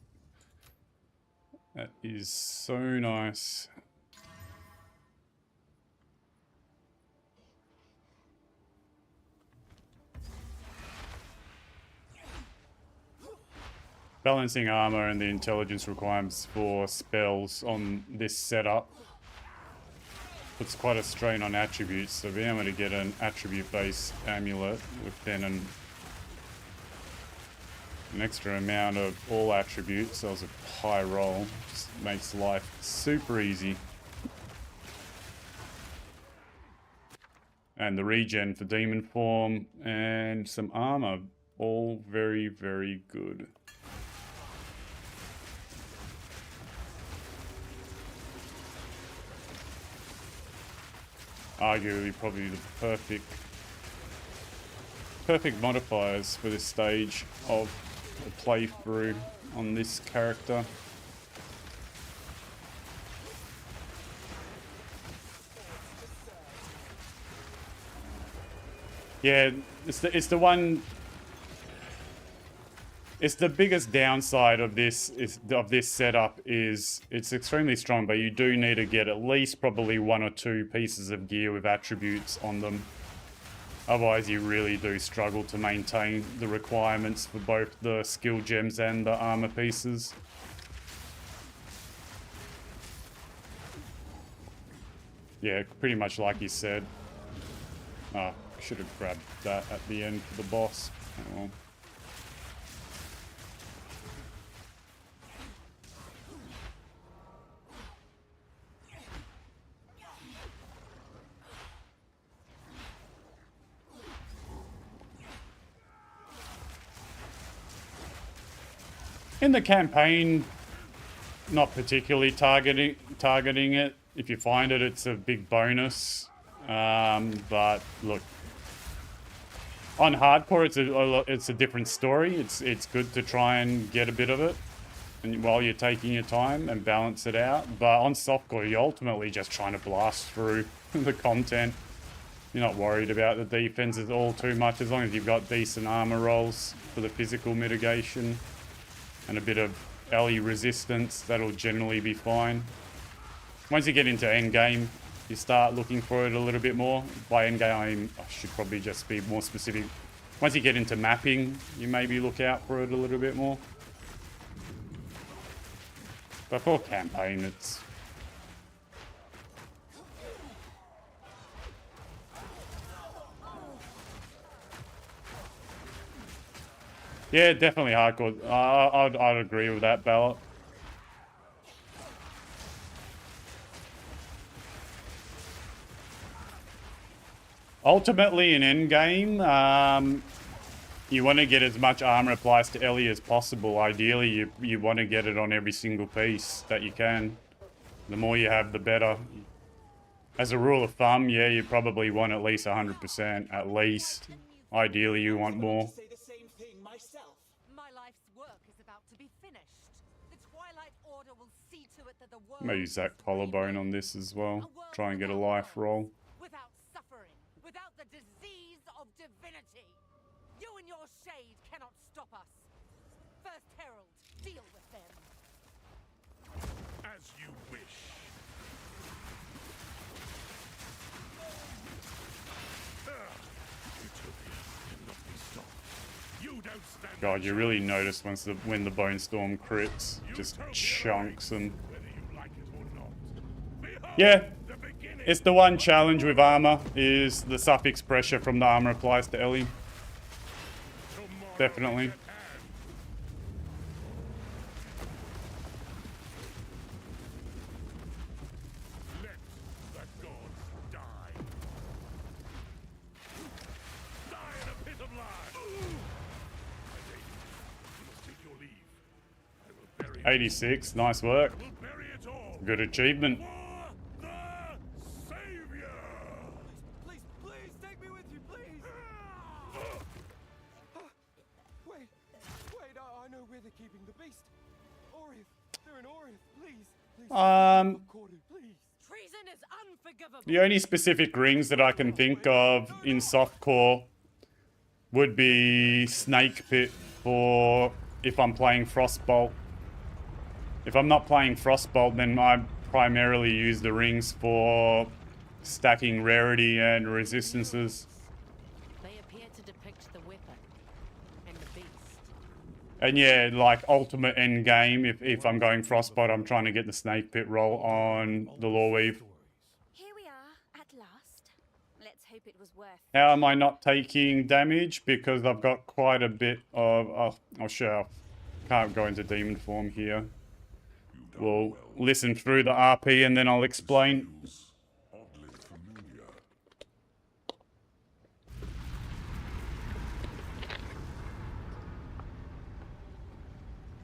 That is so nice. Balancing armor and the intelligence requirements for spells on this setup puts quite a strain on attributes, so being able to get an attribute-based amulet with then an extra amount of all attributes, so it's a high roll, just makes life super easy. And the regen for demon form and some armor, all very, very good. Arguably probably the perfect modifiers for this stage of the playthrough on this character. Yeah, it's the one. It's the biggest downside of this setup is it's extremely strong, but you do need to get at least probably 1 or 2 pieces of gear with attributes on them. Otherwise, you really do struggle to maintain the requirements for both the skill gems and the armor pieces. Yeah, pretty much like you said. Ah, should have grabbed that at the end for the boss. Oh well. In the campaign, not particularly targeting it. If you find it, it's a big bonus. But look, on hardcore, it's a different story. It's good to try and get a bit of it, and while you're taking your time and balance it out. But on softcore, you're ultimately just trying to blast through the content. You're not worried about the defenses all too much, as long as you've got decent armor rolls for the physical mitigation and a bit of LE resistance. That'll generally be fine. Once you get into endgame, you start looking for it a little bit more. By endgame, I should probably just be more specific. Once you get into mapping, you maybe look out for it a little bit more. But for campaign, it's... Yeah, definitely hardcore. I'd agree with that, Ballot. Ultimately, in endgame, you want to get as much armor applies to Ellie as possible. Ideally, you want to get it on every single piece that you can. The more you have, the better. As a rule of thumb, yeah, you probably want at least 100%, at least. Ideally, you want more. I'm gonna use that collarbone on this as well. Try and get a life roll. Without suffering, without the disease of divinity. You and your shade cannot stop us. First Herald, deal with them. As you wish. Utopia cannot be stopped. You don't stand. God, you really notice when the Bone Storm crits, just chunks them. Yeah, it's the one challenge with armor, is the suffix pressure from the armor applies to Ellie. Definitely. Let the gods die. Die in a pit of lies. My lady, you must take your leave. I will bury 86, nice work. Good achievement. Please, take me with you, please! Wait, I know where they're keeping the beast. Orith, they're in Orith, please. treason is unforgivable. The only specific rings that I can think of in softcore would be Snake Pit for if I'm playing Frostbolt. If I'm not playing Frostbolt, then I primarily use the rings for stacking rarity and resistances. They appear to depict the weapon and the beast. And yeah, like ultimate end game, if I'm going Frostbite, I'm trying to get the Snake Pit roll on the Law Weave. Here we are, at last. Let's hope it was worth. How am I not taking damage? Because I've got quite a bit of... I'll show. Can't go into demon form here. We'll listen through the RP and then I'll explain. Oddly familiar.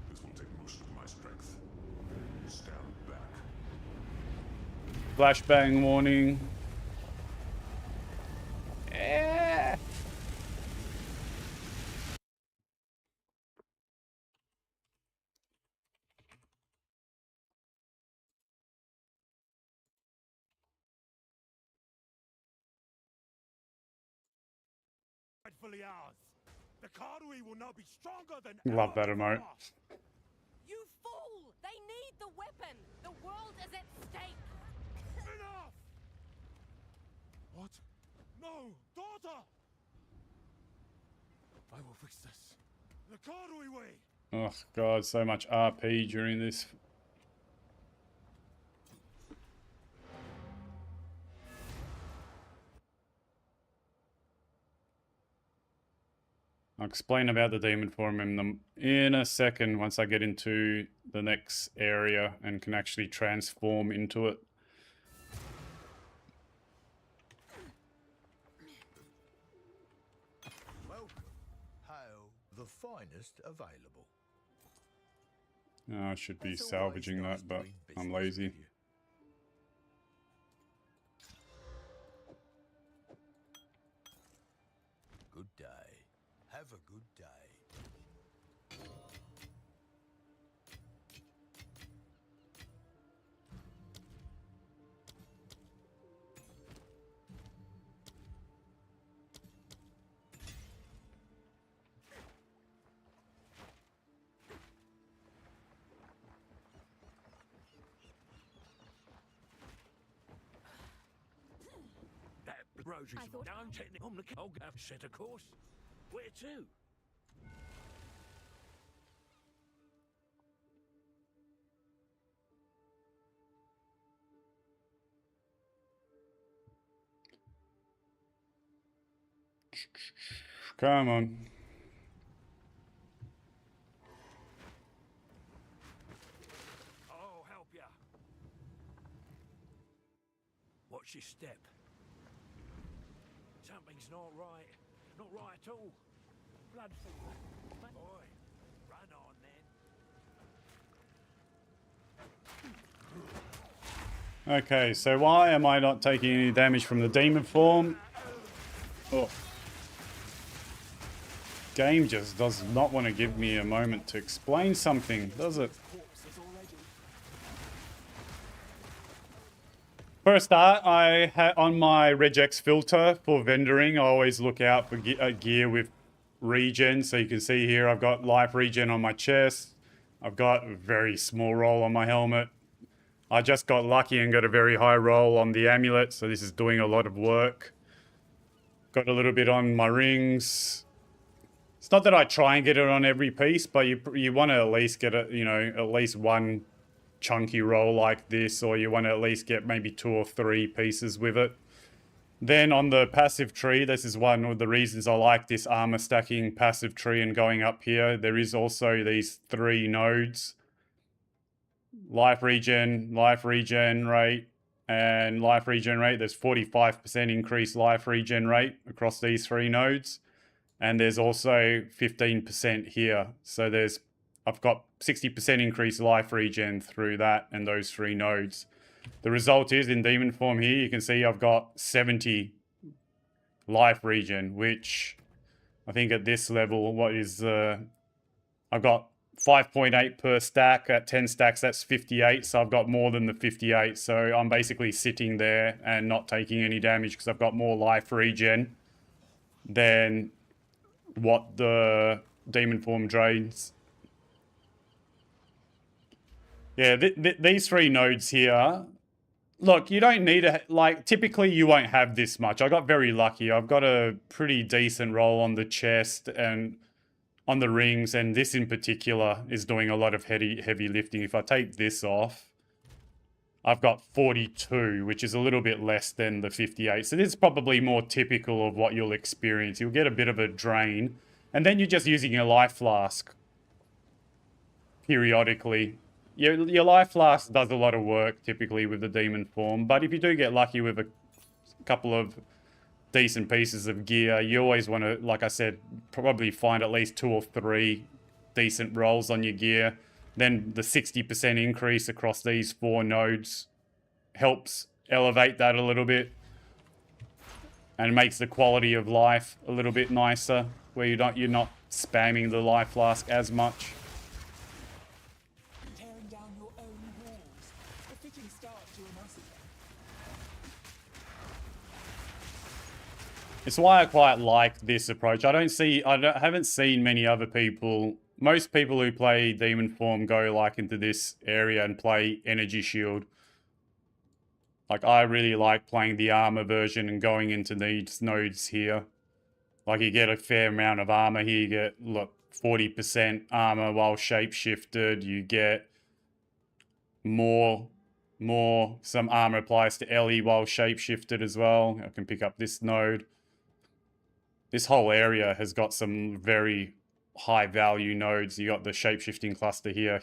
This will take most of my strength. Stand back. Flashbang warning. Yeah. Rightfully ours. The Karui will now be stronger than Love that emote. You fool! They need the weapon! The world is at stake! Enough! What? No, daughter! I will fix this. The Karui way! Oh god, so much RP during this. I'll explain about the demon form in a second once I get into the next area and can actually transform into it. Welcome. Hail the finest available. Oh, I should be It's always salvaging nice that, but doing I'm business lazy. with you. Good day. Have a good day. That Roger's down technical on the I'll have set a course. Where to? Come on. I'll help ya. Watch your step. Something's not right. Not right at all. Blood fever. Boy, run on then. Okay, so why am I not taking any damage from the demon form? Oh. Game just does not want to give me a moment to explain something, does it? For a start, on my regex filter for vendoring, I always look out for gear with regen. So you can see here, I've got life regen on my chest. I've got a very small roll on my helmet. I just got lucky and got a very high roll on the amulet, so this is doing a lot of work. Got a little bit on my rings. It's not that I try and get it on every piece, but you want to at least get a, at least one chunky roll like this, or you want to at least get maybe 2 or 3 pieces with it. Then on the passive tree, this is one of the reasons I like this armor stacking passive tree and going up here. There is also these 3 nodes. Life regen rate, and life regen rate. There's 45% increased life regen rate across these 3 nodes. And there's also 15% here. So I've got 60% increased life regen through that and those 3 nodes. The result is in demon form here, you can see I've got 70 life regen, which I think at this level, I've got 5.8 per stack. At 10 stacks, that's 58. So I've got more than the 58. So I'm basically sitting there and not taking any damage because I've got more life regen than what the demon form drains. Yeah, these 3 nodes here. Look, you don't need a, like, typically you won't have this much. I got very lucky. I've got a pretty decent roll on the chest and on the rings, and this in particular is doing a lot of heavy lifting. If I take this off, I've got 42, which is a little bit less than the 58. So this is probably more typical of what you'll experience. You'll get a bit of a drain, and then you're just using your life flask periodically. Your life flask does a lot of work typically with the demon form, but if you do get lucky with a couple of decent pieces of gear, you always want to, like I said, probably find at least 2 or 3 decent rolls on your gear. Then the 60% increase across these 4 nodes helps elevate that a little bit and makes the quality of life a little bit nicer, where you're not spamming the life flask as much. Tearing down your own walls. A fitting start to a massacre. It's why I quite like this approach. I haven't seen many other people. Most people who play demon form go like into this area and play energy shield. Like, I really like playing the armor version and going into these nodes here. Like, you get a fair amount of armor here. You get, look, 40% armor while shapeshifted. You get some armor applies to Ellie while shapeshifted as well. I can pick up this node. This whole area has got some very high value nodes. You got the shapeshifting cluster here,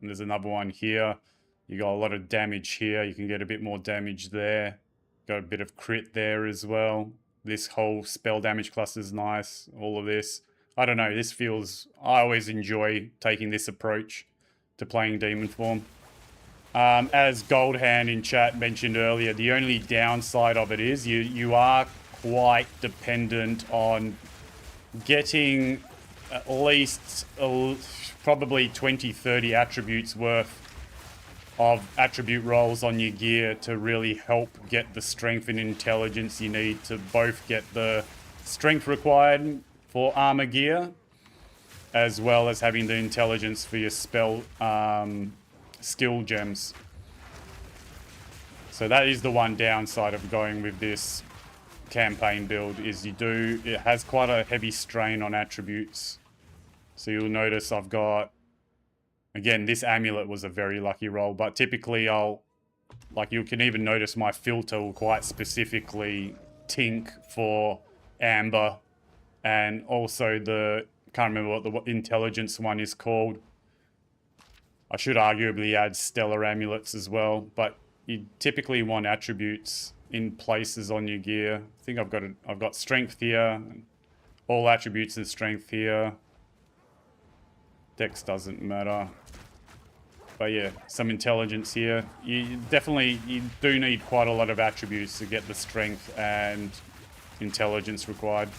and there's another one here. You got a lot of damage here. You can get a bit more damage there. Got a bit of crit there as well. This whole spell damage cluster is nice. All of this. I don't know. I always enjoy taking this approach to playing demon form. As Goldhand in chat mentioned earlier, the only downside of it is you are quite dependent on getting at least probably 20-30 attributes worth of attribute rolls on your gear to really help get the strength and intelligence you need to both get the strength required for armor gear, as well as having the intelligence for your spell skill gems. So that is the one downside of going with this campaign build, is it has quite a heavy strain on attributes. So you'll notice I've got, again, this amulet was a very lucky roll, but typically you can even notice my filter will quite specifically tink for amber, and also can't remember what the intelligence one is called. I should arguably add stellar amulets as well, but you typically want attributes in places on your gear. I think I've got strength here, all attributes and strength here. Dex doesn't matter. But yeah, some intelligence here. You do need quite a lot of attributes to get the strength and intelligence required.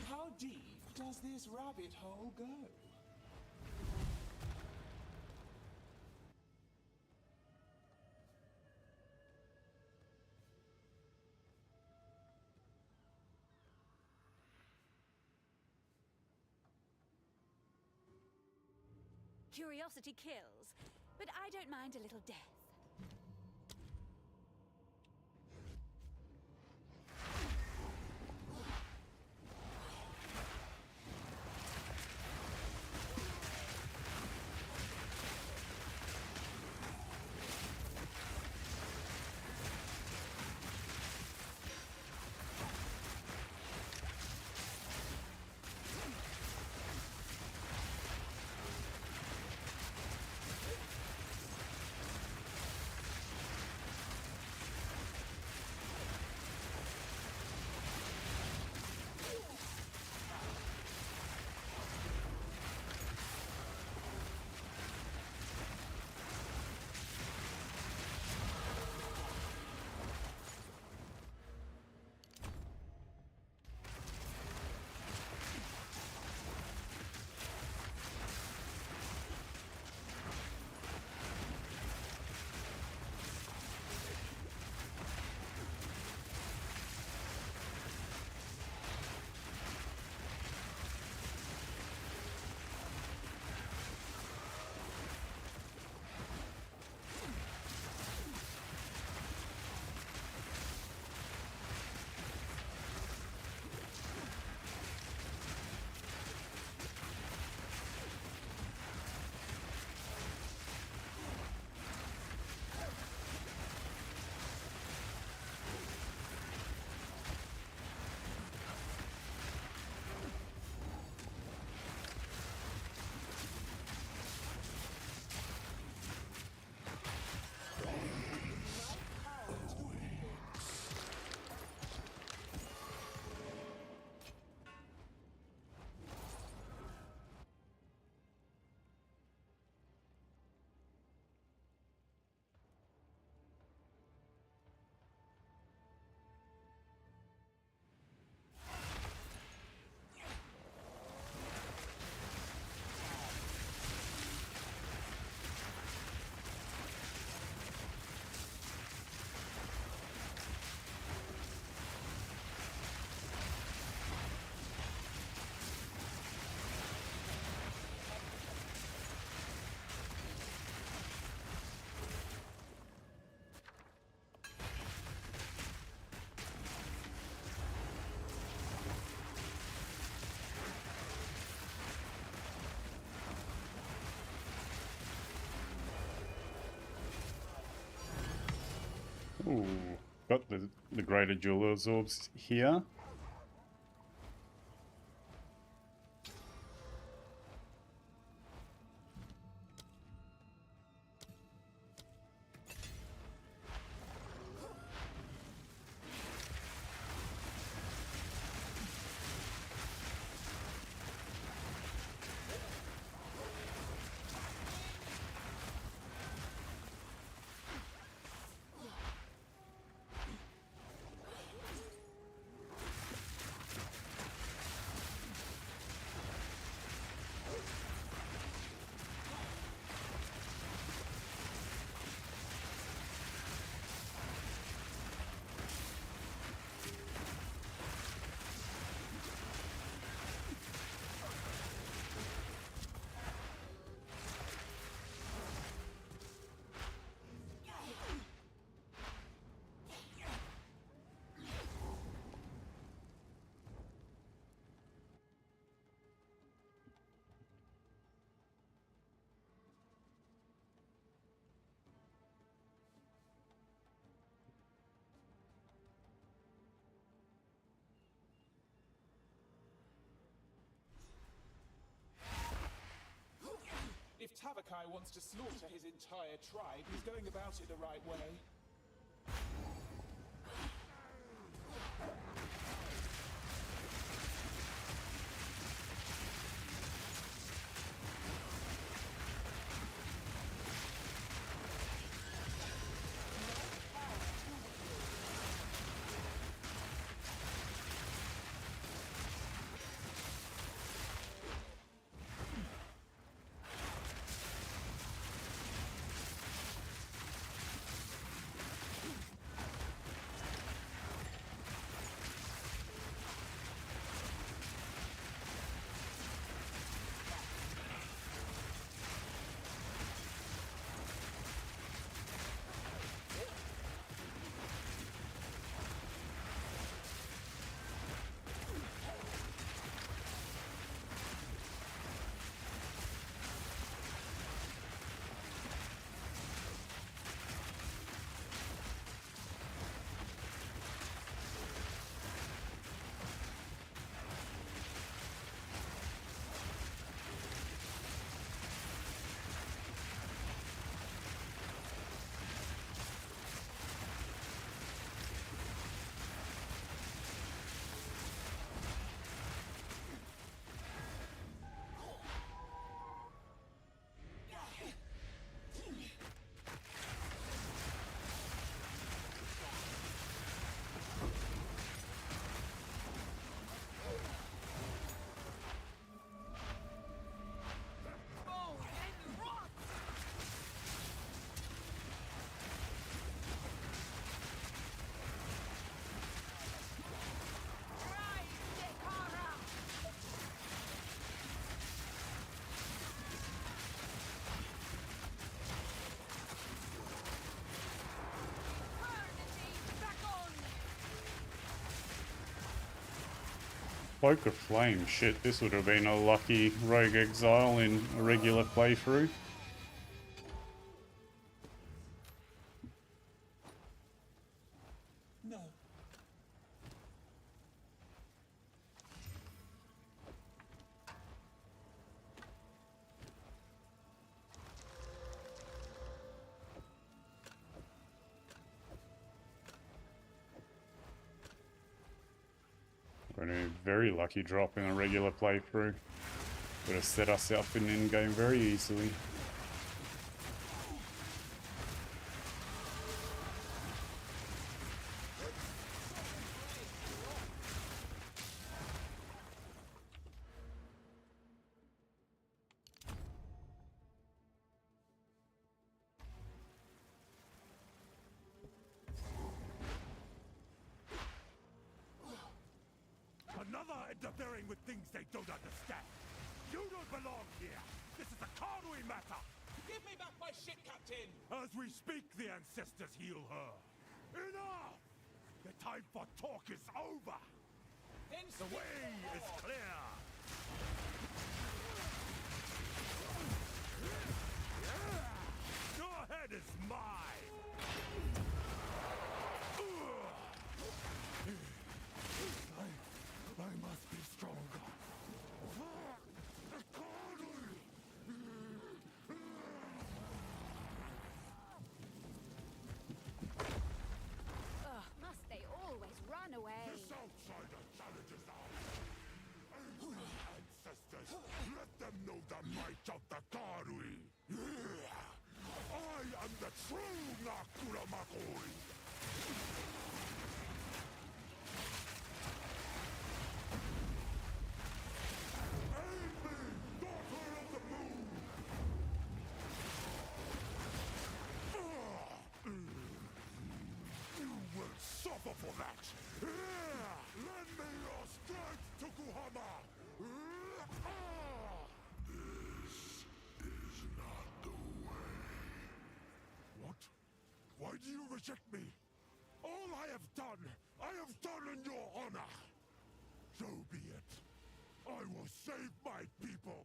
How deep does this rabbit hole go? Curiosity kills, but I don't mind a little death. Ooh, got the greater jeweler's orbs here. If Tavakai wants to slaughter his entire tribe, he's going about it the right way. Cloak of Flame, shit, this would have been a lucky Rogue Exile in a regular playthrough. No. Been a very lucky drop in a regular playthrough. Would have set us up in in-game very easily. Another interfering with things they don't understand. You don't belong here. This is a Conway matter. Give me back my ship, Captain! As we speak, the ancestors heal her. Enough! The time for talk is over. Then The way is clear. Your head is mine. the true Nakura Makoi! You will suffer for that! Lend me your strength, Tokuhama! This is not the way. What? Why do you reject me? All I have done in your honor! So be it. I will save my people!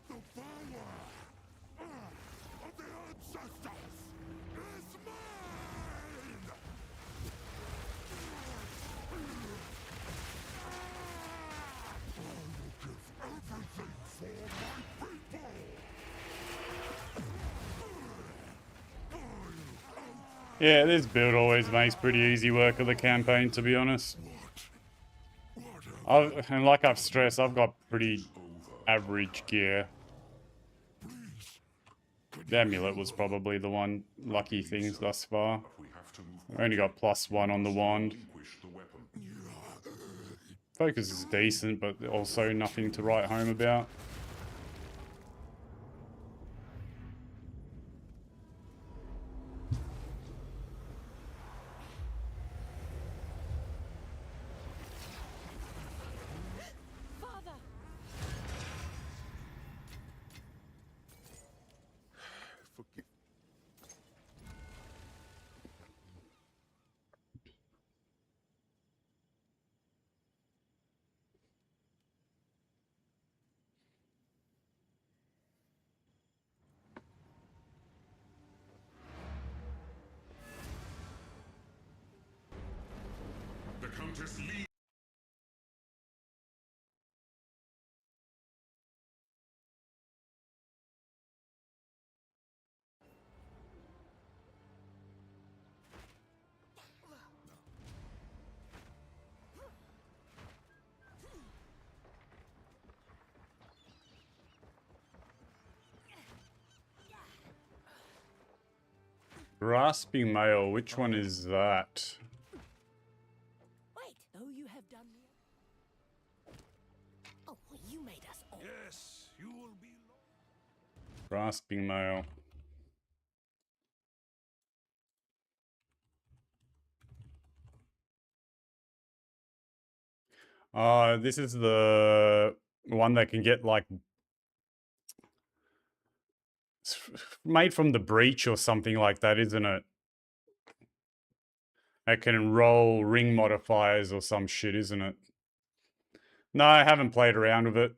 The power of the ancestors is mine! I will give everything for my people! Yeah, this build always makes pretty easy work of the campaign, to be honest. And like I've stressed, I've got pretty average gear. The amulet was probably the one lucky things thus far. I only got +1 on the wand. Focus is decent, but also nothing to write home about. The Countess Lee. Grasping Mail, which one is that? Wait, though you have done me. Oh, you made us all. Yes, you will be. Grasping Mail. This is the one that can get like made from the breach or something like that, isn't it? It can roll ring modifiers or some shit, isn't it? No, I haven't played around with it.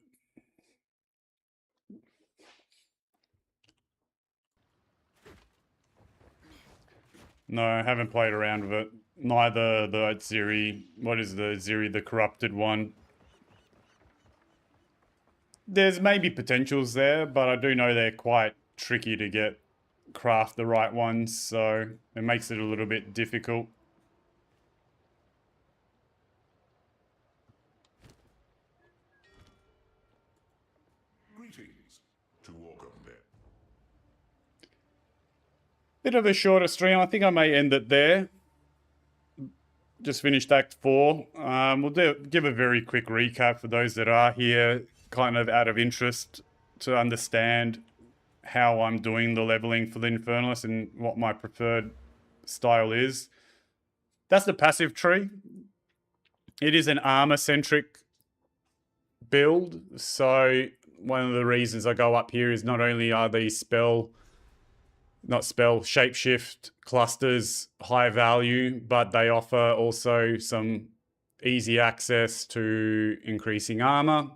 No, I haven't played around with it. Neither the Ziri. What is the Ziri, the corrupted one? There's maybe potentials there, but I do know they're quite tricky to craft the right ones, so it makes it a little bit difficult. Greetings to welcome there. Bit of a shorter stream. I think I may end it there. Just finished Act 4. We'll give a very quick recap for those that are here, kind of out of interest to understand how I'm doing the leveling for the Infernalist and what my preferred style is. That's the passive tree. It is an armor-centric build, so one of the reasons I go up here is not only are these shapeshift clusters high value, but they offer also some easy access to increasing armor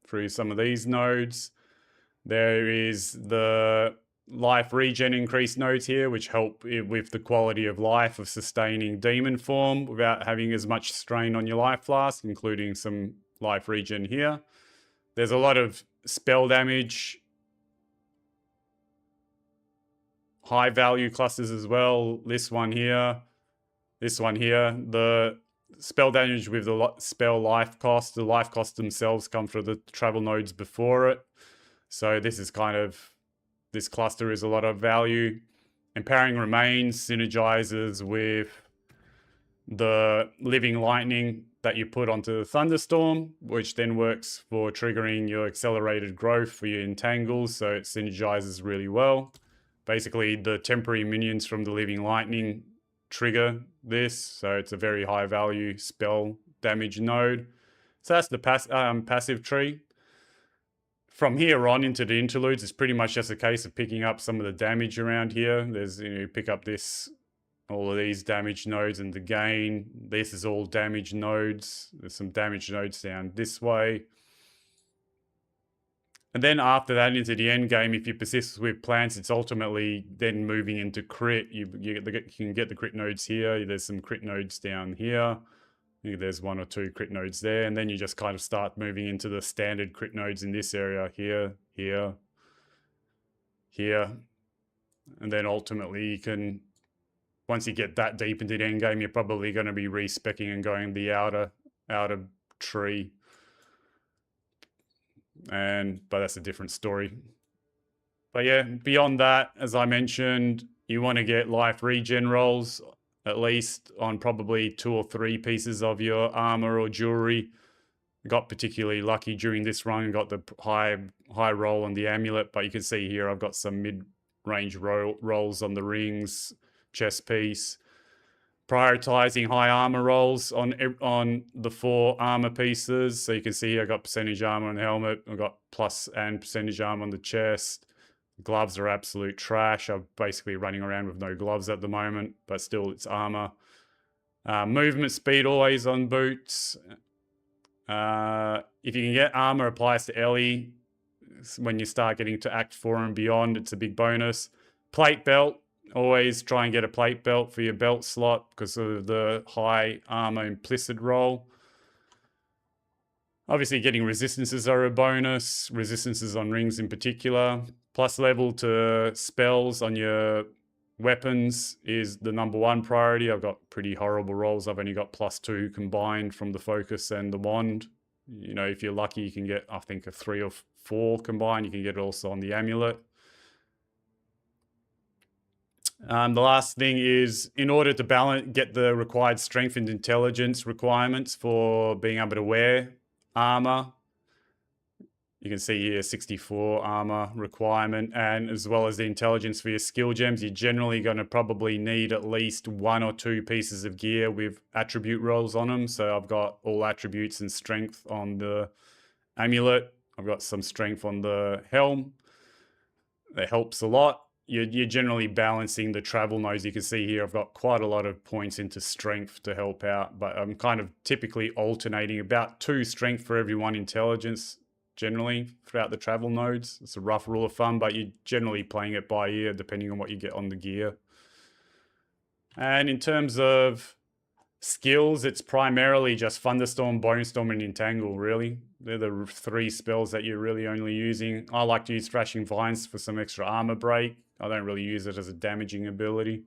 through some of these nodes. There is the life regen increase nodes here, which help with the quality of life of sustaining demon form without having as much strain on your life flask, including some life regen here. There's a lot of spell damage high value clusters as well. This one here. The spell damage with the spell life cost. The life cost themselves come from the travel nodes before it. So this is kind of, this cluster is a lot of value. Empowering Remains synergizes with the Living Lightning that you put onto the Thunderstorm, which then works for triggering your accelerated growth for your entangles, so it synergizes really well. Basically, the temporary minions from the Living Lightning trigger this, so it's a very high value spell damage node. So that's the passive tree. From here on into the interludes, it's pretty much just a case of picking up some of the damage around here. There's, you pick up this, all of these damage nodes and the gain. This is all damage nodes. There's some damage nodes down this way. And then after that, into the end game, if you persist with plants, it's ultimately then moving into crit. You can get the crit nodes here. There's some crit nodes down here. There's 1 or 2 crit nodes there. And then you just kind of start moving into the standard crit nodes in this area here, here, here. And then ultimately you can, once you get that deep into the end game, you're probably going to be respecking and going the outer tree. But that's a different story. But yeah, beyond that, as I mentioned, you want to get life regen rolls, at least on probably 2 or 3 pieces of your armor or jewelry. Got particularly lucky during this run, got the high roll on the amulet, but you can see here I've got some mid-range rolls on the rings, chest piece. Prioritizing high armor rolls on the 4 armor pieces. So you can see here I got percentage armor on the helmet. I've got plus and percentage armor on the chest. Gloves are absolute trash. I'm basically running around with no gloves at the moment, but still it's armor. Movement speed always on boots. If you can get armor, applies to Ellie. When you start getting to Act 4 and beyond, it's a big bonus. Plate belt. Always try and get a plate belt for your belt slot because of the high armor implicit roll. Obviously, getting resistances are a bonus. Resistances on rings in particular. Plus level to spells on your weapons is the #1 priority. I've got pretty horrible rolls. I've only got +2 combined from the focus and the wand. You know, if you're lucky, you can get, I think, a 3 or 4 combined. You can get it also on the amulet. The last thing is, in order to get the required strength and intelligence requirements for being able to wear armor, you can see here 64 armor requirement, and as well as the intelligence for your skill gems, you're generally going to probably need at least 1 or 2 pieces of gear with attribute rolls on them. So I've got all attributes and strength on the amulet. I've got some strength on the helm. That helps a lot. You're generally balancing the travel nodes. You can see here I've got quite a lot of points into strength to help out, but I'm kind of typically alternating about 2 strength for every 1 intelligence generally throughout the travel nodes. It's a rough rule of thumb, but you're generally playing it by ear depending on what you get on the gear. And in terms of skills, it's primarily just Thunderstorm, Bonestorm, and Entangle, really. They're the 3 spells that you're really only using. I like to use Thrashing Vines for some extra armor break. I don't really use it as a damaging ability.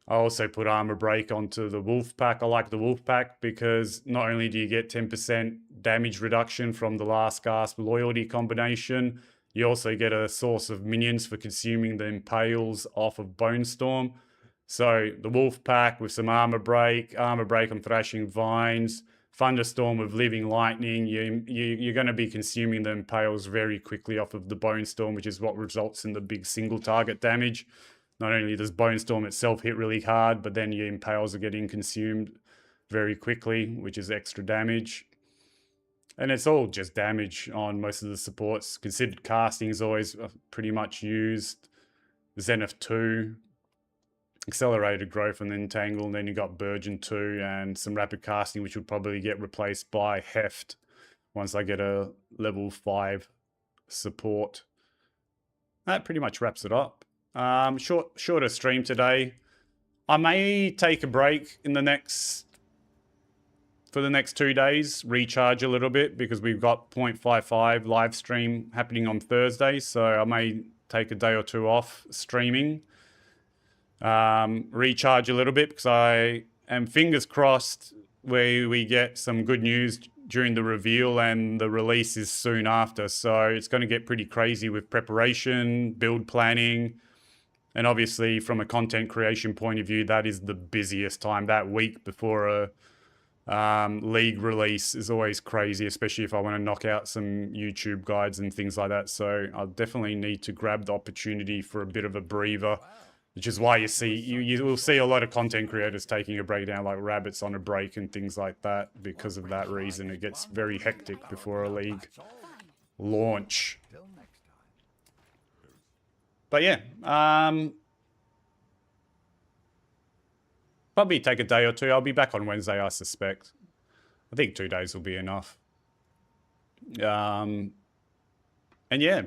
I also put Armor Break onto the Wolf Pack. I like the Wolf Pack because not only do you get 10% damage reduction from the Last Gasp loyalty combination, you also get a source of minions for consuming the Impales off of Bonestorm. So the Wolf Pack with some Armor Break on Thrashing Vines, Thunderstorm with Living Lightning, you're going to be consuming the Impales very quickly off of the Bonestorm, which is what results in the big single target damage. Not only does Bonestorm itself hit really hard, but then your Impales are getting consumed very quickly, which is extra damage. And it's all just damage on most of the supports. Considered Casting is always pretty much used. Zenith 2, Accelerated Growth and Entangle, and then you got Burgeon 2 and some Rapid Casting, which would probably get replaced by Heft once I get a level 5 support. That pretty much wraps it up. Shorter stream today. I may take a break in for the next 2 days, recharge a little bit because we've got 0.55 live stream happening on Thursday, so I may take a day or 2 off streaming. recharge a little bit, because I am fingers crossed we get some good news during the reveal, and the release is soon after. So it's going to get pretty crazy with preparation, build planning, and obviously from a content creation point of view, that is the busiest time. That week before a League release is always crazy, especially if I want to knock out some YouTube guides and things like that. So I'll definitely need to grab the opportunity for a bit of a breather, which is why you will see a lot of content creators taking a break down, like Rabbits on a break and things like that. Because of that reason, it gets very hectic before a League launch. But yeah, probably take a day or two. I'll be back on Wednesday, I suspect. I think 2 days will be enough. And yeah,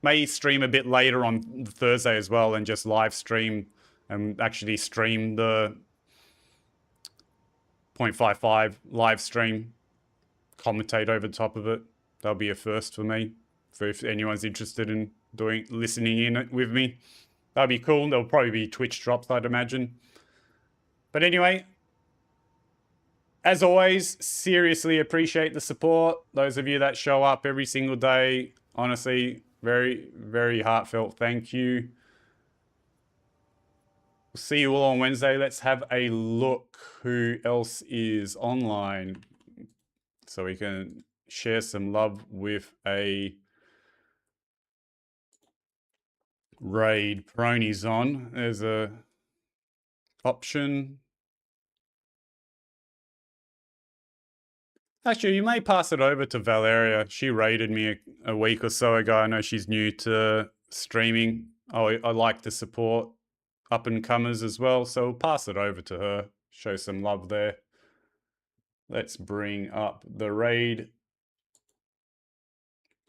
may stream a bit later on Thursday as well, and just live stream and actually stream the 0.55 live stream, commentate over the top of it. That'll be a first for me. For if anyone's interested in listening in with me, that'll be cool. There'll probably be Twitch drops, I'd imagine. But anyway, as always, seriously appreciate the support. Those of you that show up every single day, honestly, very, very heartfelt thank you. We'll see you all on Wednesday. Let's have a look who else is online, so we can share some love with a raid. Peroni's on. There's a option. Actually, you may pass it over to Valeria. She raided me a week or so ago. I know she's new to streaming. I like to support up and comers as well, so we'll pass it over to her. Show some love there. Let's bring up the raid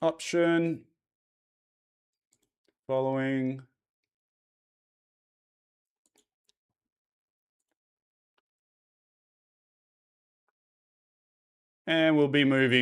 option. Following. And we'll be moving